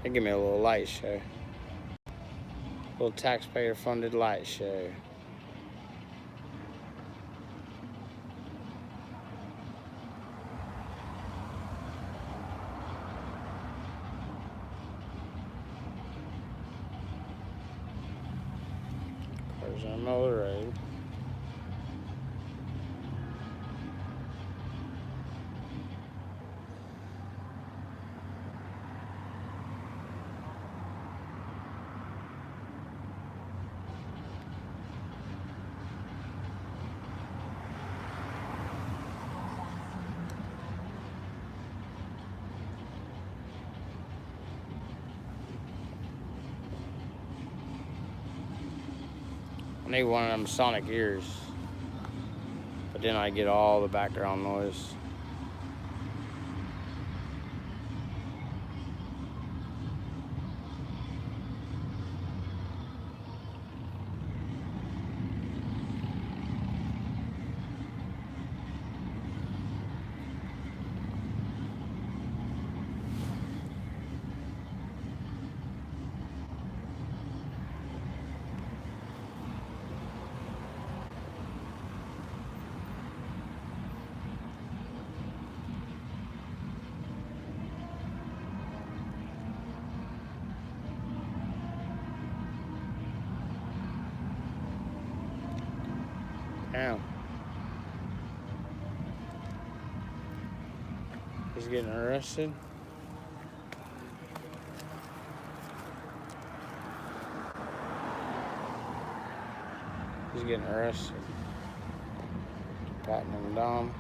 They give me a little light show. A little taxpayer-funded light show. Cars on the middle of the road. I need one of them sonic ears. But then I get all the background noise. Damn. He's getting arrested. He's getting arrested. Patting him down.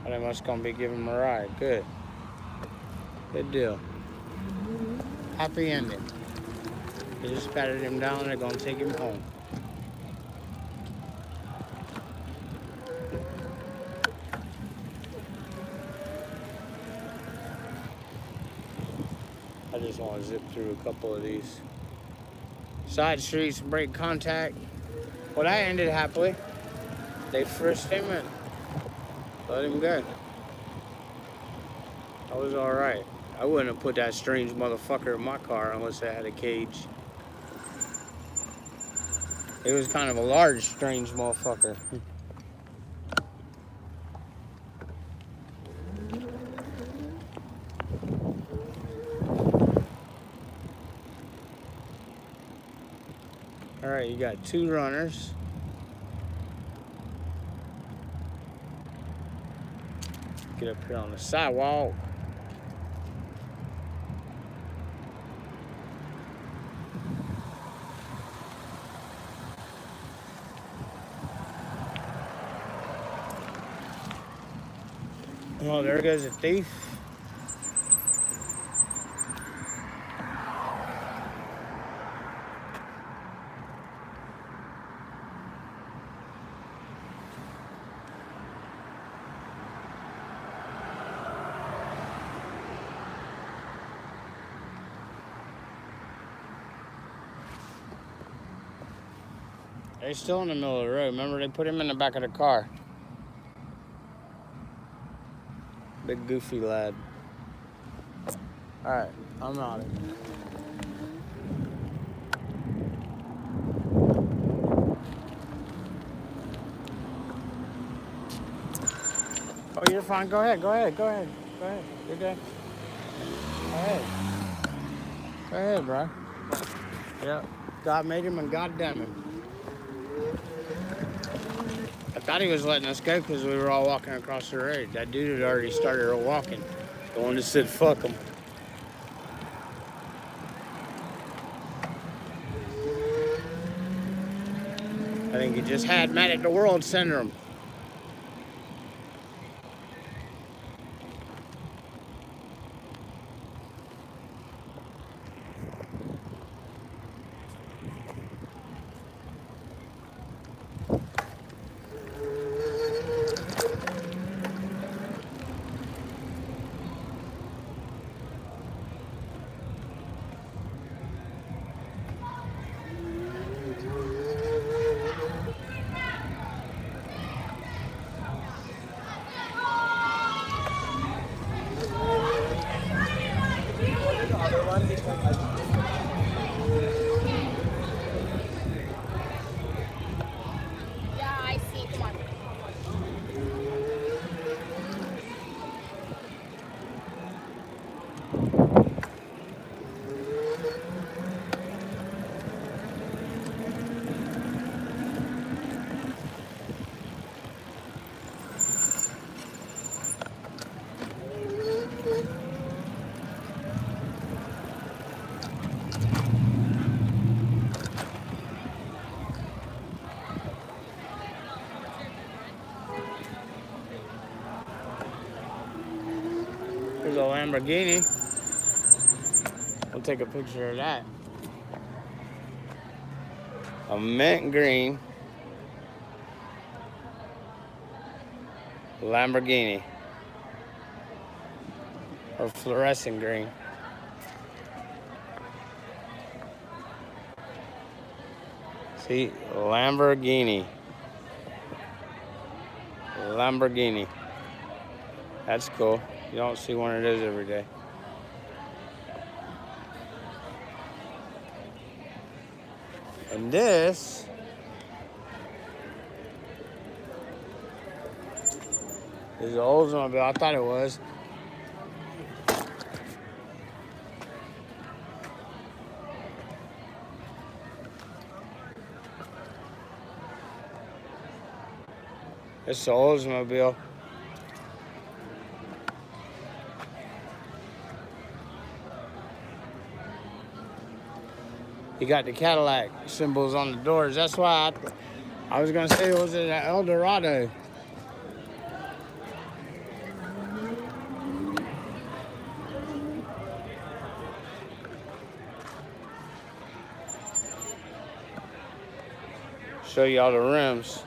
Oh, they must gonna be giving him a ride. Good. Good deal. Happy ending. They just patted him down and they're gonna take him home. I just want to zip through a couple of these side streets and break contact. Well, that ended happily. They frisked him and let him go. That was all right. I wouldn't have put that strange motherfucker in my car unless I had a cage. It was kind of a large, strange motherfucker. All right, you got two runners. Get up here on the sidewalk. Oh, there goes a thief. They're still in the middle of the road. Remember, they put him in the back of the car. Big goofy lad. All right, I'm out of here. Oh, you're fine. Go ahead. You're good. Go ahead, bro. Yep. God made him and God damn him. I thought he was letting us go because we were all walking across the road. That dude had already started walking. The one that said fuck him. I think he just had Mad at the World syndrome.
Yeah, I see. Come on.
There's a Lamborghini. take a picture of that. A mint green Lamborghini. Or fluorescent green. See, Lamborghini. Lamborghini. That's cool. You don't see one of those every day. And this is an Oldsmobile. I thought it was. It's the Oldsmobile. You got the Cadillac symbols on the doors. That's why I was gonna say, was it an El Dorado? Show you all the rims.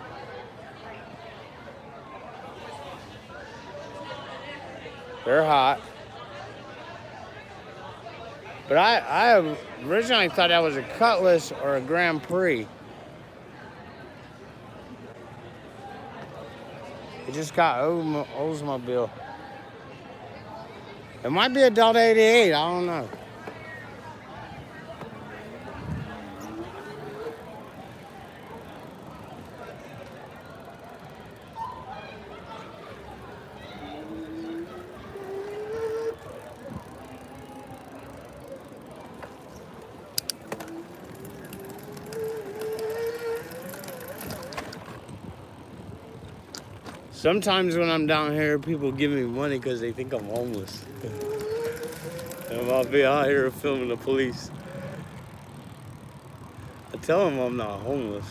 They're hot. But I originally thought that was a Cutlass or a Grand Prix. It just got Oldsmobile. It might be a Delta 88, I don't know. Sometimes when I'm down here, people give me money because they think I'm homeless. And I'll be out here filming the police. I tell them I'm not homeless.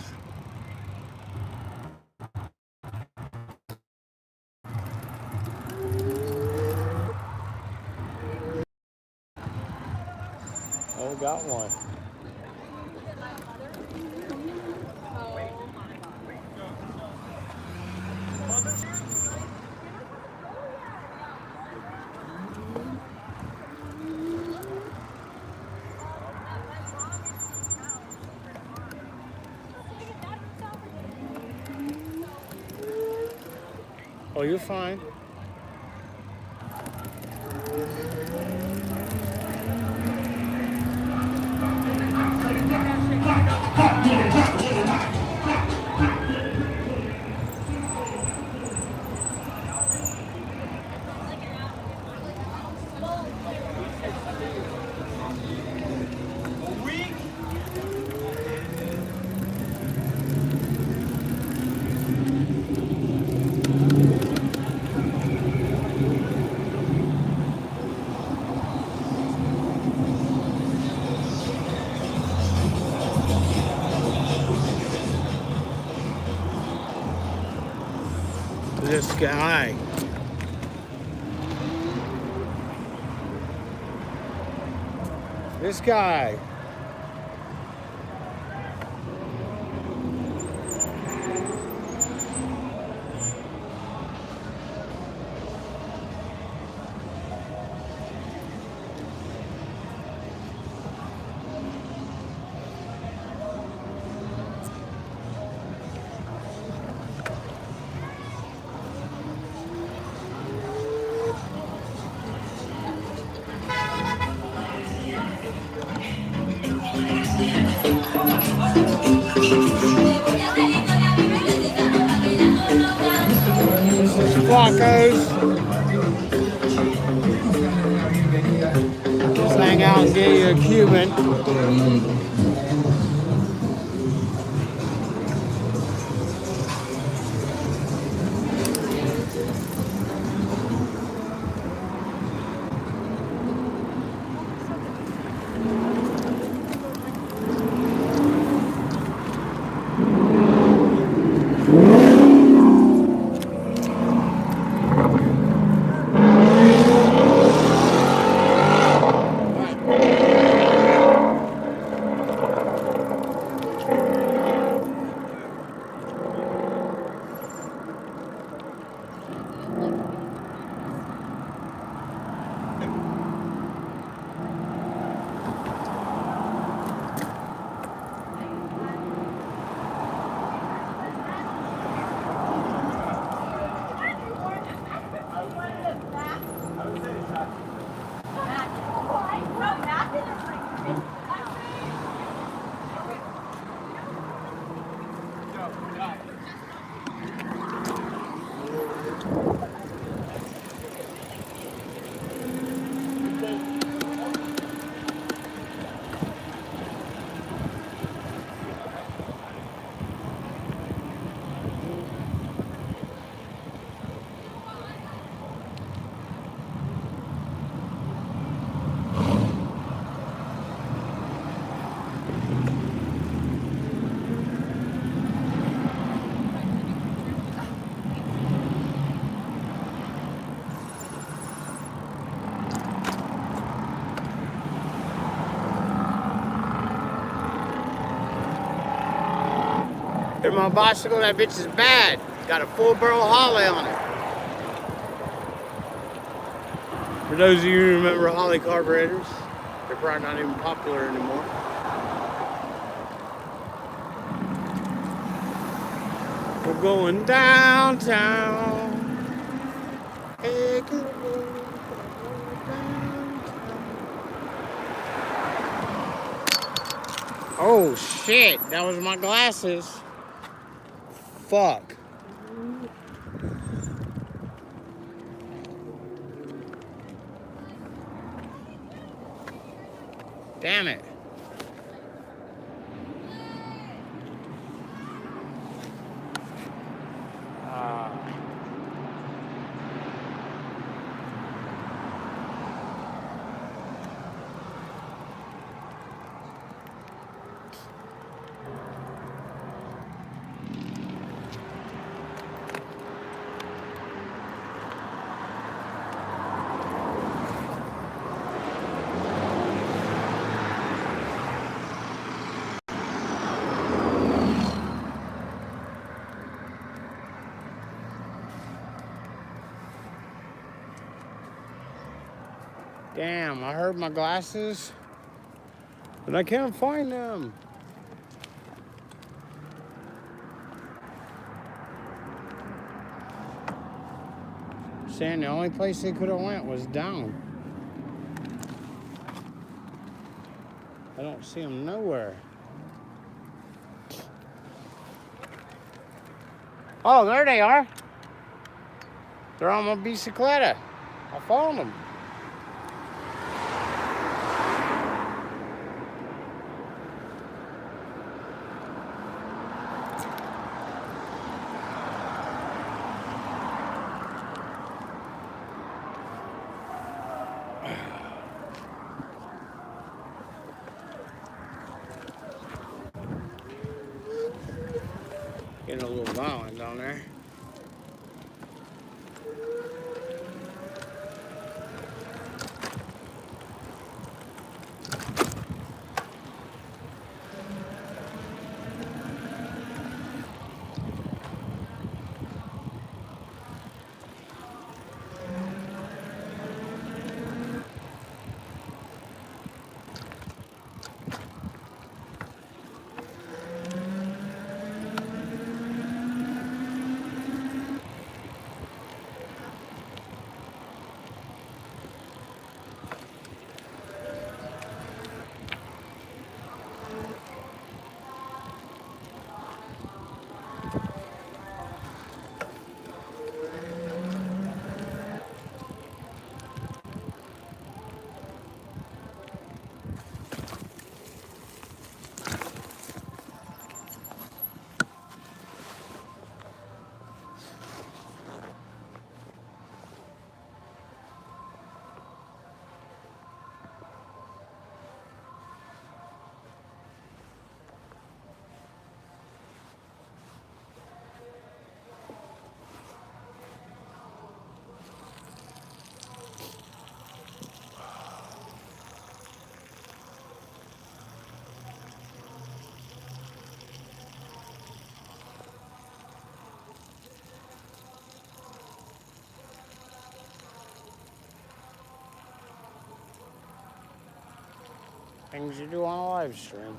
Oh, got one. Oh, you're fine. This guy. This guy. Flacos. Just hang out and get you a Cuban. Here's my bicycle. That bitch is bad. Got a full barrel Holly on it. For those of you who remember Holly carburetors, they're probably not even popular anymore. We're going downtown. Hey, good boy, downtown. Oh shit, that was my glasses. Fuck. Damn it. Damn, I heard my glasses, but I can't find them. Saying the only place they could have went was down. I don't see them nowhere. Oh, there they are. They're on my bicicleta. I found them. Getting a little violent down there. Things you do on a live stream.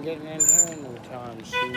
getting in here anytime soon.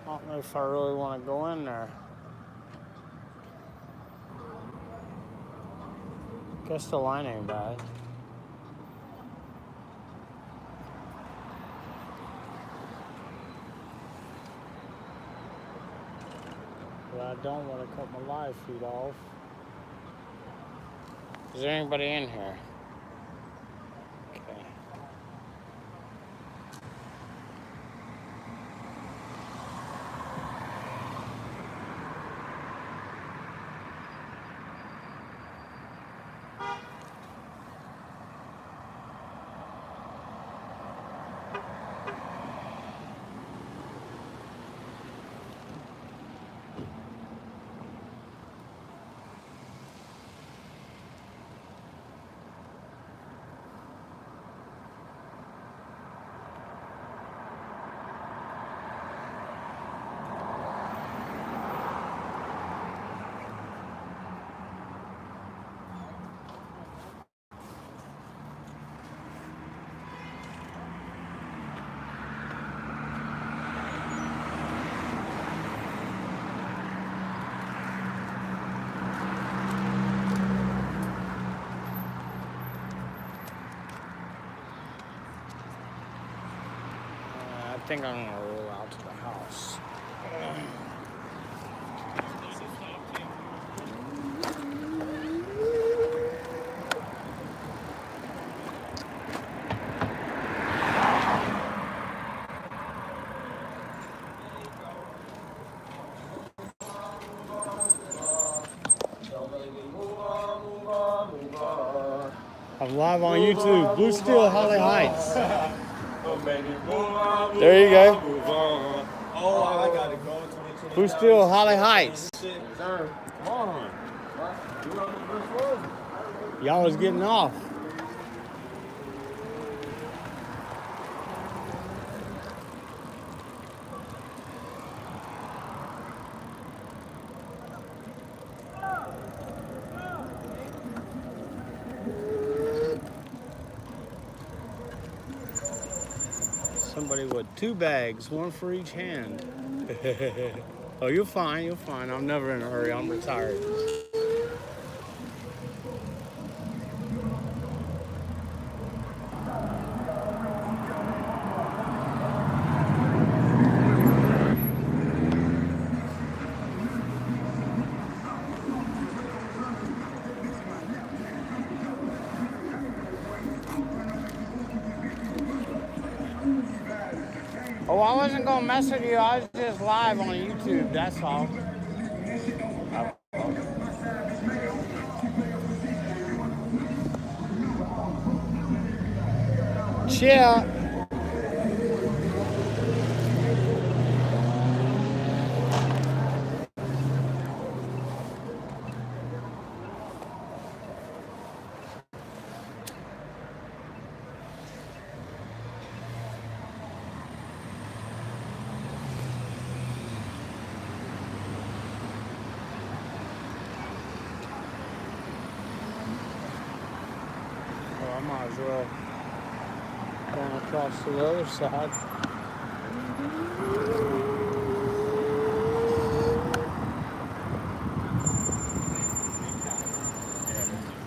I don't know if I really want to go in there. Guess the line ain't bad. But I don't want to cut my live feed off. Is there anybody in here? Okay. I think I'm gonna roll out to the house. I'm live on YouTube. Blue Steel, Holly Heights. There you go.
Oh, I gotta go.
Blue Steel, Holly Heights.
Sir, come on. You know the first one.
Y'all was getting off. Somebody with 2 bags, 1 for each hand. Oh, you're fine, you're fine. I'm never in a hurry. I'm retired. Oh, I wasn't gonna mess with you. I was just live on YouTube. That's all. Chill. Well, I might as well go across to the other side.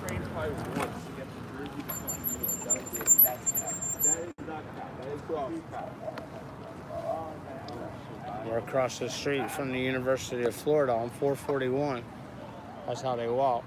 Trains probably once to get from Jersey to San Diego. That is not cap. That is true cap.
We're across the street from the University of Florida on 441. That's how they walk.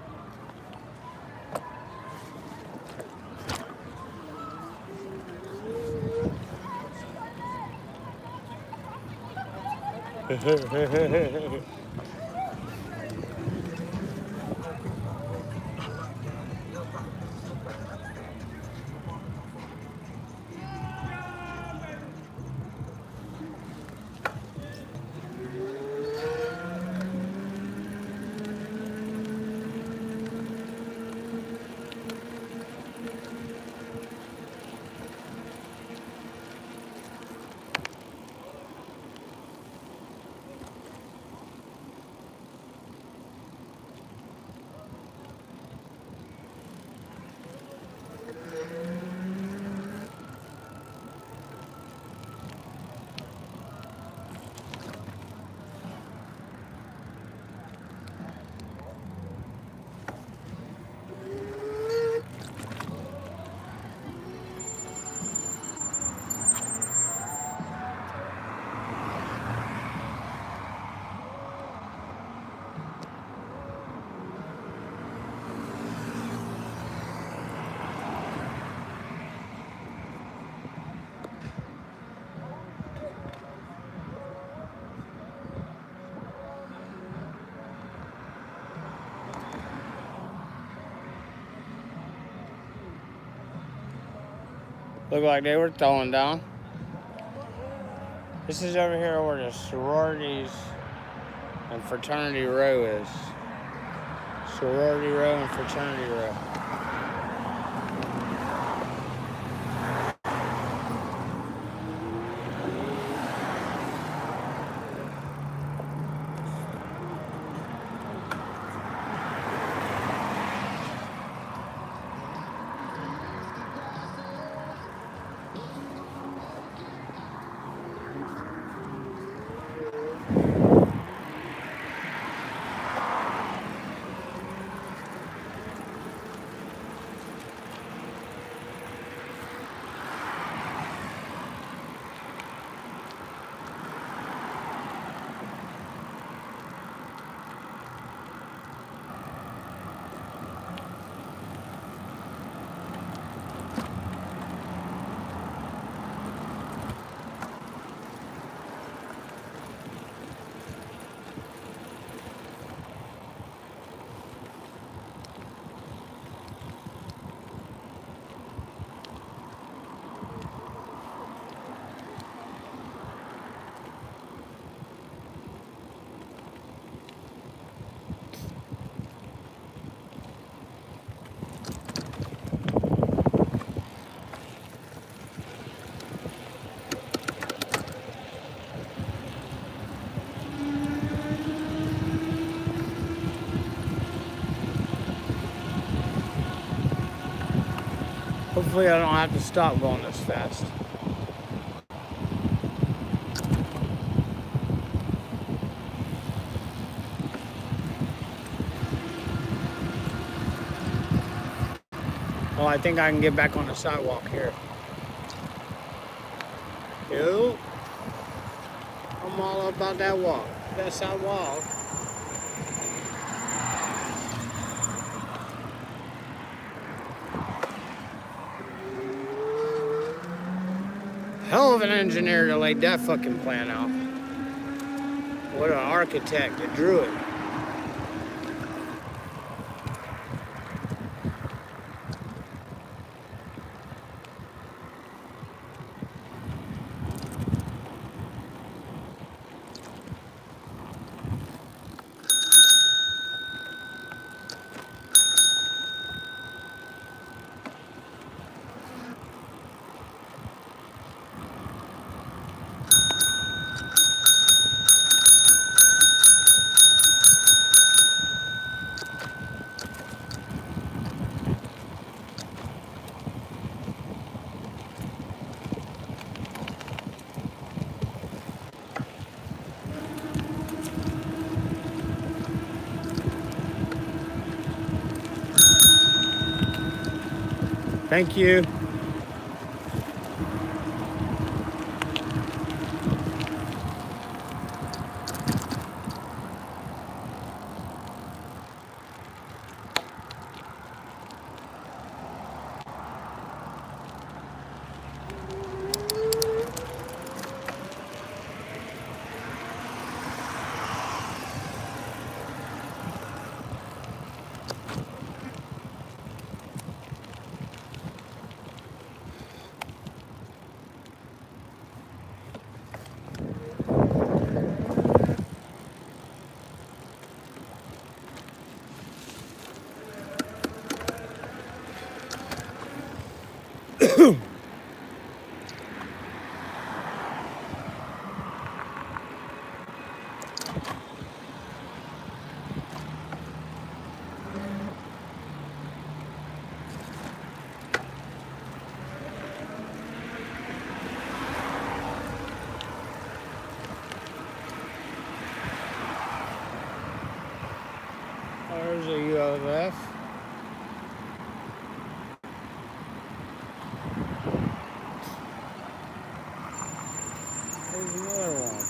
Looked like they were throwing down. This is over here where the sororities and fraternity row is. Sorority row and fraternity row. Hopefully I don't have to stop going this fast. Well, I think I can get back on the sidewalk here. Yo, I'm all about that walk, that sidewalk. Hell of an engineer to lay that fucking plan out. What an architect that drew it. Thank you. There's a ULF. There's another one.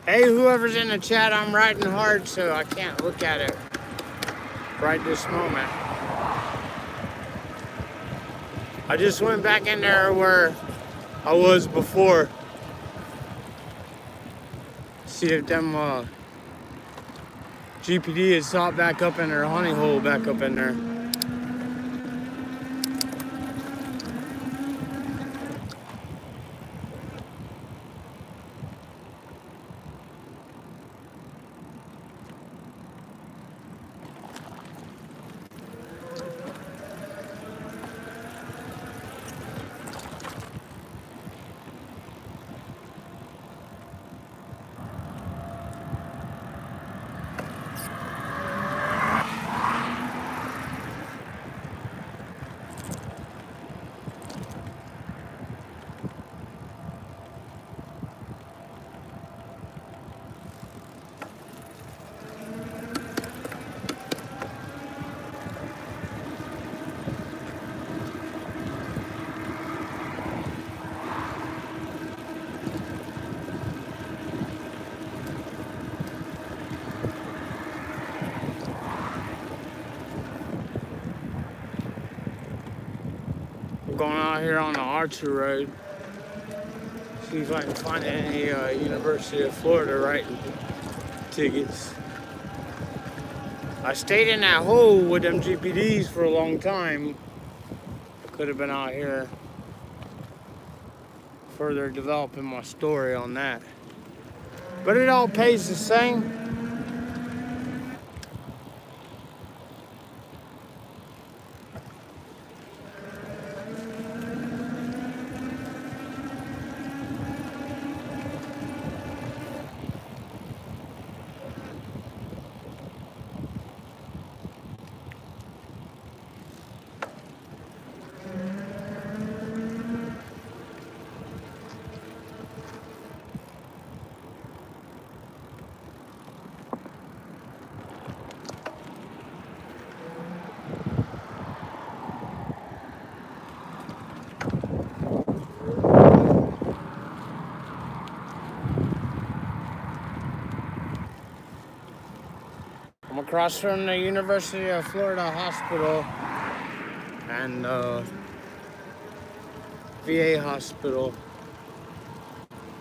Hey, whoever's in the chat, I'm writing hard, so I can't look at it right this moment. I just went back in there where I was before. See if them GPD is sought back up in their honey hole back up in there. I'm going out here on the Archer Road. See if I can find any University of Florida writing tickets. I stayed in that hole with them GPDs for a long time. Could have been out here further developing my story on that. But it all pays the same. I'm across from the University of Florida Hospital and VA Hospital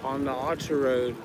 on the Archer Road.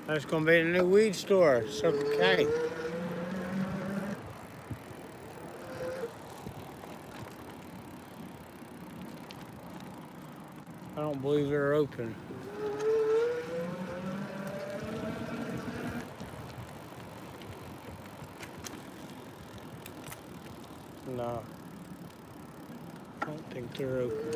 That's gonna be the new weed store, Circle K. I don't believe they're open. No, I don't think they're open.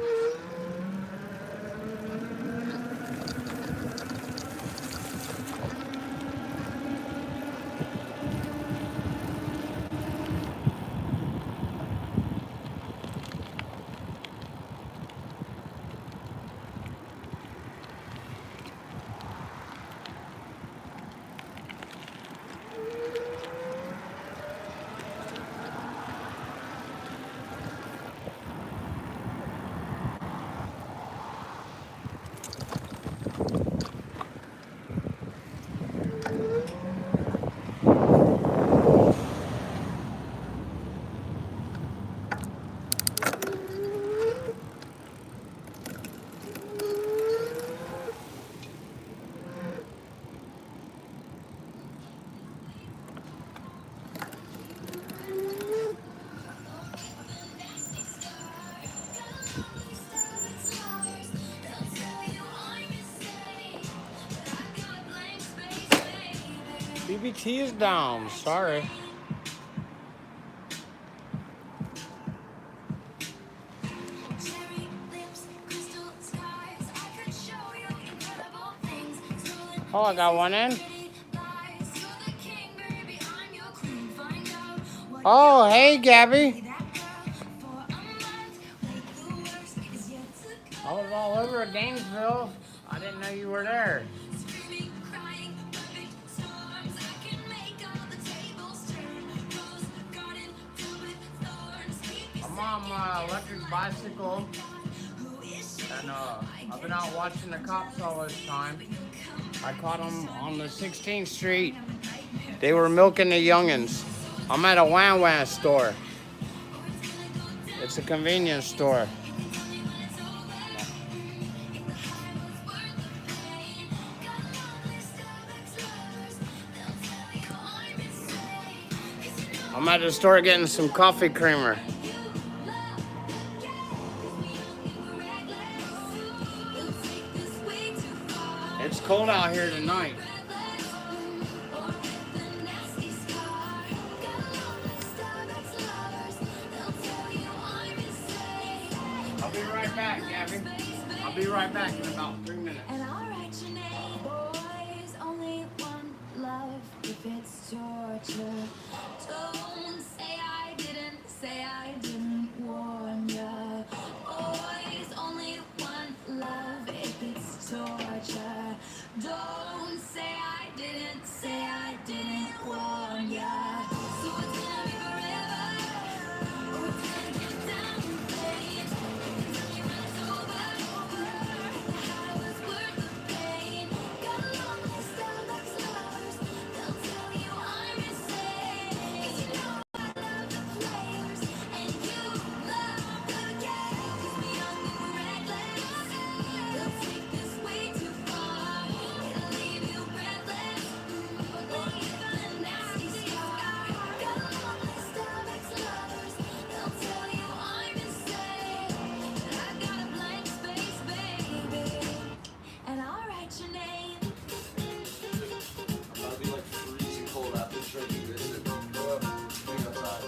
EBT is down. Sorry. Oh, I got one in. Oh, hey, Gabby. I was all over Gainesville. I didn't know you were there. I'm on my electric bicycle, and I've been out watching the cops all this time. I caught them on the 16th Street. They were milking the youngins. I'm at a Wham Wham store. It's a convenience store. I'm at the store getting some coffee creamer. It's cold out here tonight. I'll be right back, Gabby. I'll be right back in about 3 minutes.
And I'll write your name. Boys, only one love if it's torture. Don't say I didn't warn ya. Boys, only one love if it's torture. Don't say I didn't warn ya. So it's gonna be forever. Or it's gonna get down in flames. Tell you when it's over. I was worth the pain. Got a long list of ex-lovers. They'll tell you I'm insane. 'Cause you know I love the flavors, and you love the game. 'Cause we're young and we're reckless. They'll take this way too far. It'll leave you breathless. But they give a nasty scar. Got a long list of ex-lovers. They'll tell you I'm insane. But I got a blank space, baby, and I'll write your name.
I'll be like freezing cold after drinking this and go up, hang outside.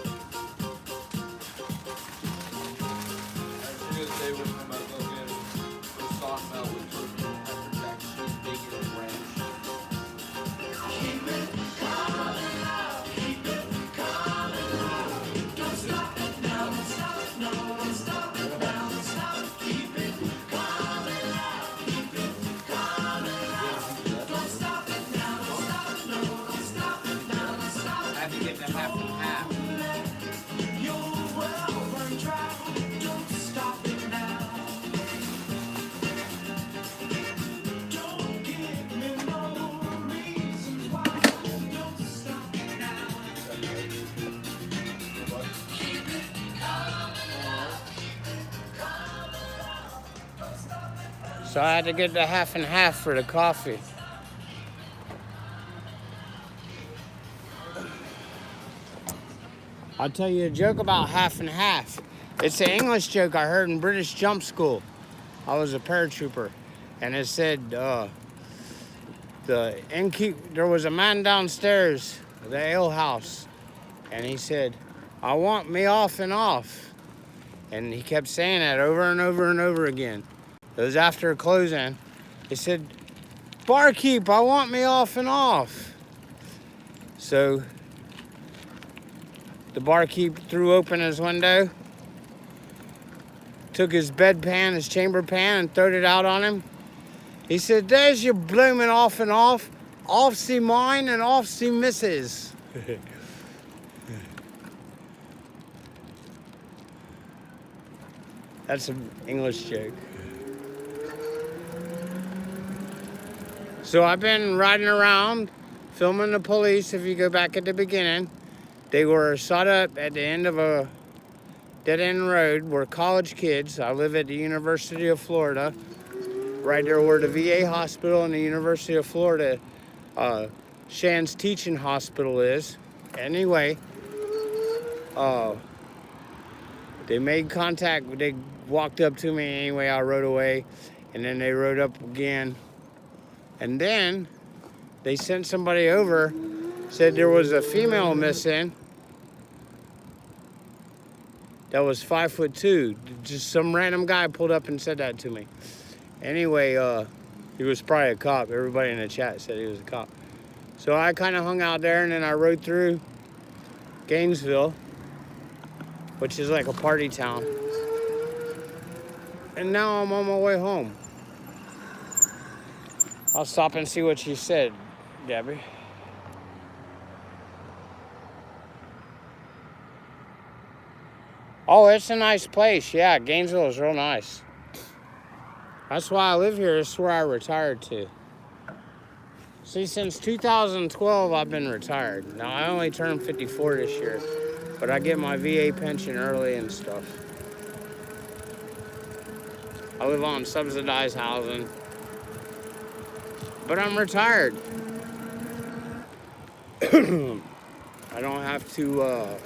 Actually, stay with him. I'll go get a soft melt with turkey, pepper jack, cheese, bacon, and ranch.
I had to get the half and half. So I had to get the half and half for the coffee. I'll tell you a joke about half and half. It's an English joke I heard in British jump school. I was a paratrooper, and it said there was a man downstairs at the ale house, and he said, "I want me off and off," and he kept saying that over and over and over again. It was after closing. He said, "Barkeep, I want me off and off." So the barkeep threw open his window, took his bedpan, his chamber pan, and throwed it out on him. He said, "There's your bloomin' off and off. Off see mine and off see missus." That's an English joke. So I've been riding around, filming the police. If you go back at the beginning, they were set up at the end of a dead-end road. We're college kids. I live at the University of Florida, right there where the VA hospital and the University of Florida Shan's teaching hospital is. Anyway, they made contact. They walked up to me anyway. I rode away, and then they rode up again. And then they sent somebody over said there was a female missing that was 5'2". Just some random guy pulled up and said that to me. Anyway, he was probably a cop. Everybody in the chat said he was a cop. So I kind of hung out there, and then I rode through Gainesville, which is like a party town. And now I'm on my way home. I'll stop and see what she said, Gabby. Oh, it's a nice place. Yeah, Gainesville is real nice. That's why I live here. This is where I retired to. See, since 2012, I've been retired. Now, I only turned 54 this year, but I get my VA pension early and stuff. I live on subsidized housing, but I'm retired. I don't have to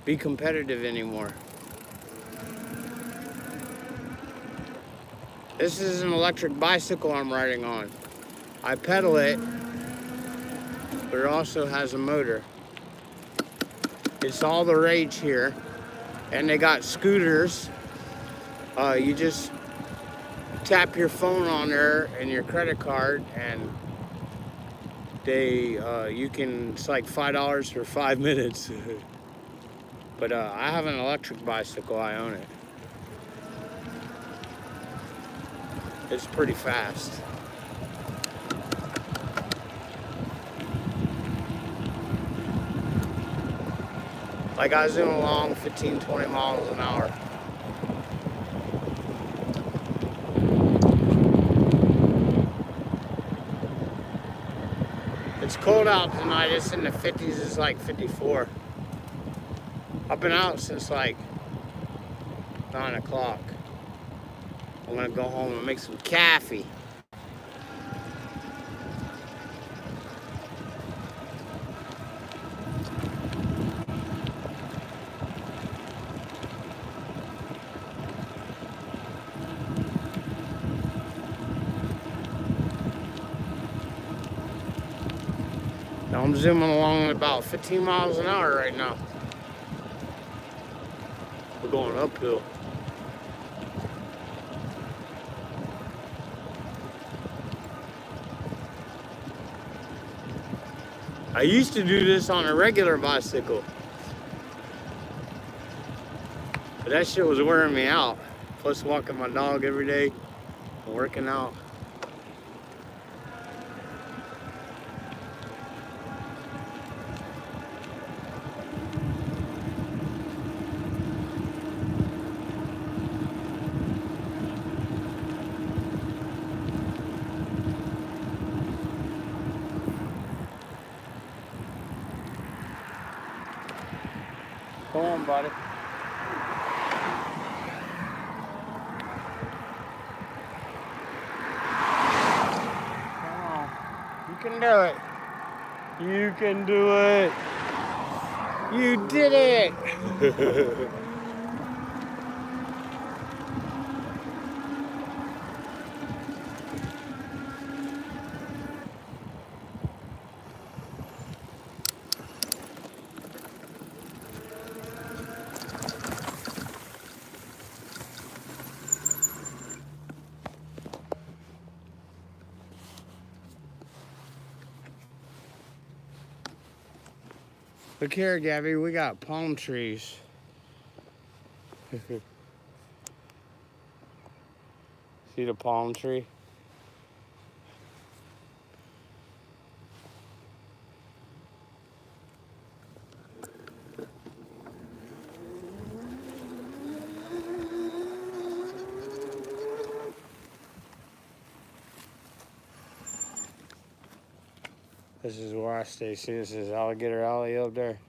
be competitive anymore. This is an electric bicycle I'm riding on. I pedal it, but it also has a motor. It's all the rage here. And they got scooters. You just tap your phone on there and your credit card, and it's like $5 for 5 minutes. But I have an electric bicycle, I own it. It's pretty fast. Like I zoom along 15, 20 miles an hour. It's cold out tonight. It's in the 50s. It's like 54. I've been out since like 9 o'clock. I'm gonna go home and make some coffee. Now I'm zooming along at about 15 miles an hour right now. We're going uphill. I used to do this on a regular bicycle, but that shit was wearing me out. Plus walking my dog every day and working out. Come on, buddy. Come on. You can do it. You can do it. You did it. Look here, Gabby, we got palm trees. See the palm tree? This is where I stay. See, this is Alligator Alley up there.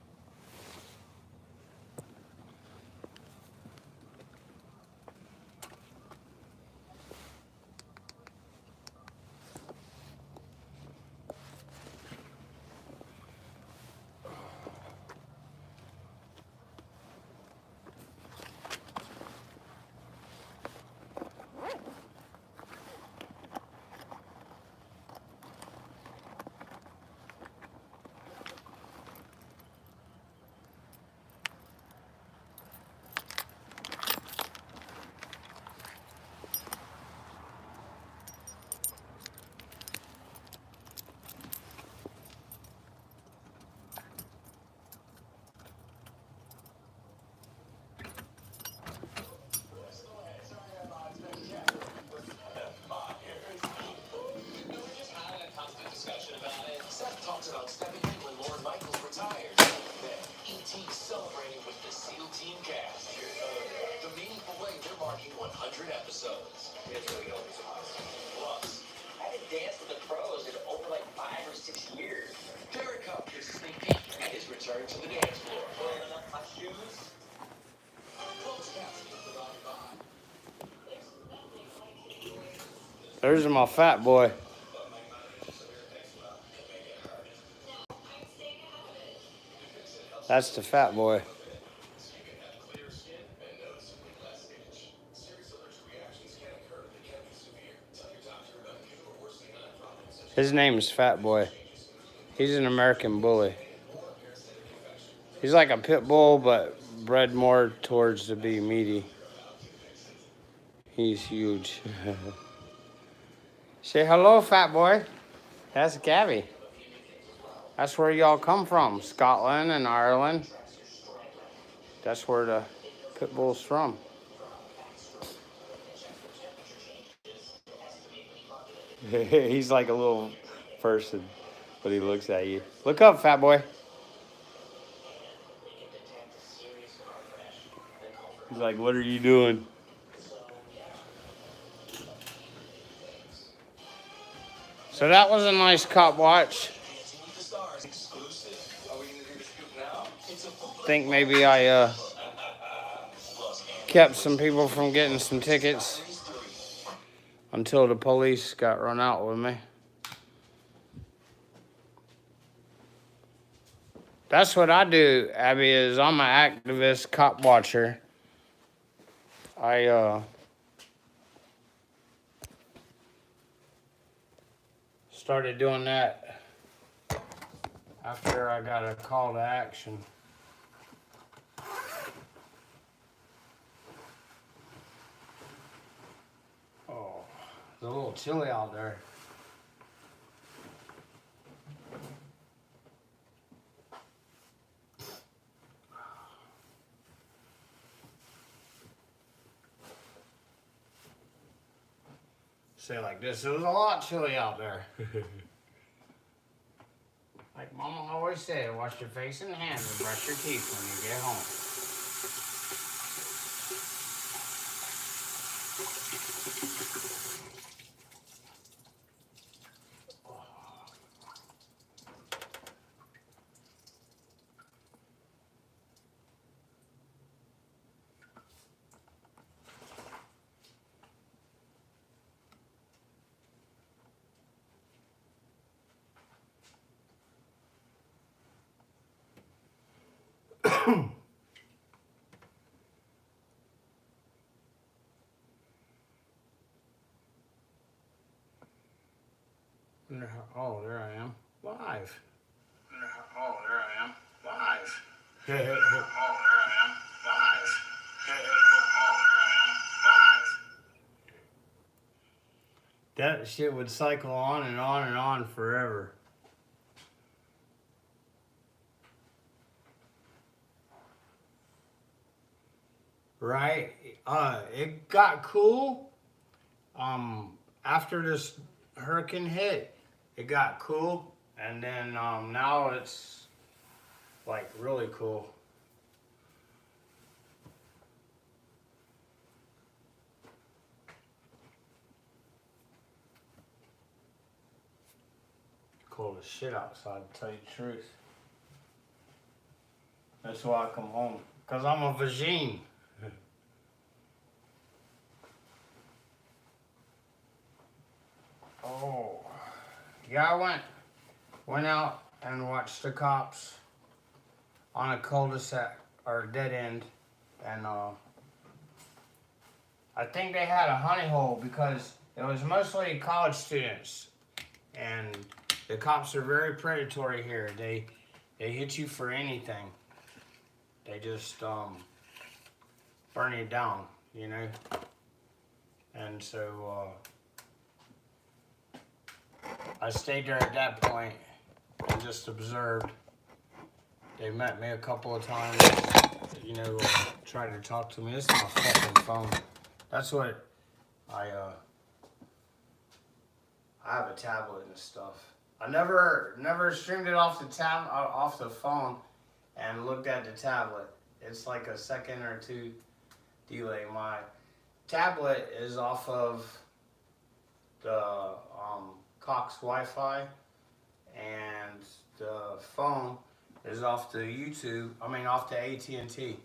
100 episodes. It's really going to be awesome. Plus, I haven't danced with the pros in over like 5 or 6 years. Jericho is sneaky and is returning to the dance floor. Wearing up my shoes.
There's my fat boy. That's the fat boy. His name is Fat Boy. He's an American bully. He's like a pit bull, but bred more towards to be meaty. He's huge. Say hello, Fat Boy. That's Gabby. That's where y'all come from, Scotland and Ireland. That's where the pit bull's from. He's like a little person, but he looks at you. Look up, Fat Boy. He's like, what are you doing? So that was a nice cop watch. Think maybe I kept some people from getting some tickets until the police got run out with me. That's what I do, Abby, is I'm an activist cop watcher. I started doing that after I got a call to action. Oh, it's a little chilly out there. Say like this, it was a lot chilly out there. Like Mama always said, wash your face and hands and brush your teeth when you get home. Oh, there I am, live. Oh, there I am, live. Oh, there I am, live. That shit would cycle on and on and on forever. Right? It got cool. After this hurricane hit, it got cool, and then now it's like really cool. Cold as shit outside, to tell you the truth. That's why I come home, cause I'm a vagine. Oh, yeah, I went out and watched the cops on a cul-de-sac or dead end, and I think they had a honey hole because it was mostly college students, and the cops are very predatory here. They hit you for anything. They just burn you down, you know. And so I stayed there at that point and just observed. They met me a couple of times, you know, tried to talk to me. This is my fucking phone. That's what I have a tablet and stuff. I never streamed it off the phone and looked at the tablet. It's like a second or two delay. My tablet is off of the Cox Wi-Fi, and the phone is off the YouTube. I mean, off the AT&T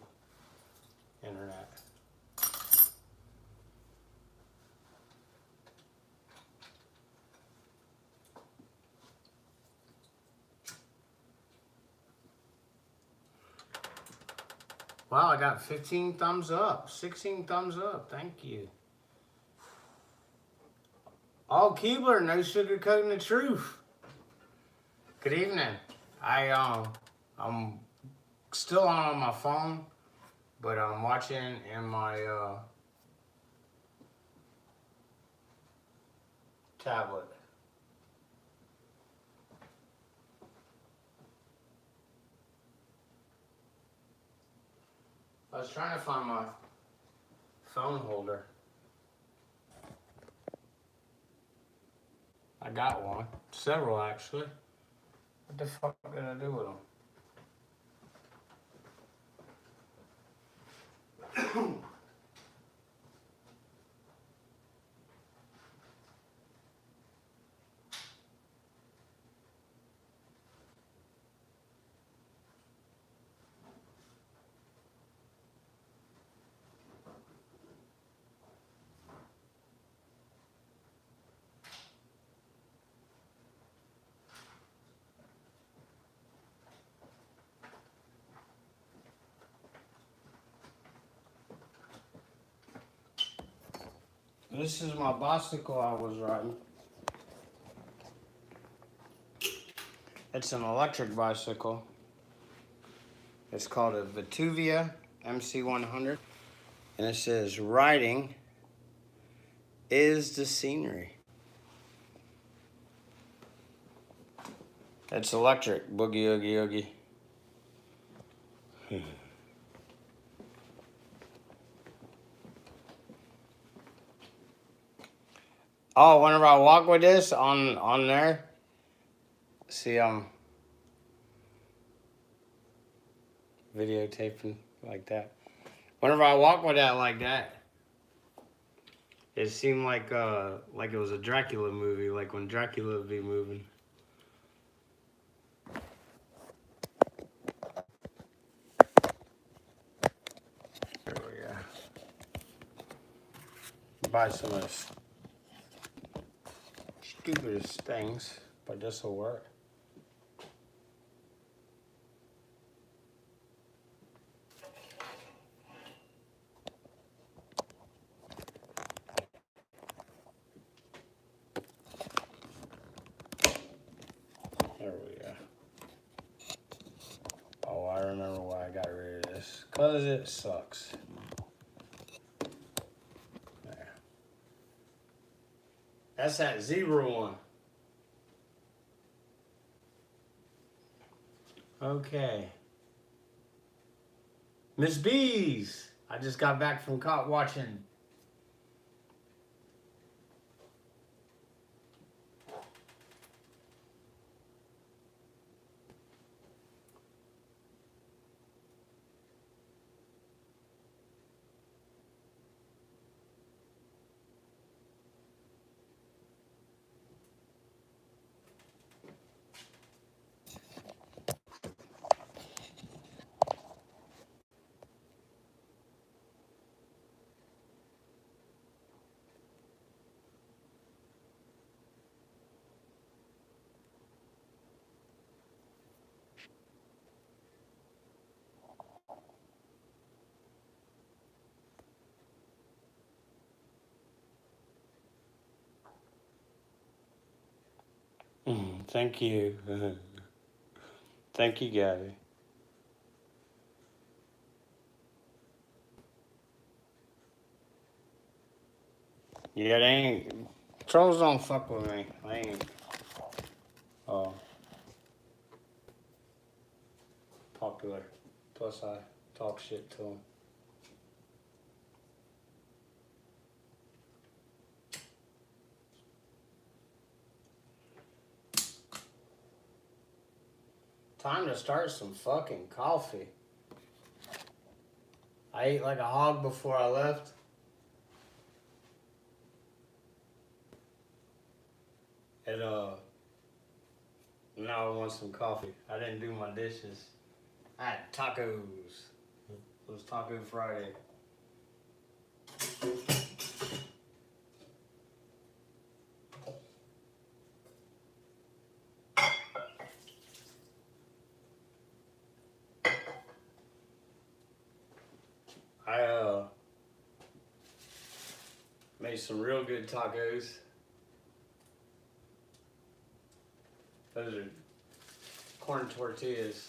internet. Wow, I got 15 thumbs up, 16 thumbs up. Thank you. Oh, Keebler, no sugarcoating the truth. Good evening. I'm still on my phone, but I'm watching in my tablet. I was trying to find my phone holder. I got one. Several, actually. What the fuck did I do with them? This is my bicycle I was riding. It's an electric bicycle. It's called a Vituvia MC100. And it says, riding is the scenery. It's electric. Boogie, oogie, oogie. Oh, whenever I walk with this on there, see, I'm videotaping like that. Whenever I walk with that like that, it seemed like it was a Dracula movie, like when Dracula would be moving. There we go. Buy some of this stupidest things, but this will work. There we go. Oh, I remember why I got rid of this. 'Cause it sucks. There. That's that zebra one. Okay. Miss Bees! I just got back from caught watching. Thank you. Thank you, Gabby. Yeah, they ain't. Trolls don't fuck with me. I ain't. Popular. Plus, I talk shit to them. Time to start some fucking coffee. I ate like a hog before I left. want some coffee. I didn't do my dishes. I had tacos. It was Taco Friday. I made some real good tacos. Those are corn tortillas.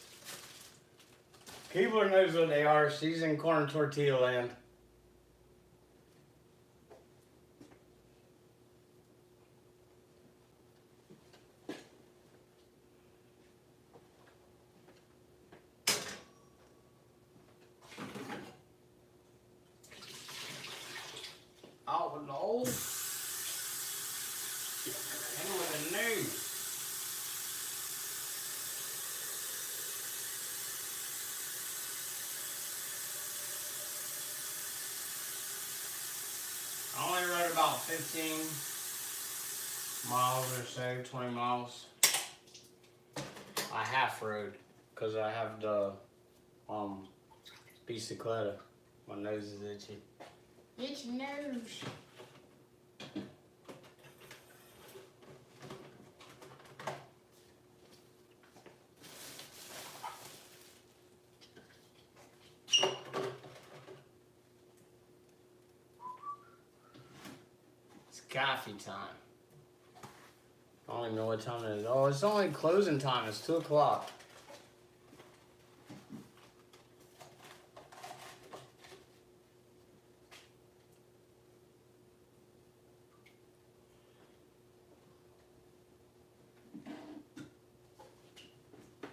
Keebler knows what they are. She's in corn tortilla land. Oh no! Hang with the news. I only rode about 15 miles or so, 20 miles. I half rode because I have the bicicleta. My nose is itchy. Itchy nose. It's coffee time. I don't even know what time it is. Oh, it's only closing time. It's 2 o'clock.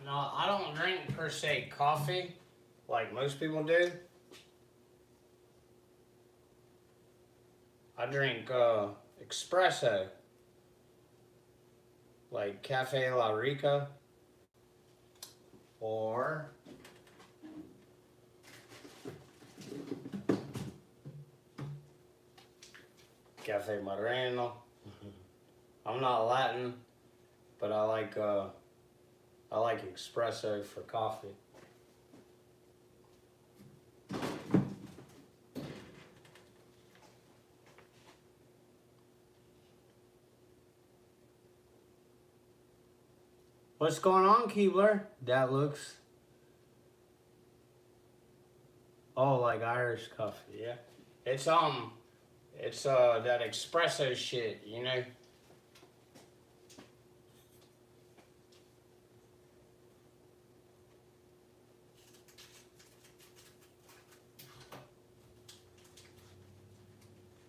No, I don't drink per se coffee like most people do. I drink espresso, like Cafe La Rica, or Cafe Moreno. I'm not Latin, but I like espresso for coffee. What's going on, Keebler? That looks... Oh, like Irish coffee, yeah. It's that espresso shit, you know?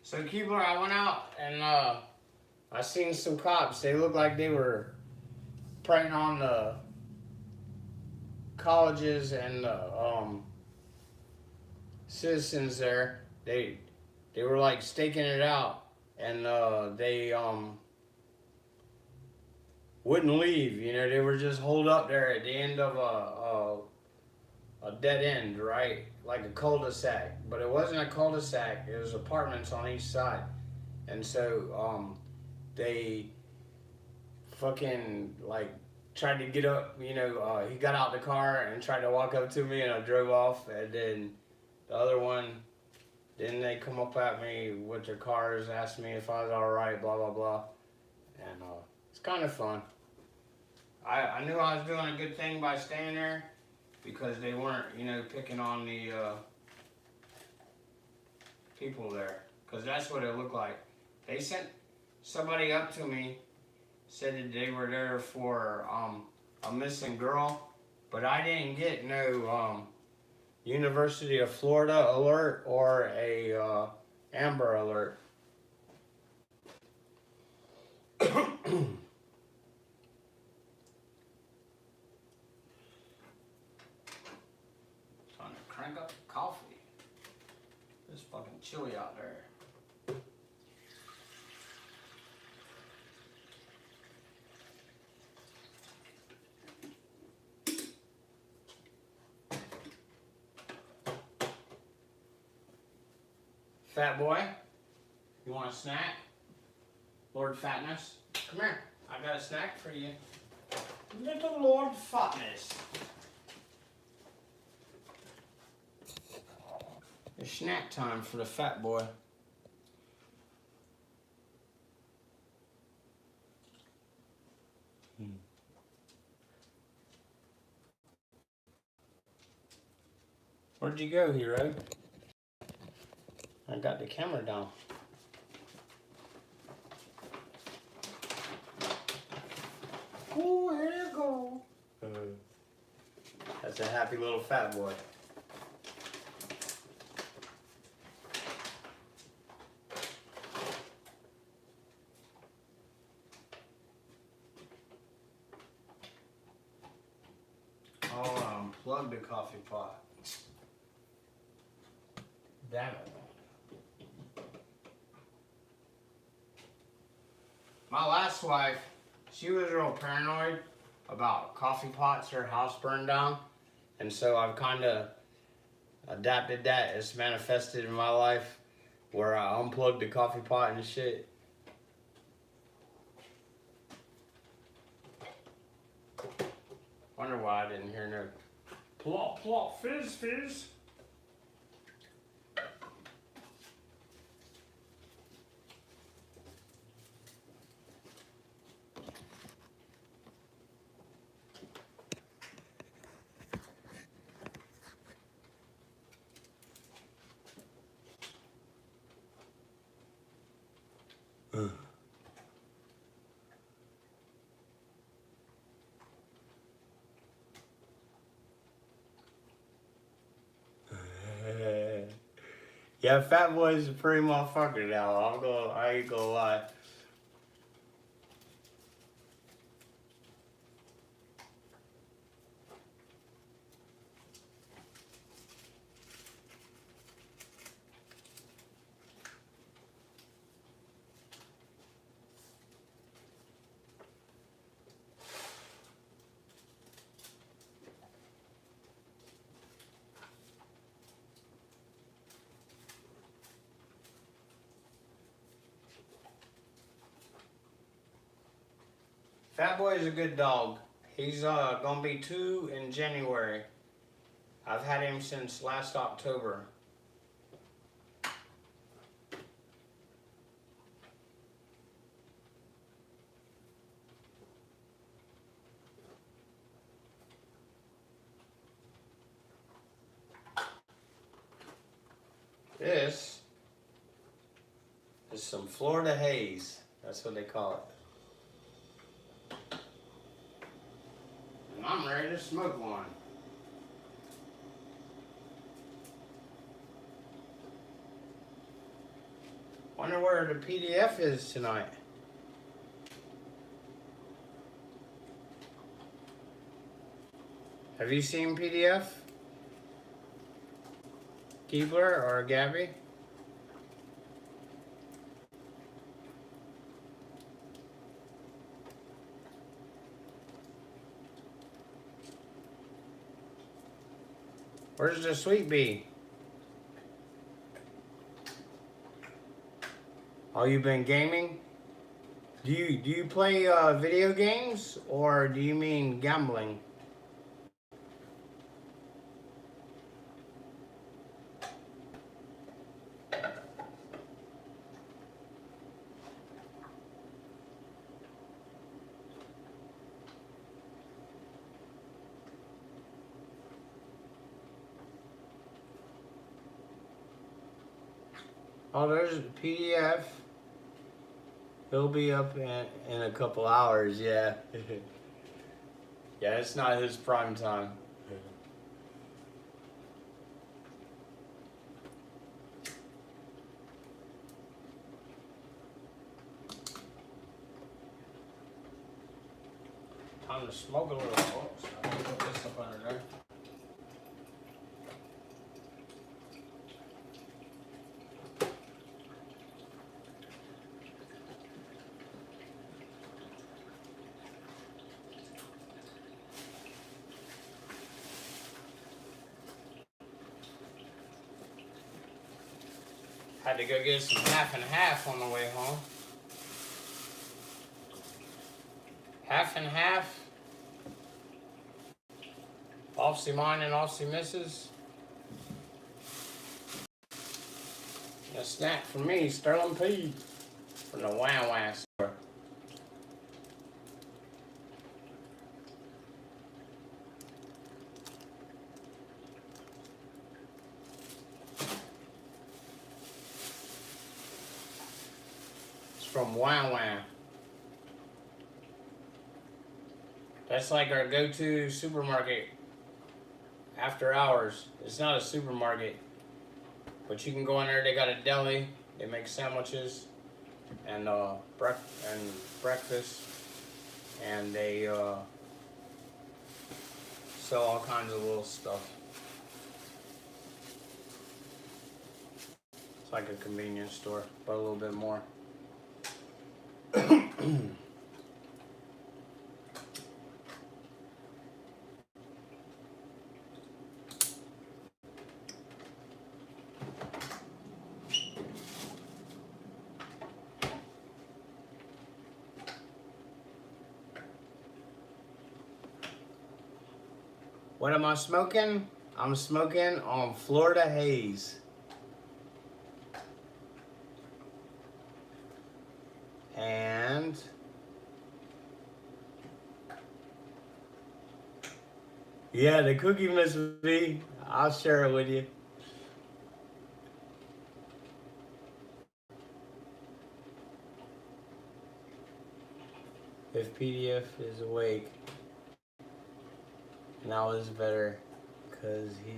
So, Keebler, I went out and I seen some cops. They looked like they were preying on the colleges and the citizens there. They were like staking it out, and they wouldn't leave. You know, they were just holed up there at the end of a dead end, right? Like a cul-de-sac, but it wasn't a cul-de-sac. It was apartments on each side, and so they fucking like tried to get up. You know, he got out the car and tried to walk up to me, and I drove off. And then the other one, then they come up at me with their cars, asked me if I was all right, blah blah blah, and it's kind of fun. I knew I was doing a good thing by staying there, because they weren't, you know, picking on the people there. Because that's what it looked like. They sent somebody up to me, said that they were there for a missing girl, but I didn't get no University of Florida alert or a Amber alert. Crank up the coffee. It's fucking chilly out there. Fat boy, you want a snack? Lord Fatness, come here. I got a snack for you. Little Lord Fatness. It's snack time for the fat boy. Where'd you go, hero? I got the camera down. Oh, here you go. That's a happy little fat boy. Oh, unplug the coffee pot. Damn it. My last wife, she was real paranoid about coffee pots. Her house burned down. And so I've kind of adapted that. It's manifested in my life where I unplugged the coffee pot and shit. Wonder why I didn't hear no plop, plop, fizz, fizz. Yeah, Fat Boy's a pretty motherfucker now. I ain't gonna lie. Fat Boy is a good dog. He's gonna be 2 in January. I've had him since last October. This is some Florida haze. That's what they call it. And I'm ready to smoke one. Wonder where the PDF is tonight. Have you seen PDF? Keebler or Gabby? Where's the sweet bee? Oh, you been gaming? Do you play video games or do you mean gambling? Oh, there's a PDF. He'll be up in a couple hours, yeah. Yeah, it's not his prime time. Time to smoke a little. Oh, sorry. Put this up under there. Had to go get some half and half on the way home. Half and half Offsy mine and Offsy misses. A snack for me, Sterling P. From the Wow Wow store. It's from Wow Wow. That's like our go-to supermarket after hours. It's not a supermarket, but you can go in there. They got a deli. They make sandwiches and breakfast, and they sell all kinds of little stuff. It's like a convenience store, but a little bit more. What am I smoking? I'm smoking on Florida Haze. And yeah, the cookie miss with me. I'll share it with you. If PDF is awake. Now it's better because he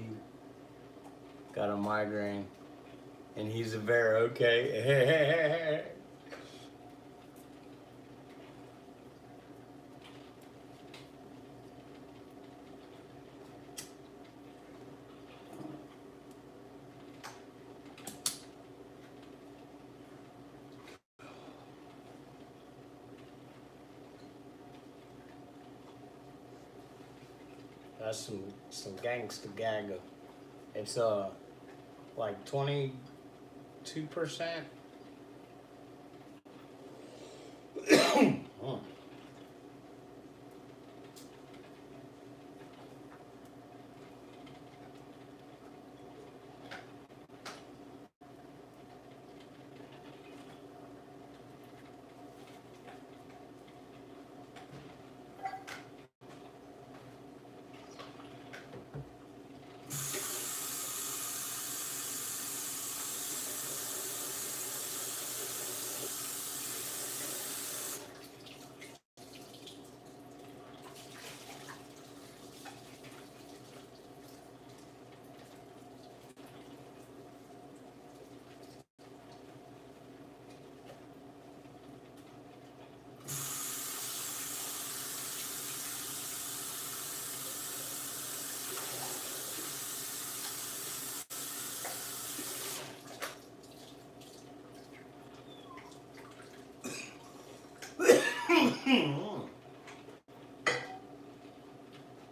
got a migraine and he's a bear, okay? That's some gangsta gagga. It's like 22%. Oh.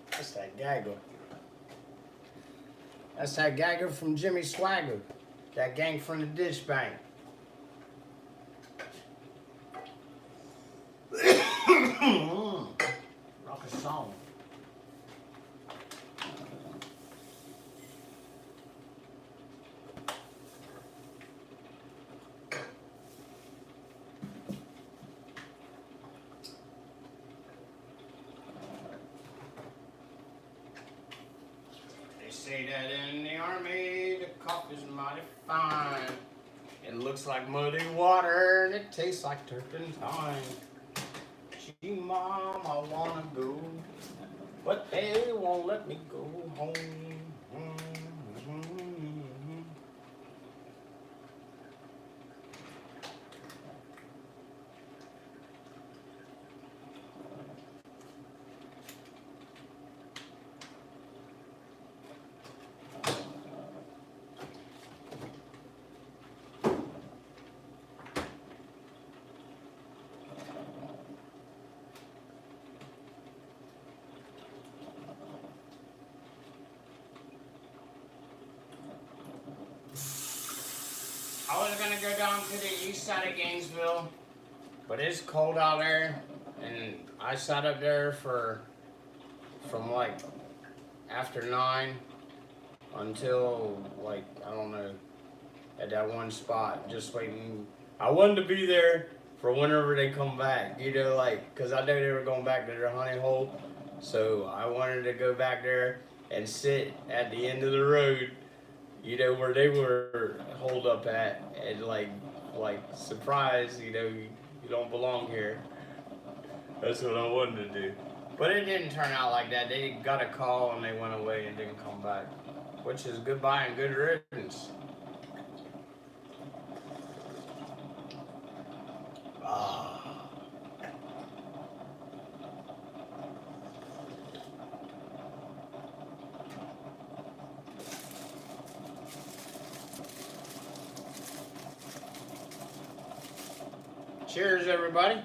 That's that gagger. That's that gagger from Jimmy Swagger. That gang from the Dish Bank. Rock a song. They say that in the army, the coffee's mighty fine. It looks like muddy water and it tastes like turpentine. Gee, Mom, I wanna go, but they won't let me go home. I was gonna go down to the east side of Gainesville, but it's cold out there, and I sat up there from like after 9 until, like, I don't know, at that one spot, just waiting. I wanted to be there for whenever they come back, you know, like, because I know they were going back to their honey hole. So I wanted to go back there and sit at the end of the road, you know, where they were holed up at, and like surprise, you know, you don't belong here. That's what I wanted to do. But it didn't turn out like that. They got a call and they went away and didn't come back, which is goodbye and good riddance. Ah. Cheers, everybody.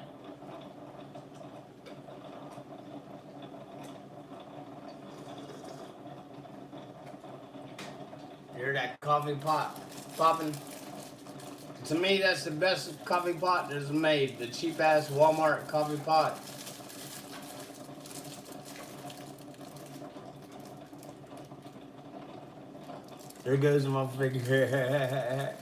Hear that coffee pot popping? To me, that's the best coffee pot that's made. The cheap ass Walmart coffee pot. There goes my figure.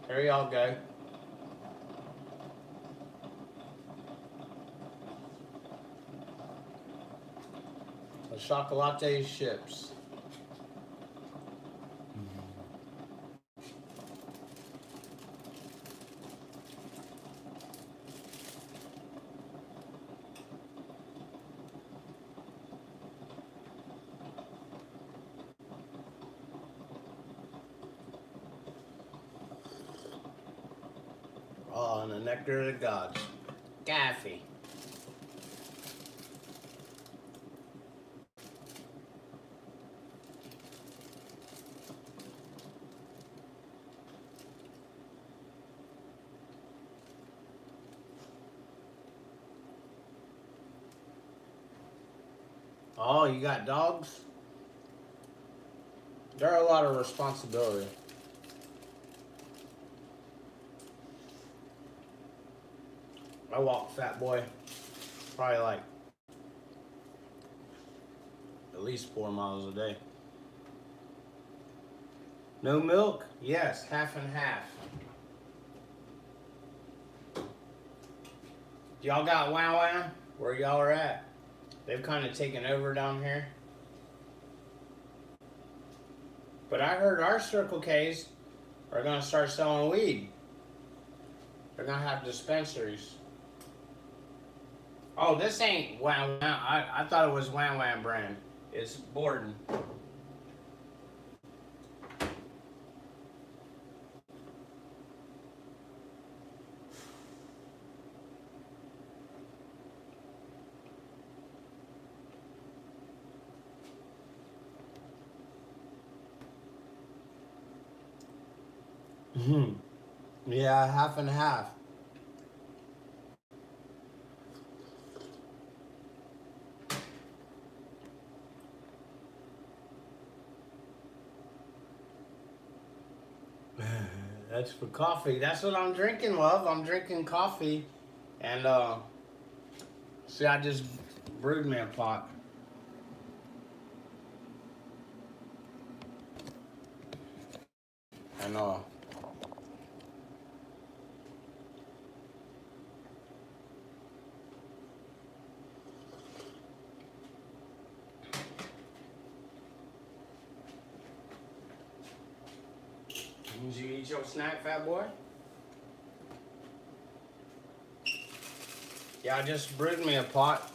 There y'all go. The chocolate chips. Oh, and the nectar of the gods. Coffee. Oh, you got dogs? They're a lot of responsibility. I walk, fat boy, probably like at least 4 miles a day. No milk? Yes, half and half. Y'all got Wow Wow? Where y'all are at? They've kind of taken over down here. But I heard our Circle K's are going to start selling weed. They're going to have dispensaries. Oh, this ain't Wow Wow. I thought it was Wow Wow brand. It's Borden. Yeah, half and half. That's for coffee. That's what I'm drinking, love. I'm drinking coffee. And, see, I just brewed me a pot. And, did you eat your snack, fat boy? Yeah, I just brewed me a pot.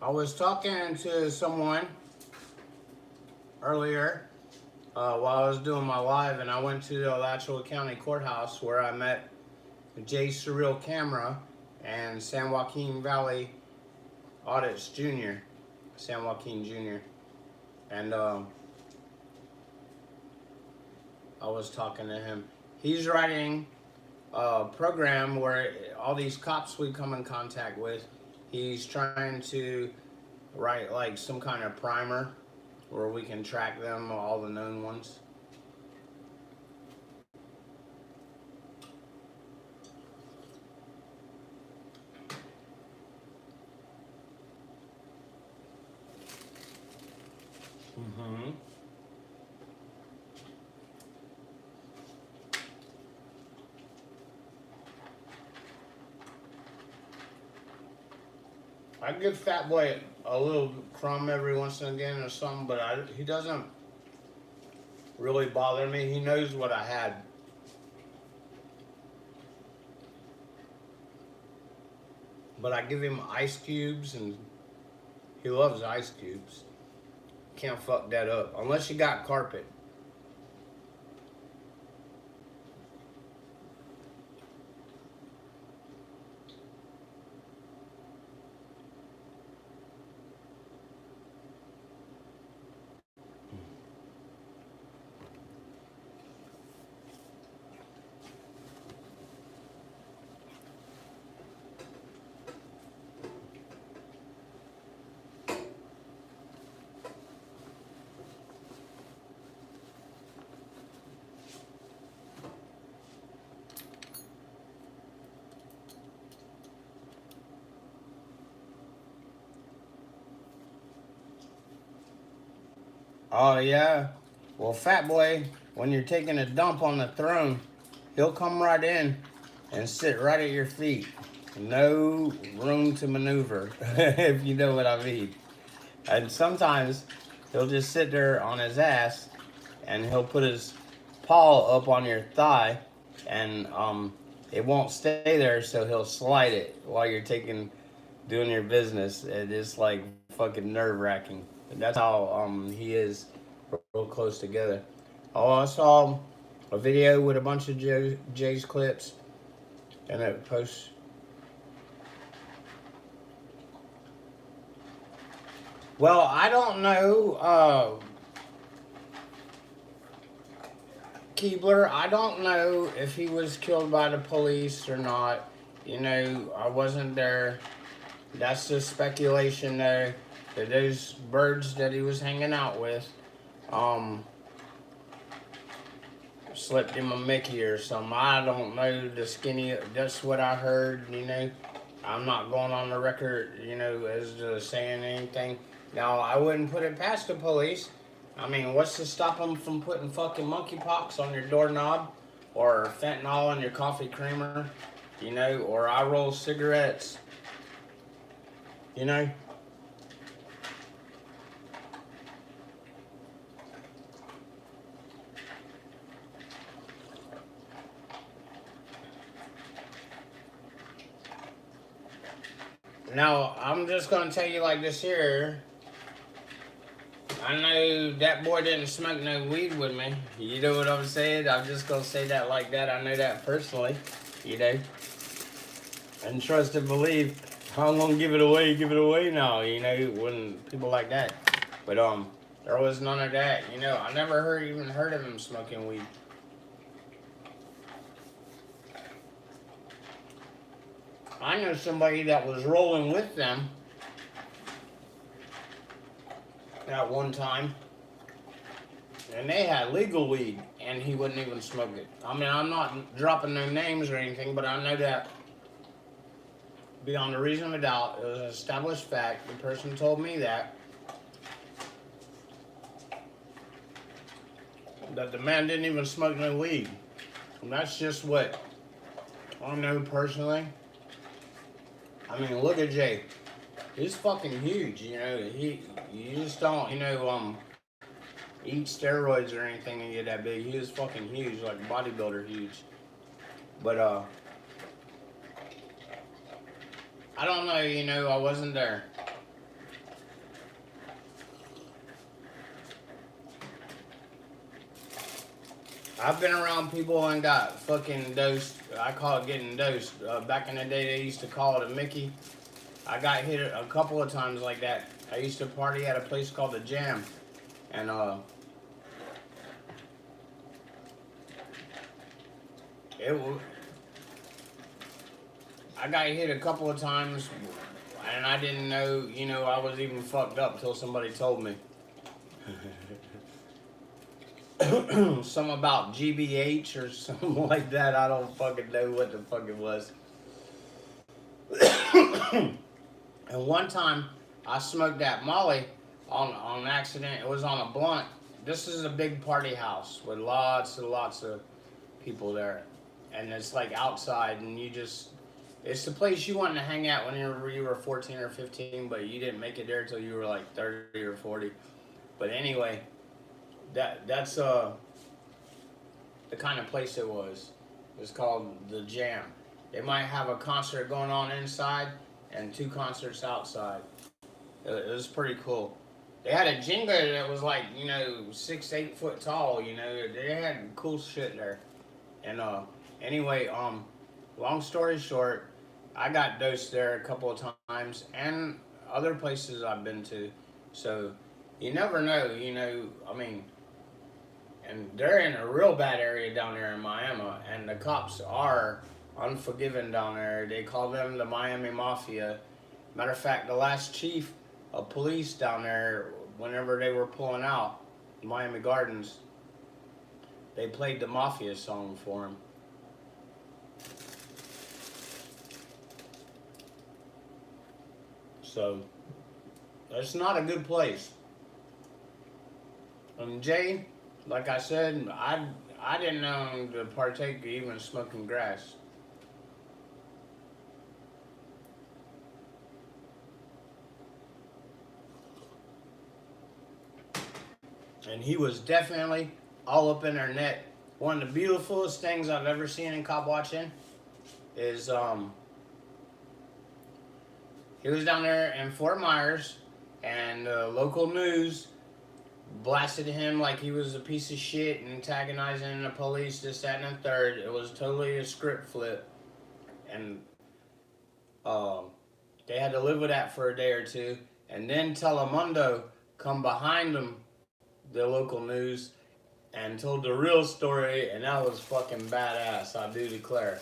I was talking to someone earlier while I was doing my live, and I went to the Alachua County Courthouse where I met Jay Surreal Camera and San Joaquin Valley Audits Jr., San Joaquin Jr. And I was talking to him. He's writing a program where all these cops we come in contact with, he's trying to write like some kind of primer where we can track them, all the known ones. Mm-hmm. I give Fat Boy a little crumb every once and again or something, but he doesn't really bother me. He knows what I had. But I give him ice cubes, and he loves ice cubes. Can't fuck that up unless you got carpet. Oh yeah. Well, Fat Boy, when you're taking a dump on the throne, he'll come right in and sit right at your feet. No room to maneuver, if you know what I mean. And sometimes he'll just sit there on his ass and he'll put his paw up on your thigh, and it won't stay there, so he'll slide it while you're doing your business. And it's like fucking nerve-wracking. That's how he is, real close together. Oh, I saw a video with a bunch of Jay's clips, and it posts. Well, I don't know, Keebler. I don't know if he was killed by the police or not. You know, I wasn't there. That's just speculation there. That those birds that he was hanging out with, slipped him a Mickey or something. I don't know the skinny. That's what I heard. You know, I'm not going on the record, you know, as to saying anything. Now, I wouldn't put it past the police. I mean, what's to stop them from putting fucking monkeypox on your doorknob, or fentanyl in your coffee creamer, you know, or I roll cigarettes, you know? Now, I'm just going to tell you like this here. I know that boy didn't smoke no weed with me. You know what I'm saying? I'm just going to say that like that. I know that personally, you know. And trust and believe. I'm going to give it away now, you know, when people like that. But, there was none of that, you know. I never even heard of him smoking weed. I know somebody that was rolling with them at one time, and they had legal weed, and he wouldn't even smoke it. I mean, I'm not dropping no names or anything, but I know that beyond a reasonable doubt, it was an established fact. The person told me that the man didn't even smoke no weed. And that's just what I know personally. I mean, look at Jay. He's fucking huge, you know. You just don't, you know, eat steroids or anything and get that big. He was fucking huge, like bodybuilder huge. But I don't know, you know, I wasn't there. I've been around people and got fucking dosed. I call it getting dosed. Back in the day, they used to call it a Mickey. I got hit a couple of times like that. I used to party at a place called the Jam, and I got hit a couple of times, and I didn't know, I was even fucked up till somebody told me. Something about GBH or something like that. I don't fucking know what the fuck it was. And one time, I smoked that Molly on accident. It was on a blunt. This is a big party house with lots and lots of people there. And it's like outside, and it's the place you wanted to hang out when you were 14 or 15, but you didn't make it there until you were like 30 or 40. But anyway, that's the kind of place it was. It's called the Jam. They might have a concert going on inside and 2 concerts outside. It was pretty cool. They had a Jenga that was like, 6-8 foot tall. They had cool shit there. And anyway, long story short, I got dosed there a couple of times, and other places I've been to. So you never know, and they're in a real bad area down there in Miami, and the cops are unforgiving down there. They call them the Miami Mafia. Matter of fact, the last chief of police down there, whenever they were pulling out Miami Gardens, they played the Mafia song for him. So, it's not a good place. And Jay, like I said, I didn't know to partake of even smoking grass. And he was definitely all up in their neck. One of the beautifulest things I've ever seen in cop watching is he was down there in Fort Myers, and local news blasted him like he was a piece of shit and antagonizing the police, this, that, and the third. It was totally a script flip, and they had to live with that for a day or two. And then Telemundo come behind them, the local news, and told the real story, and that was fucking badass, I do declare.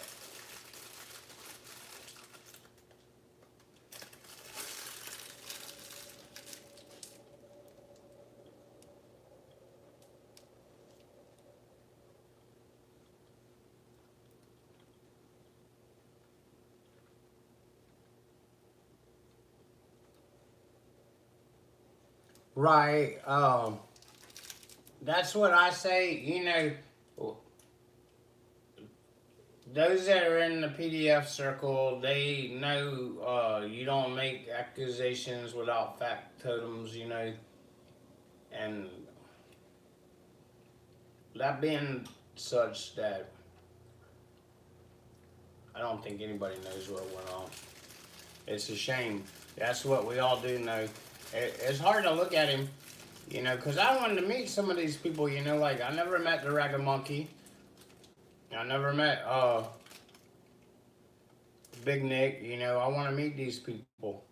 Right, that's what I say, those that are in the PDF circle, they know you don't make accusations without fact totems, and that being such that I don't think anybody knows what went on. It's a shame. That's what we all do know. It's hard to look at him, because I wanted to meet some of these people, like I never met the Ragged Monkey. I never met Big Nick, I want to meet these people.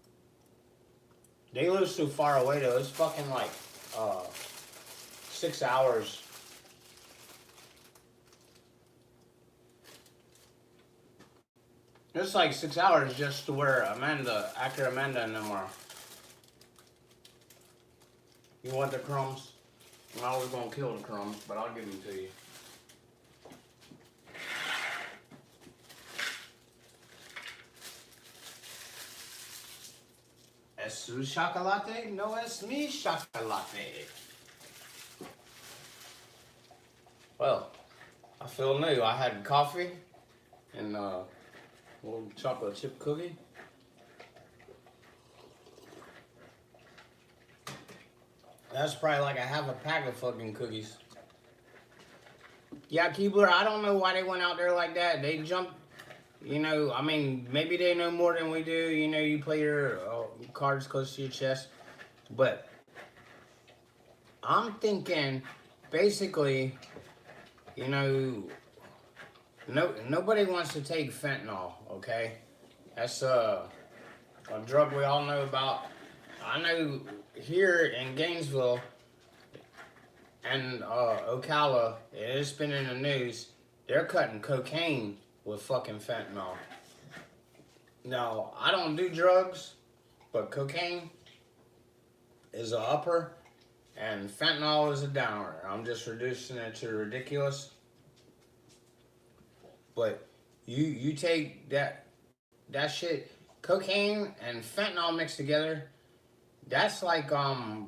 They live so far away though, it's fucking like 6 hours. It's like 6 hours just to where actor Amanda and them are. You want the crumbs? I was gonna kill the crumbs, but I'll give them to you. Es su chocolate? No, es mi chocolate. Well, I feel new. I had coffee and a little chocolate chip cookie. That's probably like a half a pack of fucking cookies. Yeah, Keebler, I don't know why they went out there like that. They jumped, maybe they know more than we do. You play your cards close to your chest. But I'm thinking, basically, you know, nobody wants to take fentanyl, okay? That's a drug we all know about. I know here in Gainesville and Ocala, it's been in the news, they're cutting cocaine with fucking fentanyl. Now, I don't do drugs, but cocaine is a upper and fentanyl is a downer. I'm just reducing it to ridiculous. But you take that shit, cocaine and fentanyl mixed together, that's like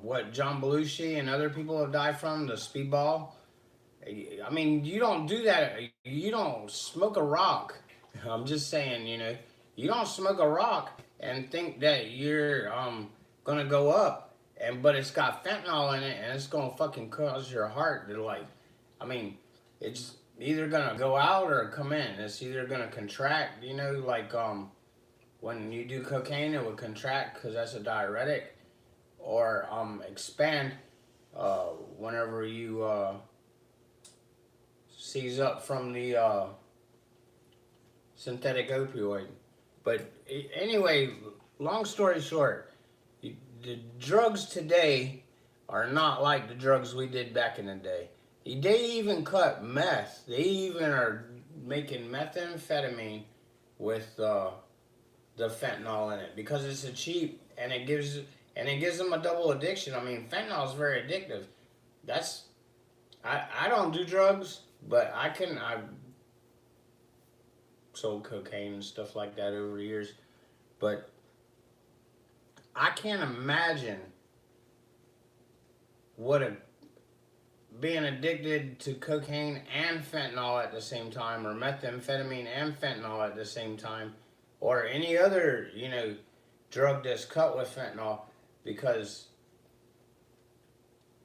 what John Belushi and other people have died from, the speedball. I mean, you don't do that. You don't smoke a rock. I'm just saying, you don't smoke a rock and think that you're gonna go up, but it's got fentanyl in it and it's gonna fucking cause your heart to it's either gonna go out or come in. It's either gonna contract, when you do cocaine, it would contract because that's a diuretic, or expand whenever you seize up from the synthetic opioid. But anyway, long story short, the drugs today are not like the drugs we did back in the day. They even cut meth. They even are making methamphetamine with the fentanyl in it because it's a cheap, and it gives them a double addiction. I mean, fentanyl is very addictive. I don't do drugs, but I've sold cocaine and stuff like that over the years, but I can't imagine being addicted to cocaine and fentanyl at the same time, or methamphetamine and fentanyl at the same time, or any other, drug that's cut with fentanyl, because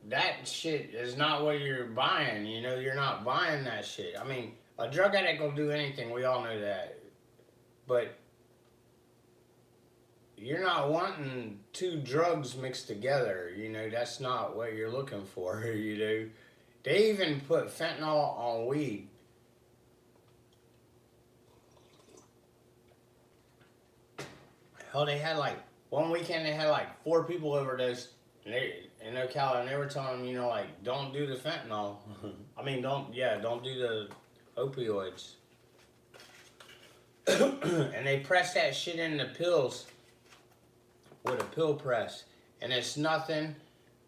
that shit is not what you're buying. You're not buying that shit. I mean, a drug addict will do anything. We all know that. But you're not wanting two drugs mixed together. That's not what you're looking for. They even put fentanyl on weed. Hell, they had one weekend they had 4 people overdose in Ocala, and they were telling them, don't do the fentanyl. I mean, don't do the opioids. And they press that shit into pills with a pill press, and it's nothing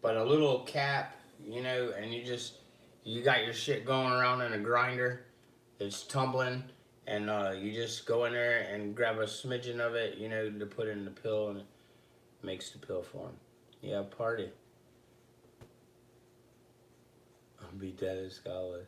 but a little cap, and you got your shit going around in a grinder. It's tumbling, and you just go in there and grab a smidgen of it, to put in the pill, and it makes the pill form. Yeah, party. I'll beat that in Scotland.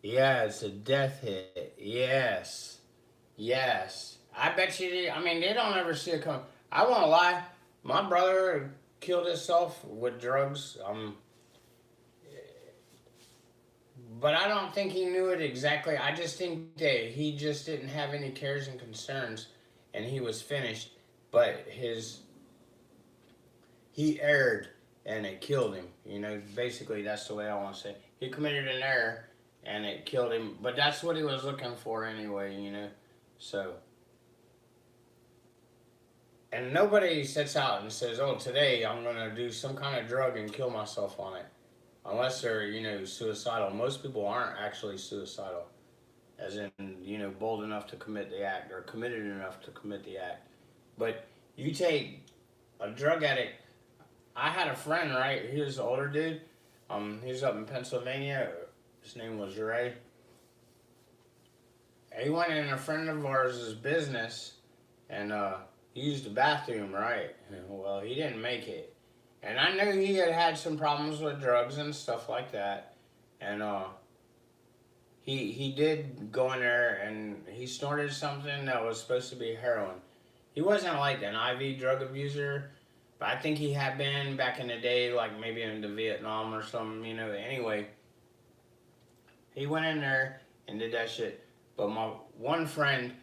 Yeah, it's a death hit. Yes. I bet you did. I mean, they don't ever see it come. I won't lie. My brother killed himself with drugs. But I don't think he knew it exactly. I just think that he just didn't have any cares and concerns, and he was finished. But he erred, and it killed him. Basically, that's the way I want to say it. He committed an error, and it killed him. But that's what he was looking for anyway, So, and nobody sets out and says, oh, today I'm going to do some kind of drug and kill myself on it. Unless they're, suicidal. Most people aren't actually suicidal. As in, bold enough to commit the act, or committed enough to commit the act. But you take a drug addict. I had a friend, right? He was an older dude. He was up in Pennsylvania. His name was Ray. He went in a friend of ours' business and he used the bathroom, right? Well, he didn't make it. And I knew he had some problems with drugs and stuff like that. And he did go in there and he snorted something that was supposed to be heroin. He wasn't like an IV drug abuser, but I think he had been back in the day, like maybe into Vietnam or something, you know. Anyway, he went in there and did that shit. But my one friend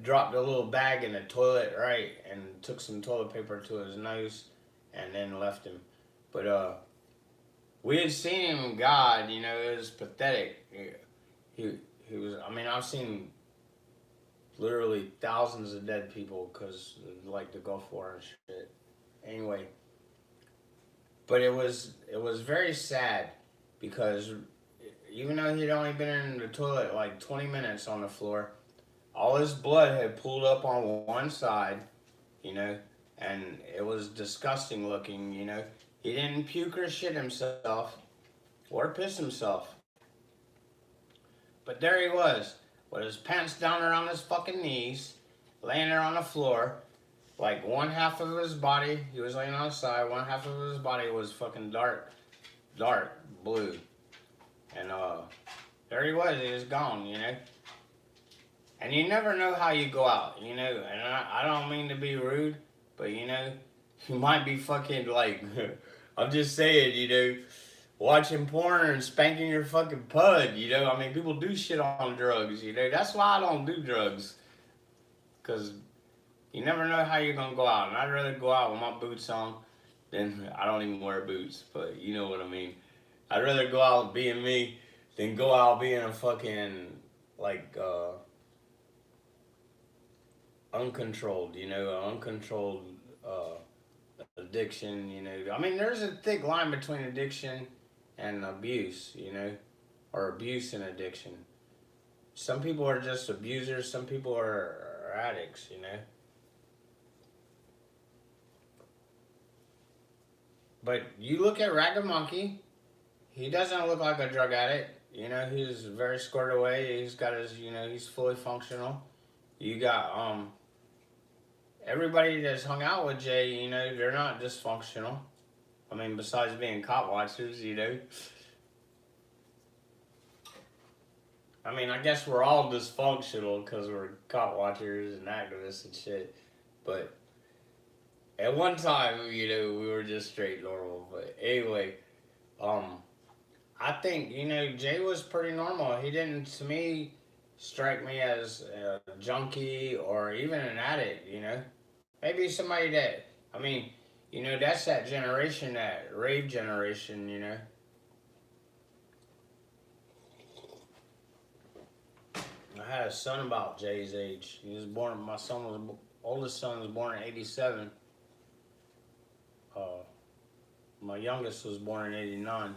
dropped a little bag in the toilet, right, and took some toilet paper to his nose and then left him. But we had seen him in God, you know. It was pathetic. He was, I mean, I've seen literally thousands of dead people because like the Gulf War and shit. Anyway, but it was very sad because even though he'd only been in the toilet like 20 minutes on the floor, all his blood had pooled up on one side, you know, and it was disgusting looking, you know. He didn't puke or shit himself or piss himself. But there he was, with his pants down around his fucking knees, laying there on the floor. Like one half of his body, he was laying on his side, one half of his body was fucking dark blue. And there he was gone, you know. And you never know how you go out, you know. And I don't mean to be rude, but you know, you might be fucking like, I'm just saying, you know, watching porn and spanking your fucking pud, you know. I mean, people do shit on drugs, you know. That's why I don't do drugs. Because you never know how you're going to go out. And I'd rather go out with my boots on than, I don't even wear boots, but you know what I mean. I'd rather go out being me than go out being a fucking, like, uncontrolled, you know, uncontrolled addiction, you know. I mean, there's a thick line between addiction and abuse, you know, or abuse and addiction. Some people are just abusers, some people are addicts, you know. But you look at Ragged Monkey, he doesn't look like a drug addict, you know. He's very squared away, he's got his, you know, he's fully functional. You got, everybody that's hung out with Jay, you know, they're not dysfunctional. I mean, besides being cop watchers, you know. I mean, I guess we're all dysfunctional because we're cop watchers and activists and shit. But at one time, you know, we were just straight normal. But anyway, I think, you know, Jay was pretty normal. He didn't, to me, strike me as a junkie or even an addict, you know. Maybe somebody that, I mean, you know, that's that generation, that rave generation, you know. I had a son about Jay's age. He was born, my son was, oldest son was born in 87. My youngest was born in 89.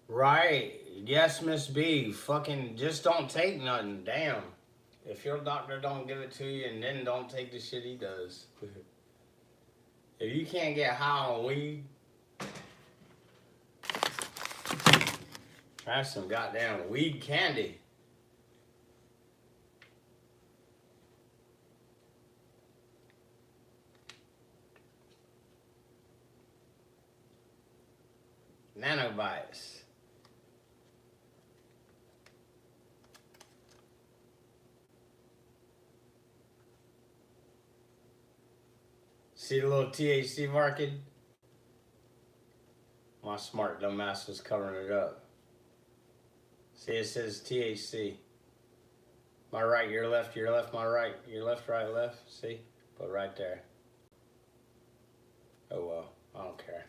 Right. Yes, Miss B. Fucking just don't take nothing. Damn. If your doctor don't give it to you, and then don't take the shit he does. If you can't get high on weed, have some goddamn weed candy. Nanobites. See the little THC marking? My smart dumbass was covering it up. See, it says THC. My right, your left, my right, your left, right, left. See? Put right there. Oh well, I don't care.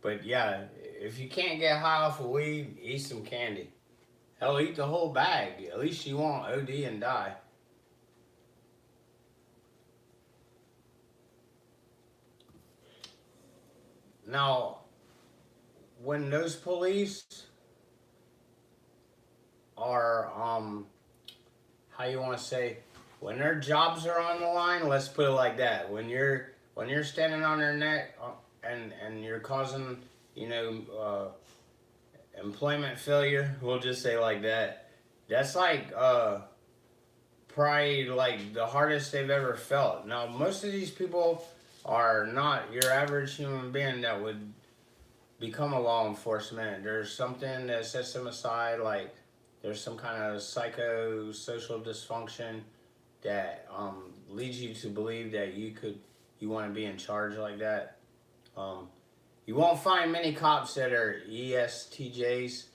But yeah, if you can't get high off of weed, eat some candy. Hell, eat the whole bag. At least you won't OD and die. Now, when those police are, how you want to say, when their jobs are on the line, let's put it like that. When you're standing on their neck and you're causing, you know, employment failure, we'll just say like that. That's like probably like the hardest they've ever felt. Now, most of these people are not your average human being that would become a law enforcement. There's something that sets them aside, like there's some kind of psychosocial dysfunction that leads you to believe that you want to be in charge like that. You won't find many cops that are ESTJs.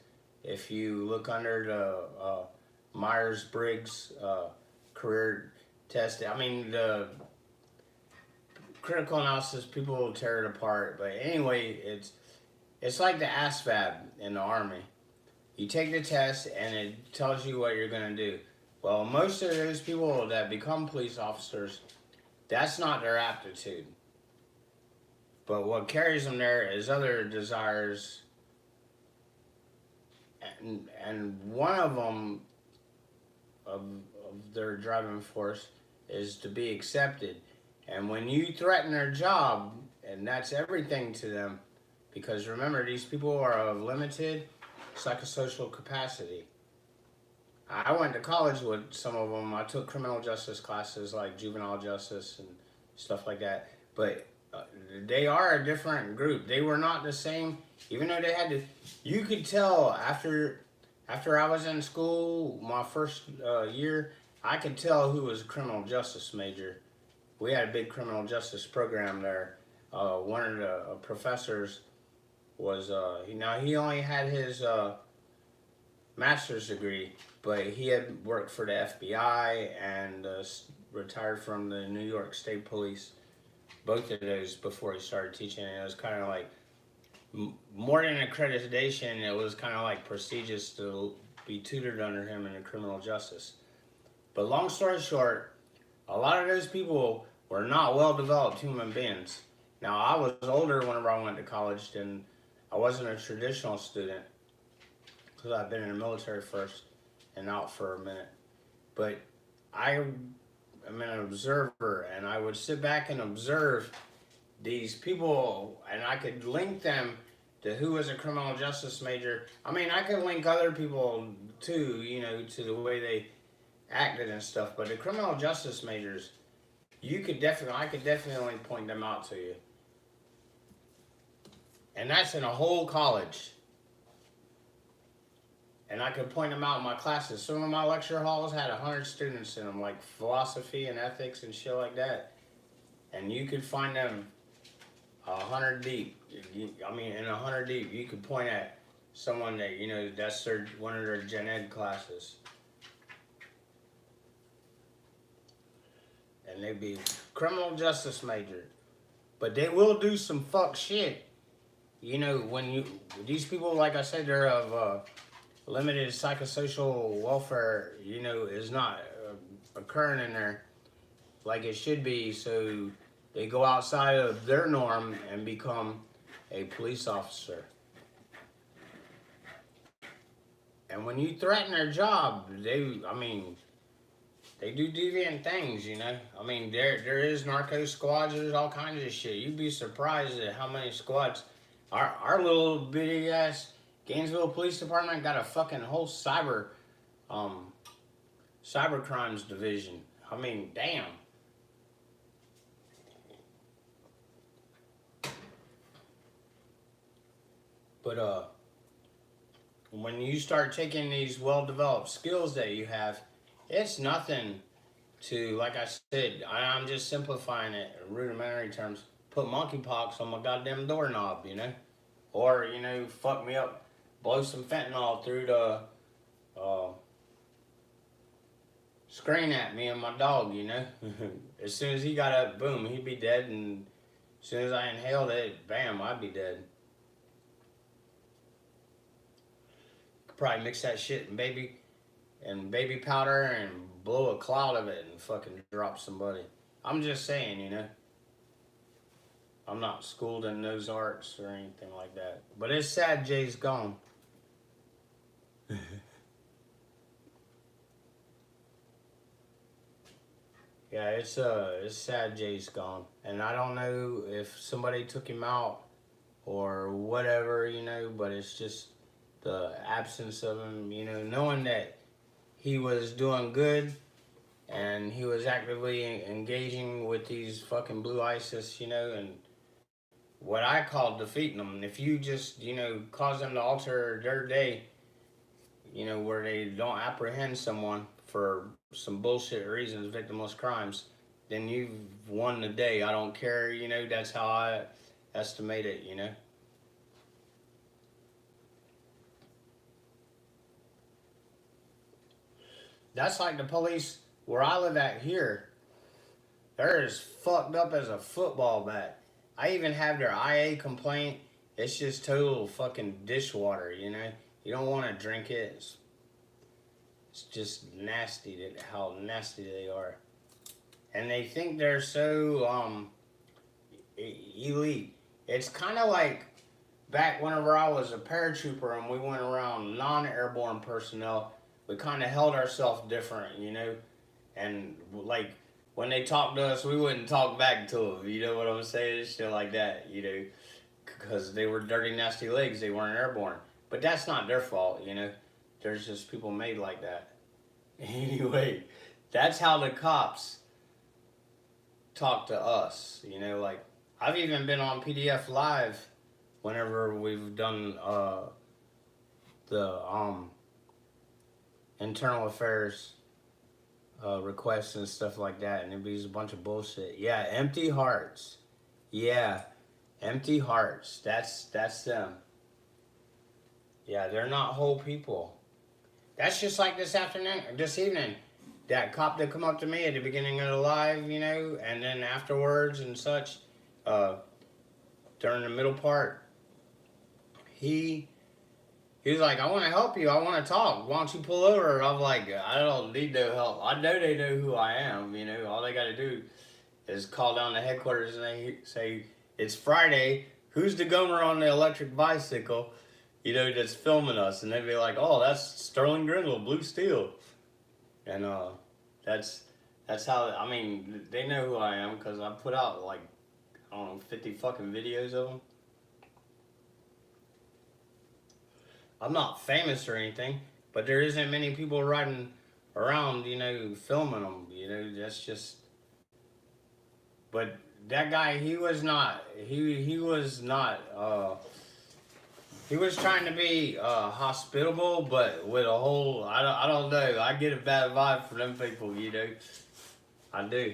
If you look under the Myers-Briggs career test, I mean the critical analysis, people will tear it apart. But anyway, it's like the ASVAB in the Army. You take the test and it tells you what you're going to do. Well, most of those people that become police officers, that's not their aptitude. But what carries them there is other desires. And one of them, of their driving force, is to be accepted. And when you threaten their job, and that's everything to them, because remember, these people are of limited psychosocial capacity. I went to college with some of them. I took criminal justice classes like juvenile justice and stuff like that. But they are a different group. They were not the same, even though they had to. You could tell after I was in school, my first year, I could tell who was a criminal justice major. We had a big criminal justice program there. One of the professors was he only had his master's degree, but he had worked for the FBI and retired from the New York State Police, both of those before he started teaching. And it was kind of like, more than accreditation, it was kind of like prestigious to be tutored under him in criminal justice. But long story short, a lot of those people were not well-developed human beings. Now, I was older whenever I went to college, and I wasn't a traditional student because I've been in the military first and out for a minute. But I am an observer, and I would sit back and observe these people, and I could link them to who was a criminal justice major. I mean, I could link other people too, to the way they acted and stuff. But the criminal justice majors, I could definitely point them out to you. And that's in a whole college. And I could point them out in my classes. Some of my lecture halls had 100 students in them, like philosophy and ethics and shit like that. And you could find them 100 deep. In 100 deep, you could point at someone that, that's one of their gen ed classes. And they'd be criminal justice major. But they will do some fuck shit. These people, like I said, they're of limited psychosocial welfare, is not occurring in there like it should be. So they go outside of their norm and become a police officer. And when you threaten their job, they do deviant things, there is narco squads, there's all kinds of shit. You'd be surprised at how many squads. Our little bitty ass Gainesville Police Department got a fucking whole cyber crimes division. Damn. But when you start taking these well-developed skills that you have, it's nothing to, like I said, I'm just simplifying it in rudimentary terms, put monkeypox on my goddamn doorknob, Or, fuck me up, blow some fentanyl through the screen at me and my dog, As soon as he got up, boom, he'd be dead, and as soon as I inhaled it, bam, I'd be dead. Could probably mix that shit in baby powder and blow a cloud of it and fucking drop somebody. I'm just saying, I'm not schooled in those arts or anything like that. But it's sad Jay's gone. Yeah, it's sad Jay's gone. And I don't know if somebody took him out or whatever, but it's just the absence of him, you know, knowing that he was doing good and he was actively engaging with these fucking blue ISIS, you know, and what I call defeating them. If you just, you know, cause them to alter their day, you know, where they don't apprehend someone for some bullshit reasons, victimless crimes, then you've won the day. I don't care, you know, that's how I estimate it, you know. That's like the police where I live at here. They're as fucked up as a football bat. I even have their IA complaint. It's just total fucking dishwater, you know. You don't want to drink it. It's just nasty how nasty they are. And they think they're so elite. It's kind of like back whenever I was a paratrooper and we went around non-airborne personnel, we kind of held ourselves different, you know. And like when they talked to us, we wouldn't talk back to them, you know what I'm saying? Shit like that, you know, because they were dirty, nasty legs. They weren't airborne. But that's not their fault, you know. There's just people made like that. Anyway, that's how the cops talk to us, you know. Like, I've even been on PDF Live whenever we've done the internal affairs requests and stuff like that, and it be a bunch of bullshit. Yeah, empty hearts. Yeah, empty hearts. That's them. Yeah, they're not whole people. That's just like this evening. That cop that come up to me at the beginning of the live, you know, and then afterwards and such, during the middle part, he was like, I want to help you. I want to talk. Why don't you pull over? I'm like, I don't need no help. I know they know who I am, you know. All they got to do is call down to headquarters and they say, it's Friday. Who's the gomer on the electric bicycle, you know, that's filming us? And they'd be like, oh, that's Sterling Grindle, Blue Steel. And that's how, I mean, they know who I am because I put out like, I don't know, 50 fucking videos of them. I'm not famous or anything, but there isn't many people riding around, you know, filming them, you know. That's just, but that guy, he was trying to be hospitable, but with a whole, I don't know, I get a bad vibe from them people, you know. I do.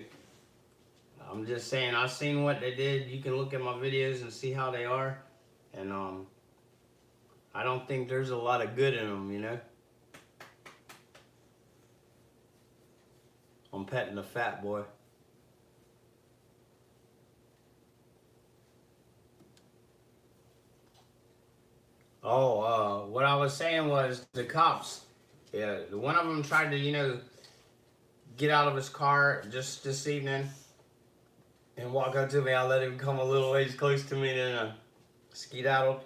I'm just saying, I've seen what they did. You can look at my videos and see how they are, and I don't think there's a lot of good in them, you know. I'm petting the fat boy. Oh, what I was saying was the cops, yeah, one of them tried to, you know, get out of his car just this evening and walk up to me. I let him come a little ways close to me, then skedaddled.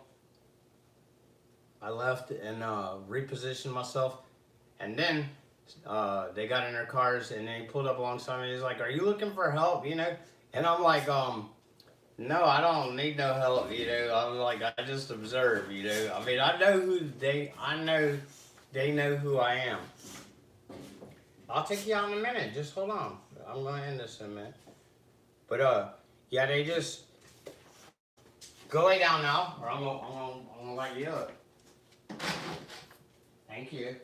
I left and repositioned myself, and then they got in their cars and they pulled up alongside me. He's like, "Are you looking for help?" You know, and I'm like, "No, I don't need no help." You know, I'm like, I just observe. You know, I mean, I know they know who I am. I'll take you out in a minute. Just hold on. I'm gonna end this in a minute. But yeah, they just go lay down now, or I'm gonna light you up. Thank you.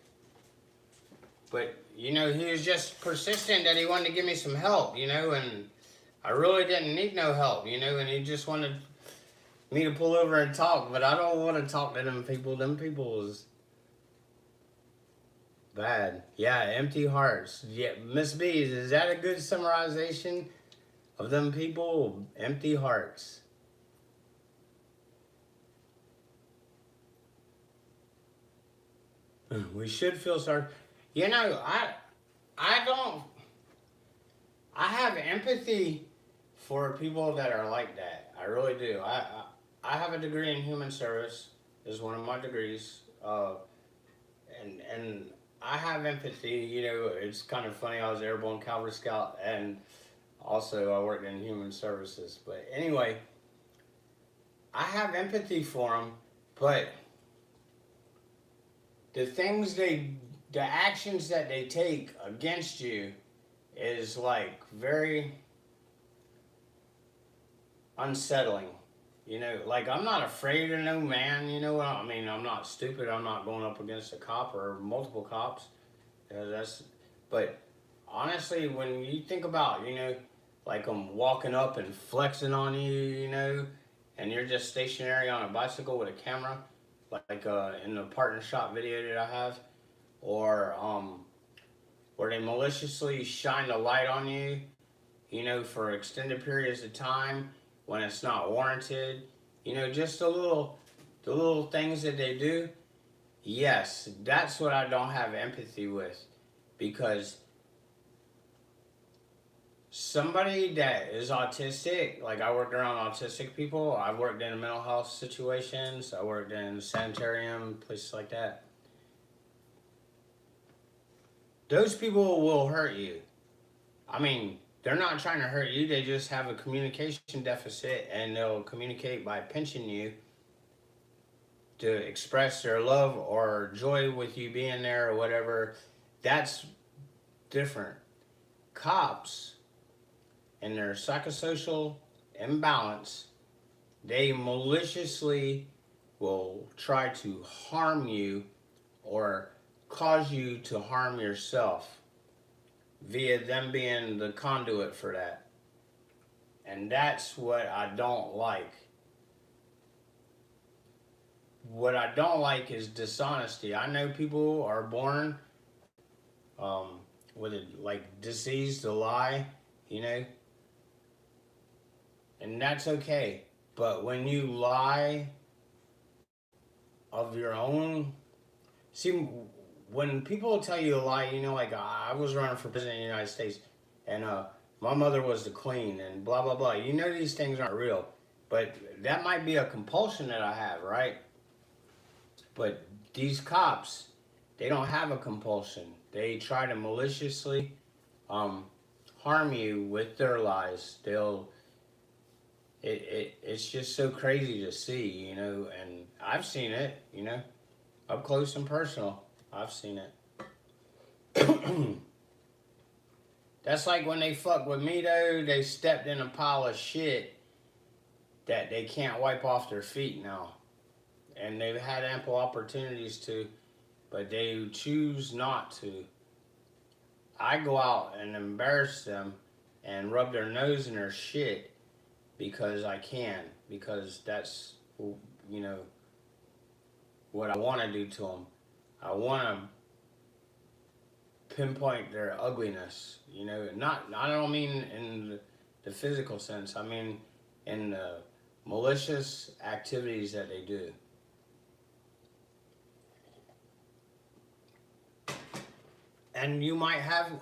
But, you know, he was just persistent that he wanted to give me some help, you know, and I really didn't need no help, you know, and he just wanted me to pull over and talk, but I don't want to talk to them people. Them people is bad. Yeah, empty hearts. Yeah, Miss B's, is that a good summarization of them people? Empty hearts. We should feel sorry. You know, I have empathy for people that are like that. I really do. I have a degree in human service. Is one of my degrees. And I have empathy. You know, it's kind of funny. I was airborne cavalry scout, and also I worked in human services. But anyway, I have empathy for them, but the actions that they take against you is like very unsettling. Like I'm not afraid of no man, I mean, I'm not stupid. I'm not going up against a cop or multiple cops. But honestly, when you think about, like I'm walking up and flexing on you, and you're just stationary on a bicycle with a camera, like in the partner shot video that I have, or where they maliciously shine the light on you, for extended periods of time when it's not warranted, just the little things that they do. Yes, that's what I don't have empathy with, because somebody that is autistic, like I worked around autistic people, I worked in mental health situations, I worked in sanitarium, places like that. Those people will hurt you. I mean, they're not trying to hurt you, they just have a communication deficit, and they'll communicate by pinching you to express their love or joy with you being there or whatever. That's different. Cops and their psychosocial imbalance, they maliciously will try to harm you or cause you to harm yourself via them being the conduit for that. And that's what I don't like. What I don't like is dishonesty. I know people are born with a disease to lie, and that's okay. But when you lie of your own, see, when people tell you a lie, like I was running for president of the United States, and my mother was the queen, and blah blah blah. These things aren't real, but that might be a compulsion that I have, right? But these cops, they don't have a compulsion. They try to maliciously harm you with their lies. It's just so crazy to see, and I've seen it, up close and personal. I've seen it. That's like when they fuck with me, though, they stepped in a pile of shit that they can't wipe off their feet now. And they've had ample opportunities to, but they choose not to. I go out and embarrass them and rub their nose in their shit because I can, because that's, what I want to do to them. I want to pinpoint their ugliness, I don't mean in the physical sense, I mean in the malicious activities that they do. And you might have,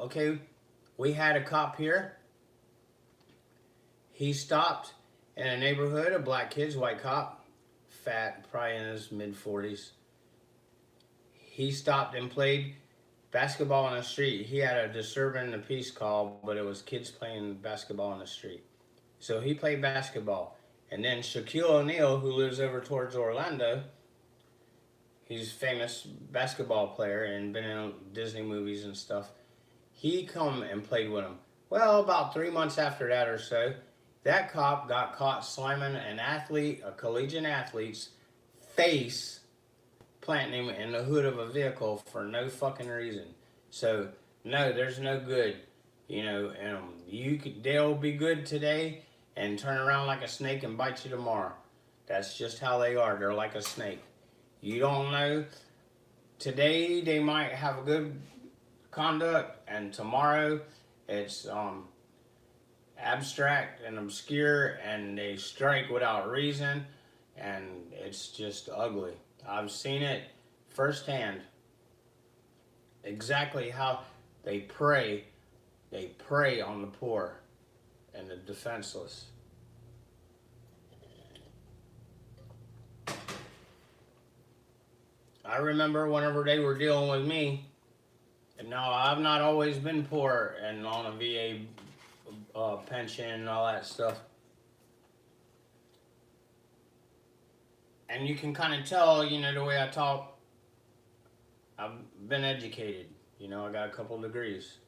we had a cop here. He stopped in a neighborhood of black kids, white cop, fat, probably in his mid-40s. He stopped and played basketball on the street. He had a disturbing the peace call, but it was kids playing basketball on the street. So he played basketball. And then Shaquille O'Neal, who lives over towards Orlando, he's a famous basketball player and been in Disney movies and stuff. He come and played with him. Well, about 3 months after that or so, that cop got caught slamming a collegiate athlete's face, planting him in the hood of a vehicle for no fucking reason. So, no, there's no good, and they'll be good today and turn around like a snake and bite you tomorrow. That's just how they are. They're like a snake. You don't know. Today they might have a good conduct, and tomorrow it's abstract and obscure, and they strike without reason, and it's just ugly. I've seen it firsthand. Exactly how they prey on the poor and the defenseless. I remember whenever they were dealing with me, and now I've not always been poor and on a VA pension and all that stuff. And you can kind of tell, the way I talk, I've been educated. You know, I got a couple degrees.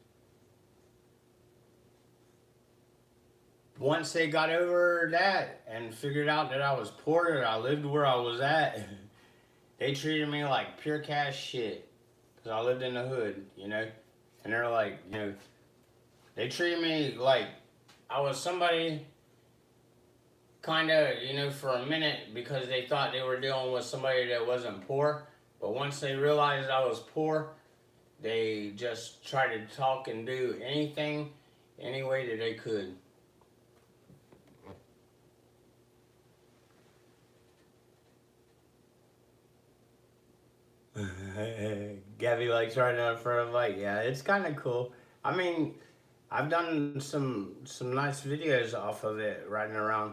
Once they got over that and figured out that I was poor, that I lived where I was at, they treated me like pure cash shit. Because I lived in the hood, you know? And they're like, you know, they treated me like I was somebody kind of, you know, for a minute because they thought they were dealing with somebody that wasn't poor. But once they realized I was poor, they just tried to talk and do anything, any way that they could. Gabby likes riding out in front of a bike. Yeah, it's kind of cool. I mean, I've done some nice videos off of it riding around.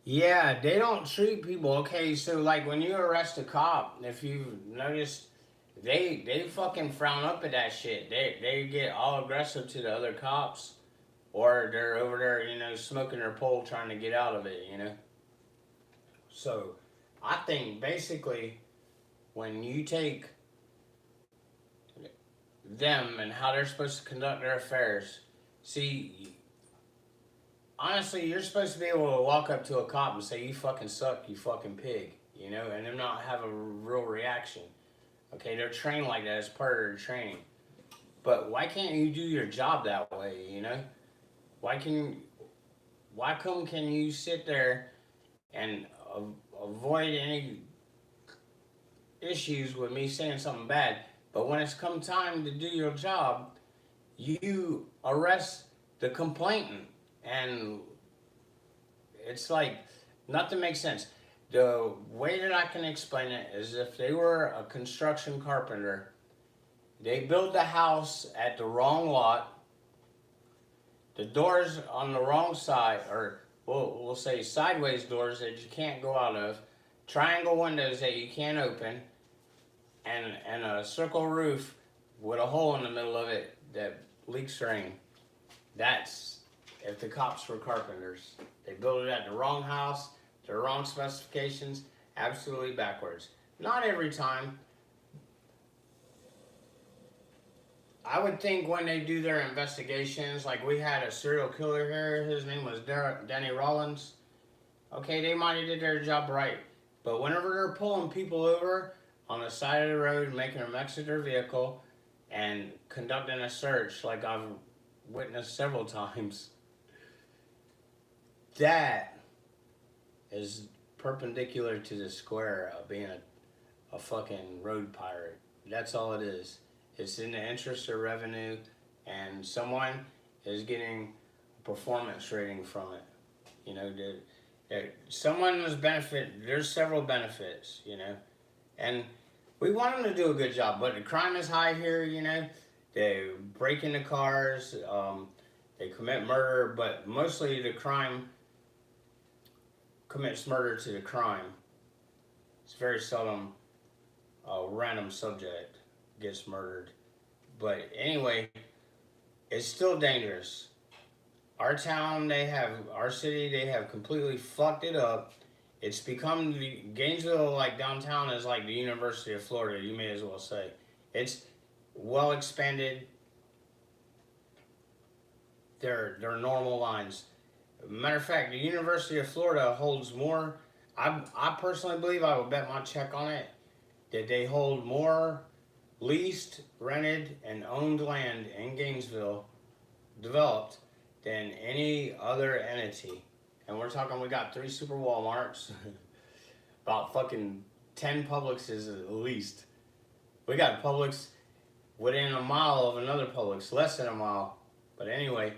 Yeah, they don't treat people okay. So like when you arrest a cop, if you notice, they fucking frown up at that shit. They get all aggressive to the other cops, or they're over there, you know, smoking their pole trying to get out of it, you know. So I think basically when you take them and how they're supposed to conduct their affairs, see, honestly, you're supposed to be able to walk up to a cop and say, "You fucking suck, you fucking pig," you know, and them not have a real reaction. Okay, they're trained like that as part of their training. But why can't you do your job that way, you know? Why come can you sit there and avoid any issues with me saying something bad, but when it's come time to do your job, you arrest the complainant, and it's like nothing makes sense. The way that I can explain it is if they were a construction carpenter, they built the house at the wrong lot, the doors on the wrong side, or we'll say sideways doors that you can't go out of, triangle windows that you can't open, and a circle roof with a hole in the middle of it that leaks rain. That's if the cops were carpenters. They built it at the wrong house, the wrong specifications, absolutely backwards. Not every time. I would think when they do their investigations, like we had a serial killer here, his name was Danny Rollins. Okay, they might have did their job right. But whenever they're pulling people over on the side of the road, making them exit their vehicle, and conducting a search like I've witnessed several times, that is perpendicular to the square of being a fucking road pirate. That's all it is. It's in the interest of revenue, and someone is getting a performance rating from it. You know, someone is benefit. There's several benefits, you know, and we want them to do a good job. But the crime is high here, you know. They break into cars, they commit murder, but mostly the crime commits murder to the crime. It's very seldom a random subject gets murdered. But anyway, it's still dangerous. Our town, our city, they have completely fucked it up. It's become, Gainesville, like downtown, is like the University of Florida, you may as well say. It's well expanded. They're normal lines. Matter of fact, the University of Florida holds more, I personally believe, I would bet my check on it, that they hold more leased, rented, and owned land in Gainesville, developed, than any other entity. And we're talking, we got 3 super Walmarts, about fucking 10 Publixes at least. We got Publix within a mile of another Publix, less than a mile. But anyway,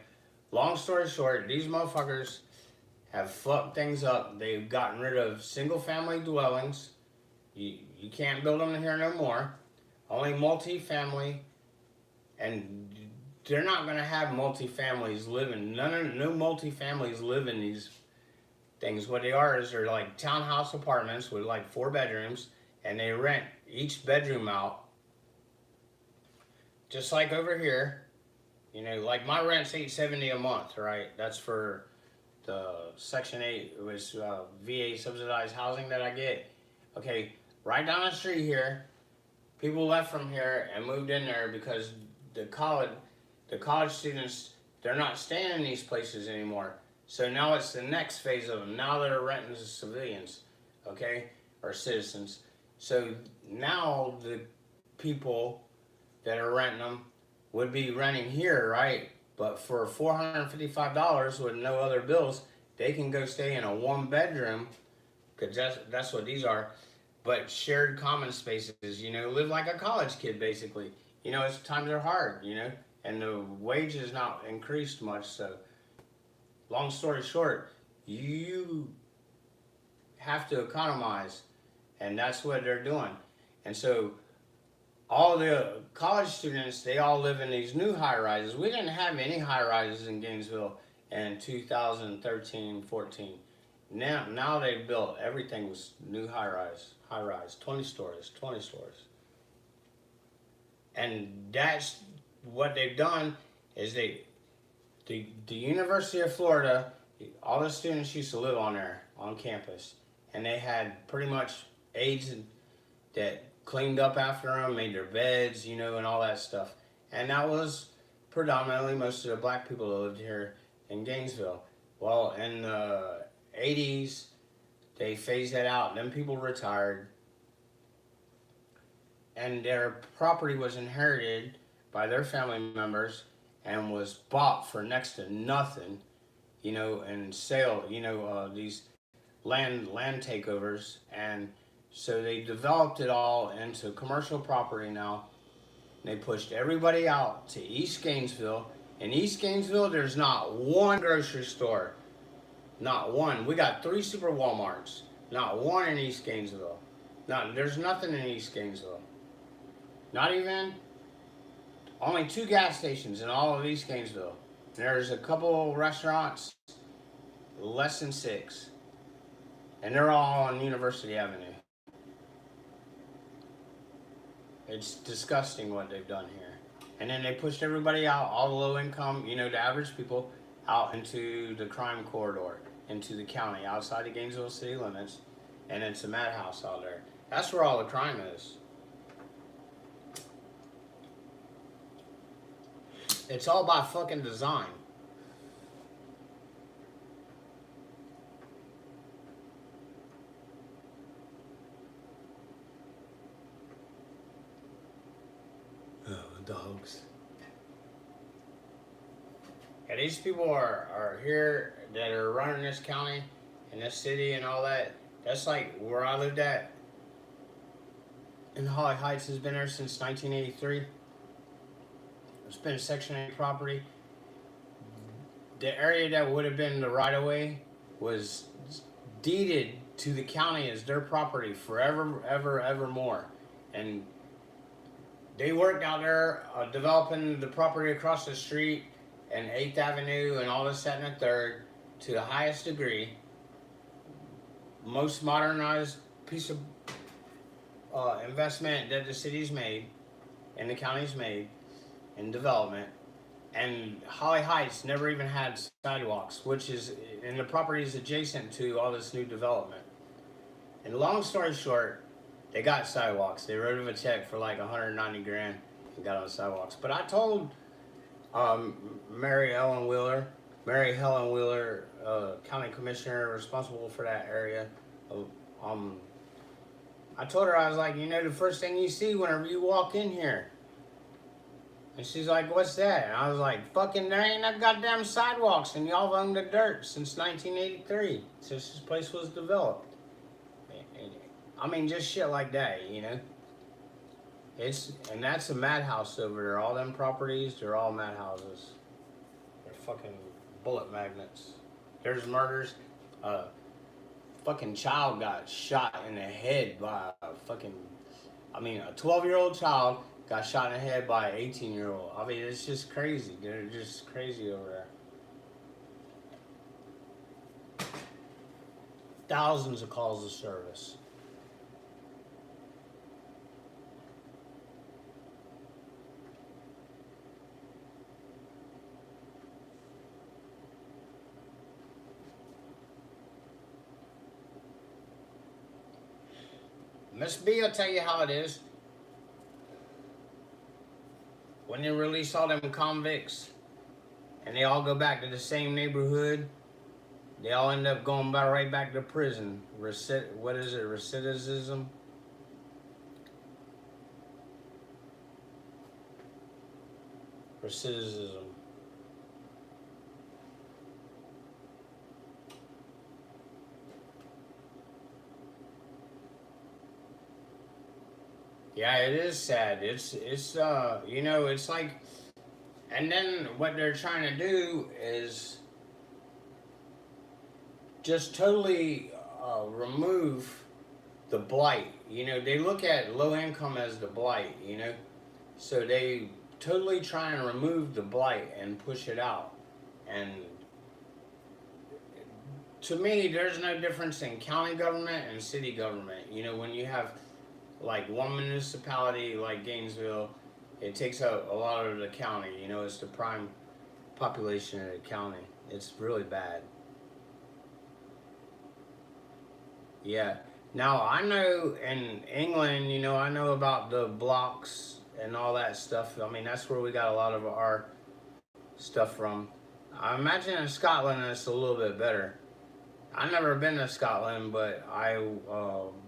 long story short, these motherfuckers have fucked things up. They've gotten rid of single family dwellings. You can't build them here no more. Only multi-family, and they're not going to have multi-families living. No multi-families live in these things. What they are is they're like townhouse apartments with like 4 bedrooms, and they rent each bedroom out. Just like over here, you know, like my rent's $870 a month, right? That's for the Section 8, it was VA subsidized housing that I get. Okay, right down the street here, people left from here and moved in there because the college students, they're not staying in these places anymore. So now it's the next phase of them. Now they're renting to civilians, okay, or citizens. So now the people that are renting them would be renting here, right? But for $455 with no other bills, they can go stay in a 1-bedroom, because that's what these are, but shared common spaces, you know, live like a college kid, basically. You know, it's times are hard, you know, and the wage is not increased much, so long story short, you have to economize, and that's what they're doing. And so all the college students, they all live in these new high-rises. We didn't have any high-rises in Gainesville in 2013, 14. Now they've built, everything was new high-rise, 20 stories. And that's what they've done is the University of Florida, all the students used to live on there, on campus. And they had pretty much aides that cleaned up after them, made their beds, you know, and all that stuff. And that was predominantly most of the black people that lived here in Gainesville. Well, in the 80s, they phased that out. Then people retired. And their property was inherited by their family members and was bought for next to nothing, you know, and sale, you know, these land takeovers. And so they developed it all into commercial property now. They pushed everybody out to East Gainesville. In East Gainesville, there's not one grocery store. Not one. We got 3 super Walmarts. Not one in East Gainesville. There's nothing in East Gainesville. Not even. Only 2 gas stations in all of East Gainesville. There's a couple restaurants, less than 6. And they're all on University Avenue. It's disgusting what they've done here. And then they pushed everybody out, all the low income, you know, the average people, out into the crime corridor, into the county, outside the Gainesville city limits. And it's a madhouse out there. That's where all the crime is. It's all by fucking design. Oh, dogs. Yeah, these people are here that are running this county and this city and all that. That's like where I lived at. And Holly Heights has been there since 1983. It's been a Section 8 property. The area that would have been the right-of-way was deeded to the county as their property forever, ever more. And they worked out there developing the property across the street and 8th Avenue and all this, that, and the third to the highest degree. Most modernized piece of investment that the city's made and the county's made in development. And Holly Heights never even had sidewalks, which is, and the property is adjacent to all this new development. And long story short, they got sidewalks. They wrote them a check for like 190 grand and got on the sidewalks. But I told Mary Helen Wheeler, county commissioner responsible for that area, I told her, I was like, you know, the first thing you see whenever you walk in here. And she's like, what's that? And I was like, fucking, there ain't no goddamn sidewalks, and y'all owned the dirt since 1983, since this place was developed. I mean, just shit like that, you know? And that's a madhouse over there. All them properties, they're all madhouses. They're fucking bullet magnets. There's murders. Fucking child got shot in the head by a 12-year-old child got shot in the head by an 18-year-old. I mean, it's just crazy. They're just crazy over there. Thousands of calls of service. Miss B will tell you how it is. When they release all them convicts and they all go back to the same neighborhood, they all end up going right back to prison. What is it? Recidivism? Recidivism. Yeah, it is sad. It's you know, it's like, and then what they're trying to do is just totally remove the blight. You know, they look at low income as the blight, you know, so they totally try and remove the blight and push it out. And to me, there's no difference in county government and city government. You know, when you have like one municipality like Gainesville, it takes out a lot of the county. You know, it's the prime population of the county. It's really bad. Yeah. Now, I know in England, you know, I know about the blocks and all that stuff. I mean, that's where we got a lot of our stuff from. I imagine in Scotland it's a little bit better. I've never been to Scotland, but I've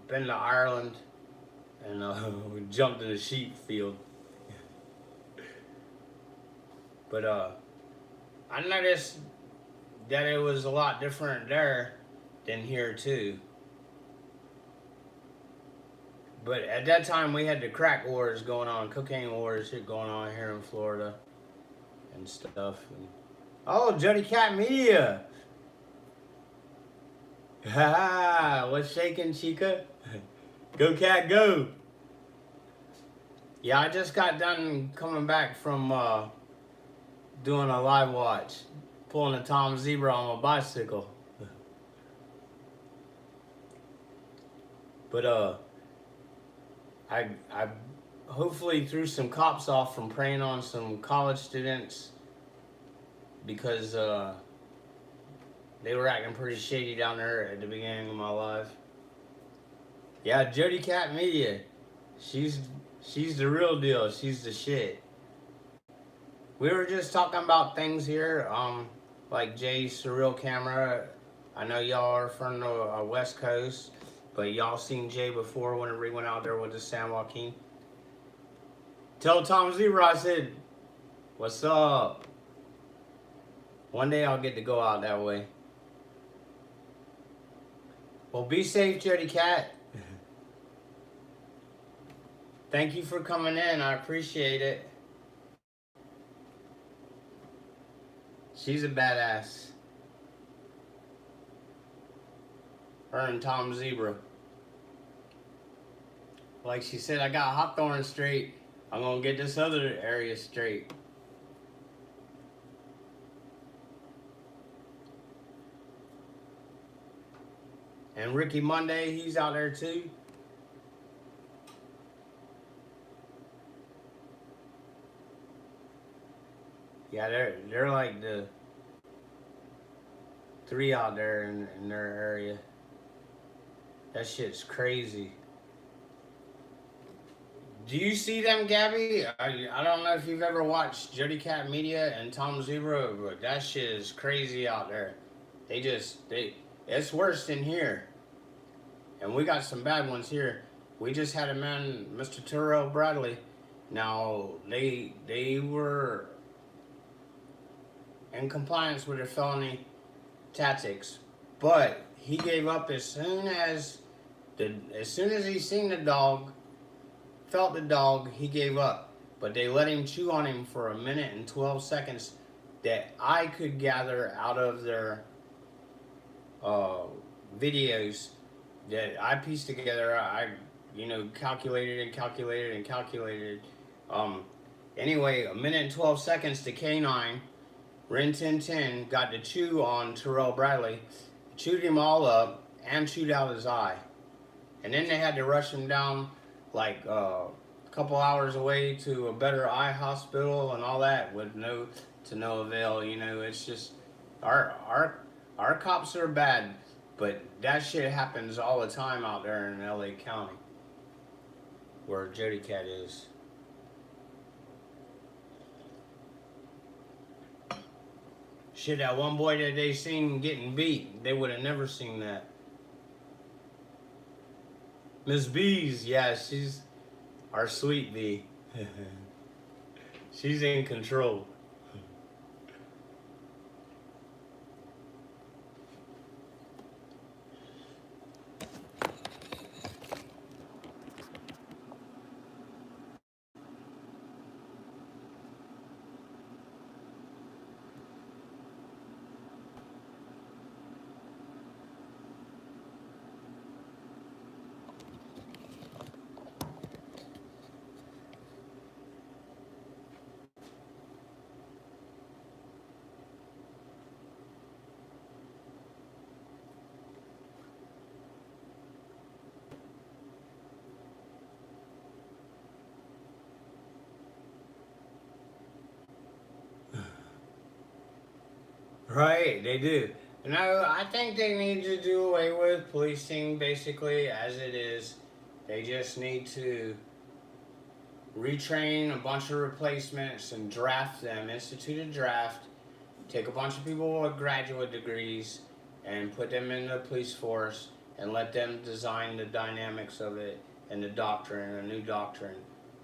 been to Ireland and jumped in a sheep field. But I noticed that it was a lot different there than here too. But at that time we had the crack wars going on, cocaine wars going on here in Florida and stuff. And, oh, Jody Cat Media. Ha! What's shaking, Chica? Go Cat, go! Yeah, I just got done coming back from doing a live watch, pulling a Tom Zebra on my bicycle. But I hopefully threw some cops off from preying on some college students because they were acting pretty shady down there at the beginning of my life. Yeah, Jody Cat Media. She's the real deal. She's the shit. We were just talking about things here, like Jay's surreal camera. I know y'all are from the West Coast, but y'all seen Jay before whenever he went out there with the San Joaquin. Tell Tom Zebra I said, what's up? One day I'll get to go out that way. Well, be safe, Jody Cat. Thank you for coming in. I appreciate it. She's a badass. Her and Tom Zebra. Like she said, I got Hawthorne straight. I'm gonna get this other area straight. And Ricky Monday, he's out there too. Yeah, they're like the three out there in their area. That shit's crazy. Do you see them, Gabby? I don't know if you've ever watched Jody Cat Media and Tom Zebra, but that shit is crazy out there. It's worse than here. And we got some bad ones here. We just had a man, Mr. Terrell Bradley. Now, they were in compliance with their felony tactics, but he gave up as soon as he seen the dog, felt the dog, he gave up. But they let him chew on him for 1 minute and 12 seconds that I could gather out of their videos that I pieced together. I calculated. Anyway, 1 minute and 12 seconds, the canine Ren 1010 got to chew on Terrell Bradley, chewed him all up, and chewed out his eye. And then they had to rush him down like a couple hours away to a better eye hospital and all that with no avail. You know, it's just our cops are bad, but that shit happens all the time out there in LA County. where Jody Cat is. Shit, that one boy that they seen getting beat, they would have never seen that. Miss B's, yeah, she's our sweet bee. She's in control. Right, they do. No, I think they need to do away with policing basically as it is. They just need to retrain a bunch of replacements and draft them, institute a draft, take a bunch of people with graduate degrees and put them in the police force and let them design the dynamics of it and the doctrine, a new doctrine,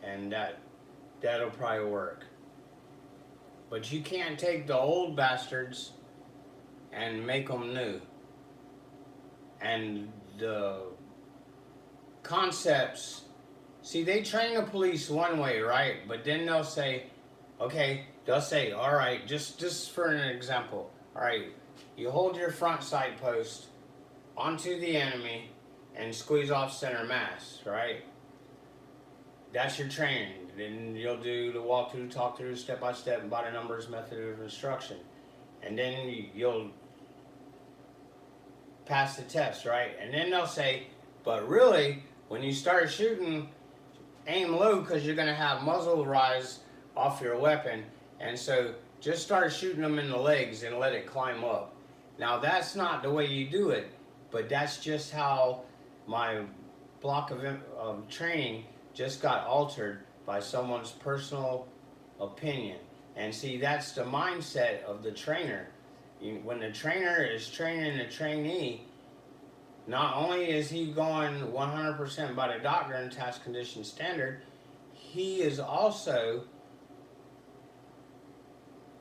and that'll probably work. But you can't take the old bastards and make them new. And the concepts, see, they train the police one way, right? But then they'll say, okay, all right, just for an example, all right, you hold your front sight post onto the enemy and squeeze off center mass, right? That's your training. Then you'll do the walkthrough, talk through, step by step, by the numbers method of instruction. And then you'll pass the test, right? And then they'll say, but really, when you start shooting, aim low because you're going to have muzzle rise off your weapon. And so just start shooting them in the legs and let it climb up. Now, that's not the way you do it, but that's just how my block of training just got altered by someone's personal opinion. And see, that's the mindset of the trainer. When the trainer is training the trainee, not only is he going 100% by the doctrine, task, condition, standard, he is also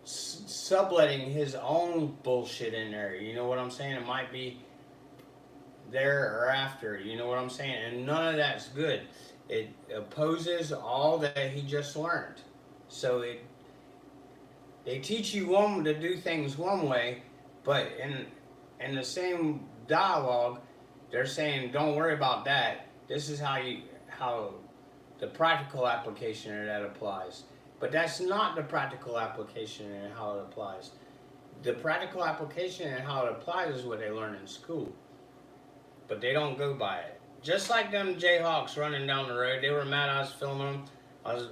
subletting his own bullshit in there. You know what I'm saying? It might be there or after. You know what I'm saying? And none of that's good. It opposes all that he just learned. So they teach you to do things one way, but in the same dialogue, they're saying, don't worry about that. This is how the practical application of that applies. But that's not the practical application and how it applies. The practical application and how it applies is what they learn in school. But they don't go by it. Just like them Jayhawks running down the road. They were mad I was filming them. I was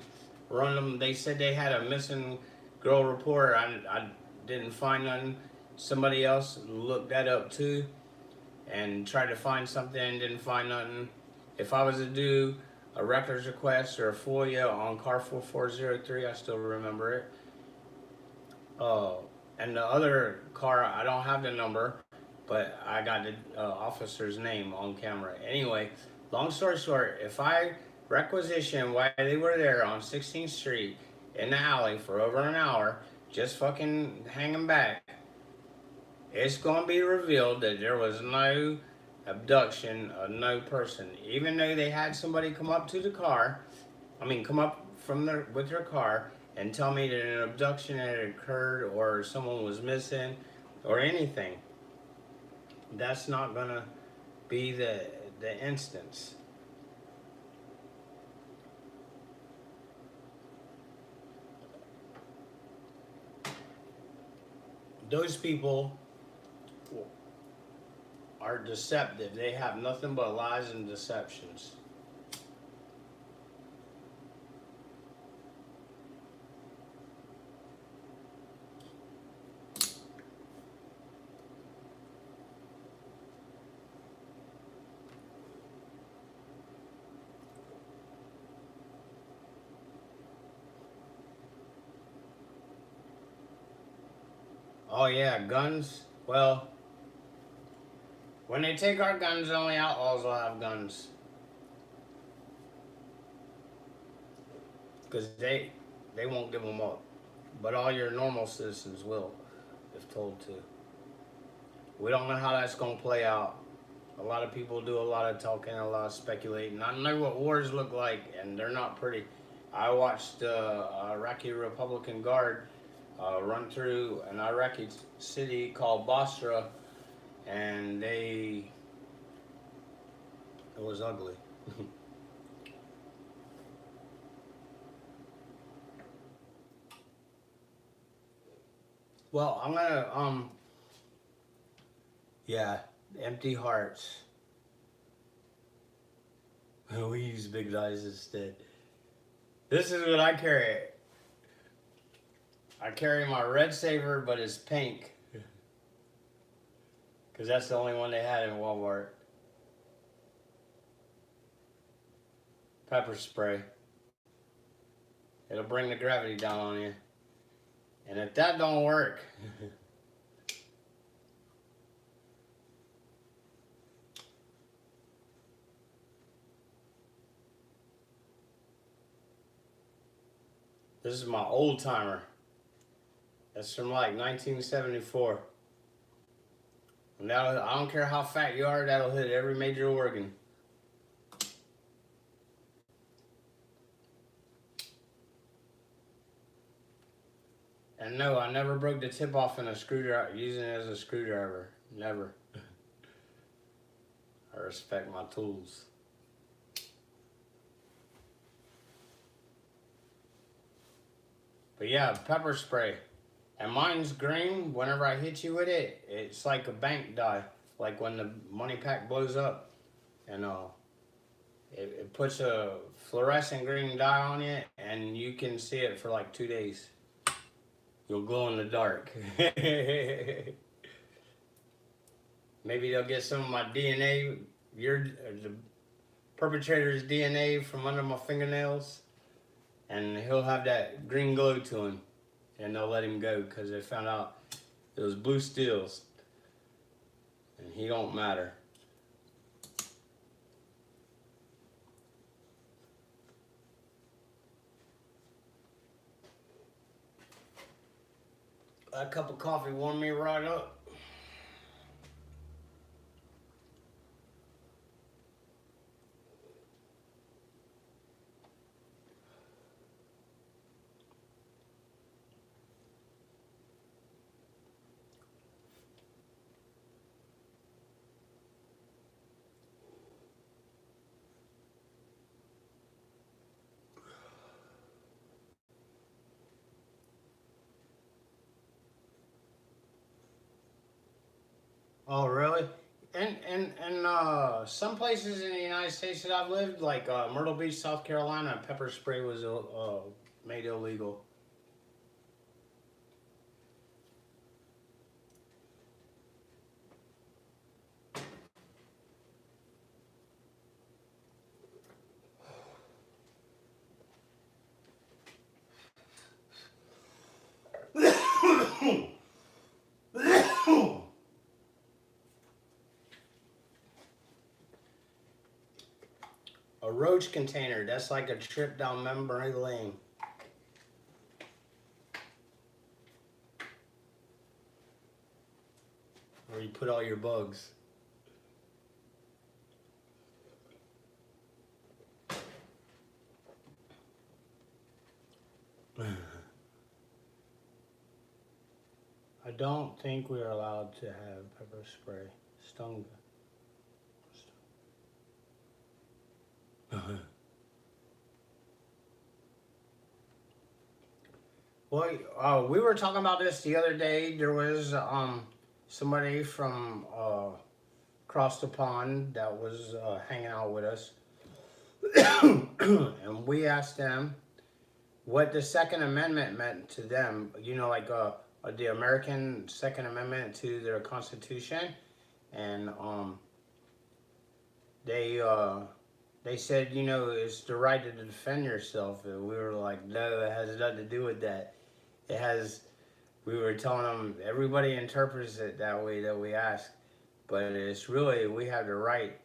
running them. They said they had a missing girl report. I didn't find nothing. Somebody else looked that up too and tried to find something and didn't find nothing. If I was to do a records request or a FOIA on car 4403, I still remember it. And the other car, I don't have the number, but I got the officer's name on camera. Anyway, long story short, if I requisition why they were there on 16th Street in the alley for over an hour, just fucking hanging back, it's going to be revealed that there was no abduction of no person. Even though they had somebody come up to the car, come up from with their car and tell me that an abduction had occurred or someone was missing or anything. That's not going to be the instance. Those people are deceptive. They have nothing but lies and deceptions. Oh yeah, guns. Well, when they take our guns, only outlaws will have guns. Because they won't give them up. But all your normal citizens will, if told to. We don't know how that's going to play out. A lot of people do a lot of talking, a lot of speculating. I know what wars look like, and they're not pretty. I watched Iraqi Republican Guard run through an Iraqi city called Basra, and it was ugly. Well, I'm gonna yeah, empty hearts. We use big eyes instead. This is what I carry. I carry my red saber, but it's pink. Because that's the only one they had in Walmart. Pepper spray. It'll bring the gravity down on you. And if that don't work, this is my old timer. That's from like 1974. And I don't care how fat you are, that'll hit every major organ. And no, I never broke the tip off in a screwdriver, using it as a screwdriver. Never. I respect my tools. But yeah, pepper spray. And mine's green. Whenever I hit you with it, it's like a bank die. Like when the money pack blows up. And it puts a fluorescent green dye on it, and you can see it for like 2 days. You'll glow in the dark. Maybe they'll get some of my DNA, the perpetrator's DNA from under my fingernails, and he'll have that green glow to him, and they'll let him go because they found out it was blue steels, and he don't matter. That cup of coffee warmed me right up. Oh, really? And some places in the United States that I've lived, like Myrtle Beach, South Carolina, pepper spray was made illegal. A roach container, that's like a trip down memory lane. Where you put all your bugs. I don't think we are allowed to have pepper spray. Stung. Well, we were talking about this the other day. There was somebody from across the pond that was hanging out with us. And we asked them what the Second Amendment meant to them. You know, like the American Second Amendment to their Constitution. And they said, you know, it's the right to defend yourself. And we were like, no, it has nothing to do with that. It has we were telling them everybody interprets it that way that we ask, but it's really we have the right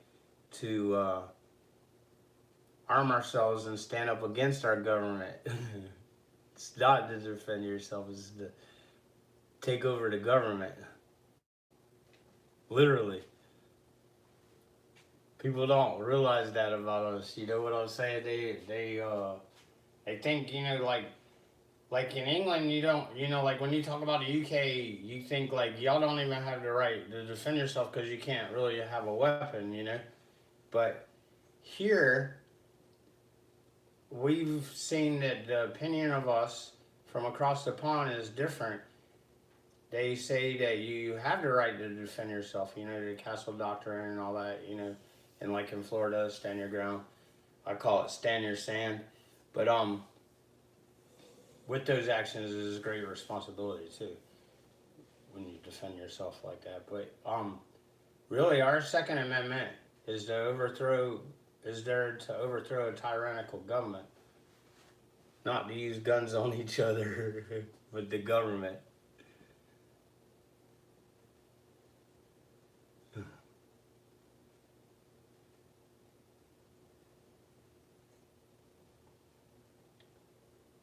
to arm ourselves and stand up against our government. It's not to defend yourself, it's to take over the government. Literally. People don't realize that about us. You know what I'm saying? They think, you know, like in England, you don't, you know, like when you talk about the UK, you think like y'all don't even have the right to defend yourself because you can't really have a weapon, you know. But here, we've seen that the opinion of us from across the pond is different. They say that you have the right to defend yourself, you know, the castle doctrine and all that, you know. And like in Florida, stand your ground. I call it stand your sand. But with those actions is a great responsibility too, when you defend yourself like that. But really, our Second Amendment is there to overthrow a tyrannical government, not to use guns on each other, but the government.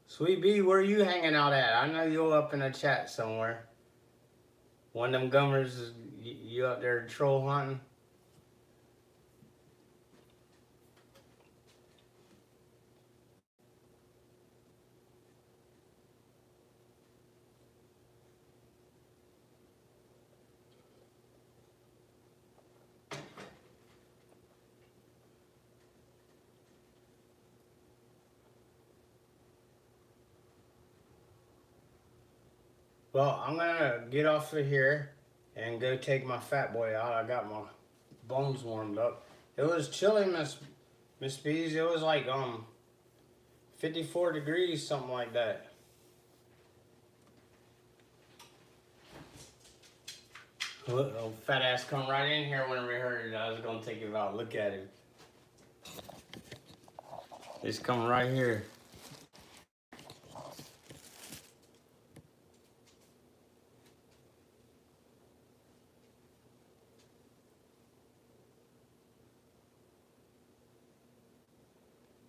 Sweet B, where are you hanging out at? I know you're up in a chat somewhere. One of them gummers, you up there troll hunting? Well, I'm gonna get off of here and go take my fat boy out. I got my bones warmed up. It was chilly, Miss Bees. It was like 54 degrees, something like that. Little fat ass come right in here when we heard I was gonna take him out. Look at him. He's coming right here.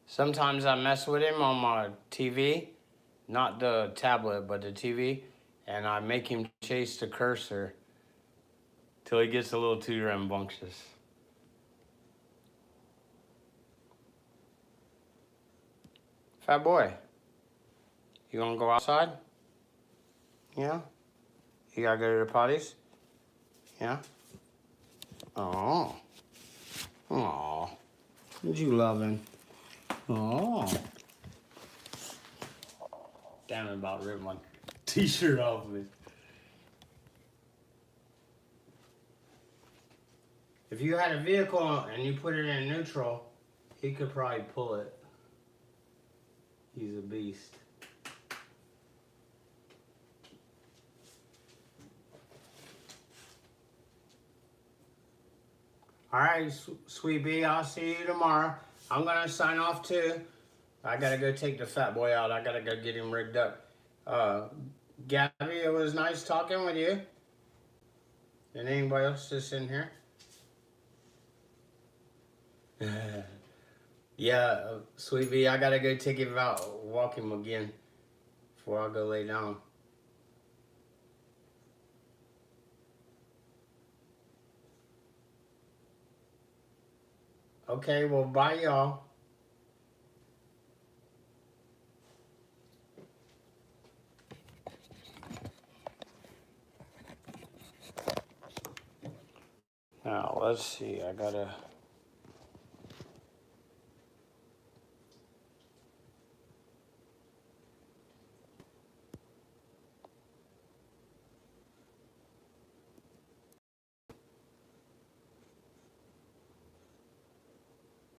Sometimes I mess with him on my TV, not the tablet, but the TV, and I make him chase the cursor till he gets a little too rambunctious. Fat boy, you gonna go outside? Yeah? You gotta go to the potties? Yeah? Oh. Oh. Did you love him? Oh. Damn, it about ripped my t-shirt off of it. If you had a vehicle and you put it in neutral, he could probably pull it. He's a beast. All right, Sweet B, I'll see you tomorrow. I'm gonna sign off too. I gotta go take the fat boy out. I gotta go get him rigged up. Gabby, it was nice talking with you. And anybody else just in here? Yeah, Sweet B, I gotta go take him out, walk him again before I go lay down. Okay, well, bye, y'all. Now, let's see, I gotta...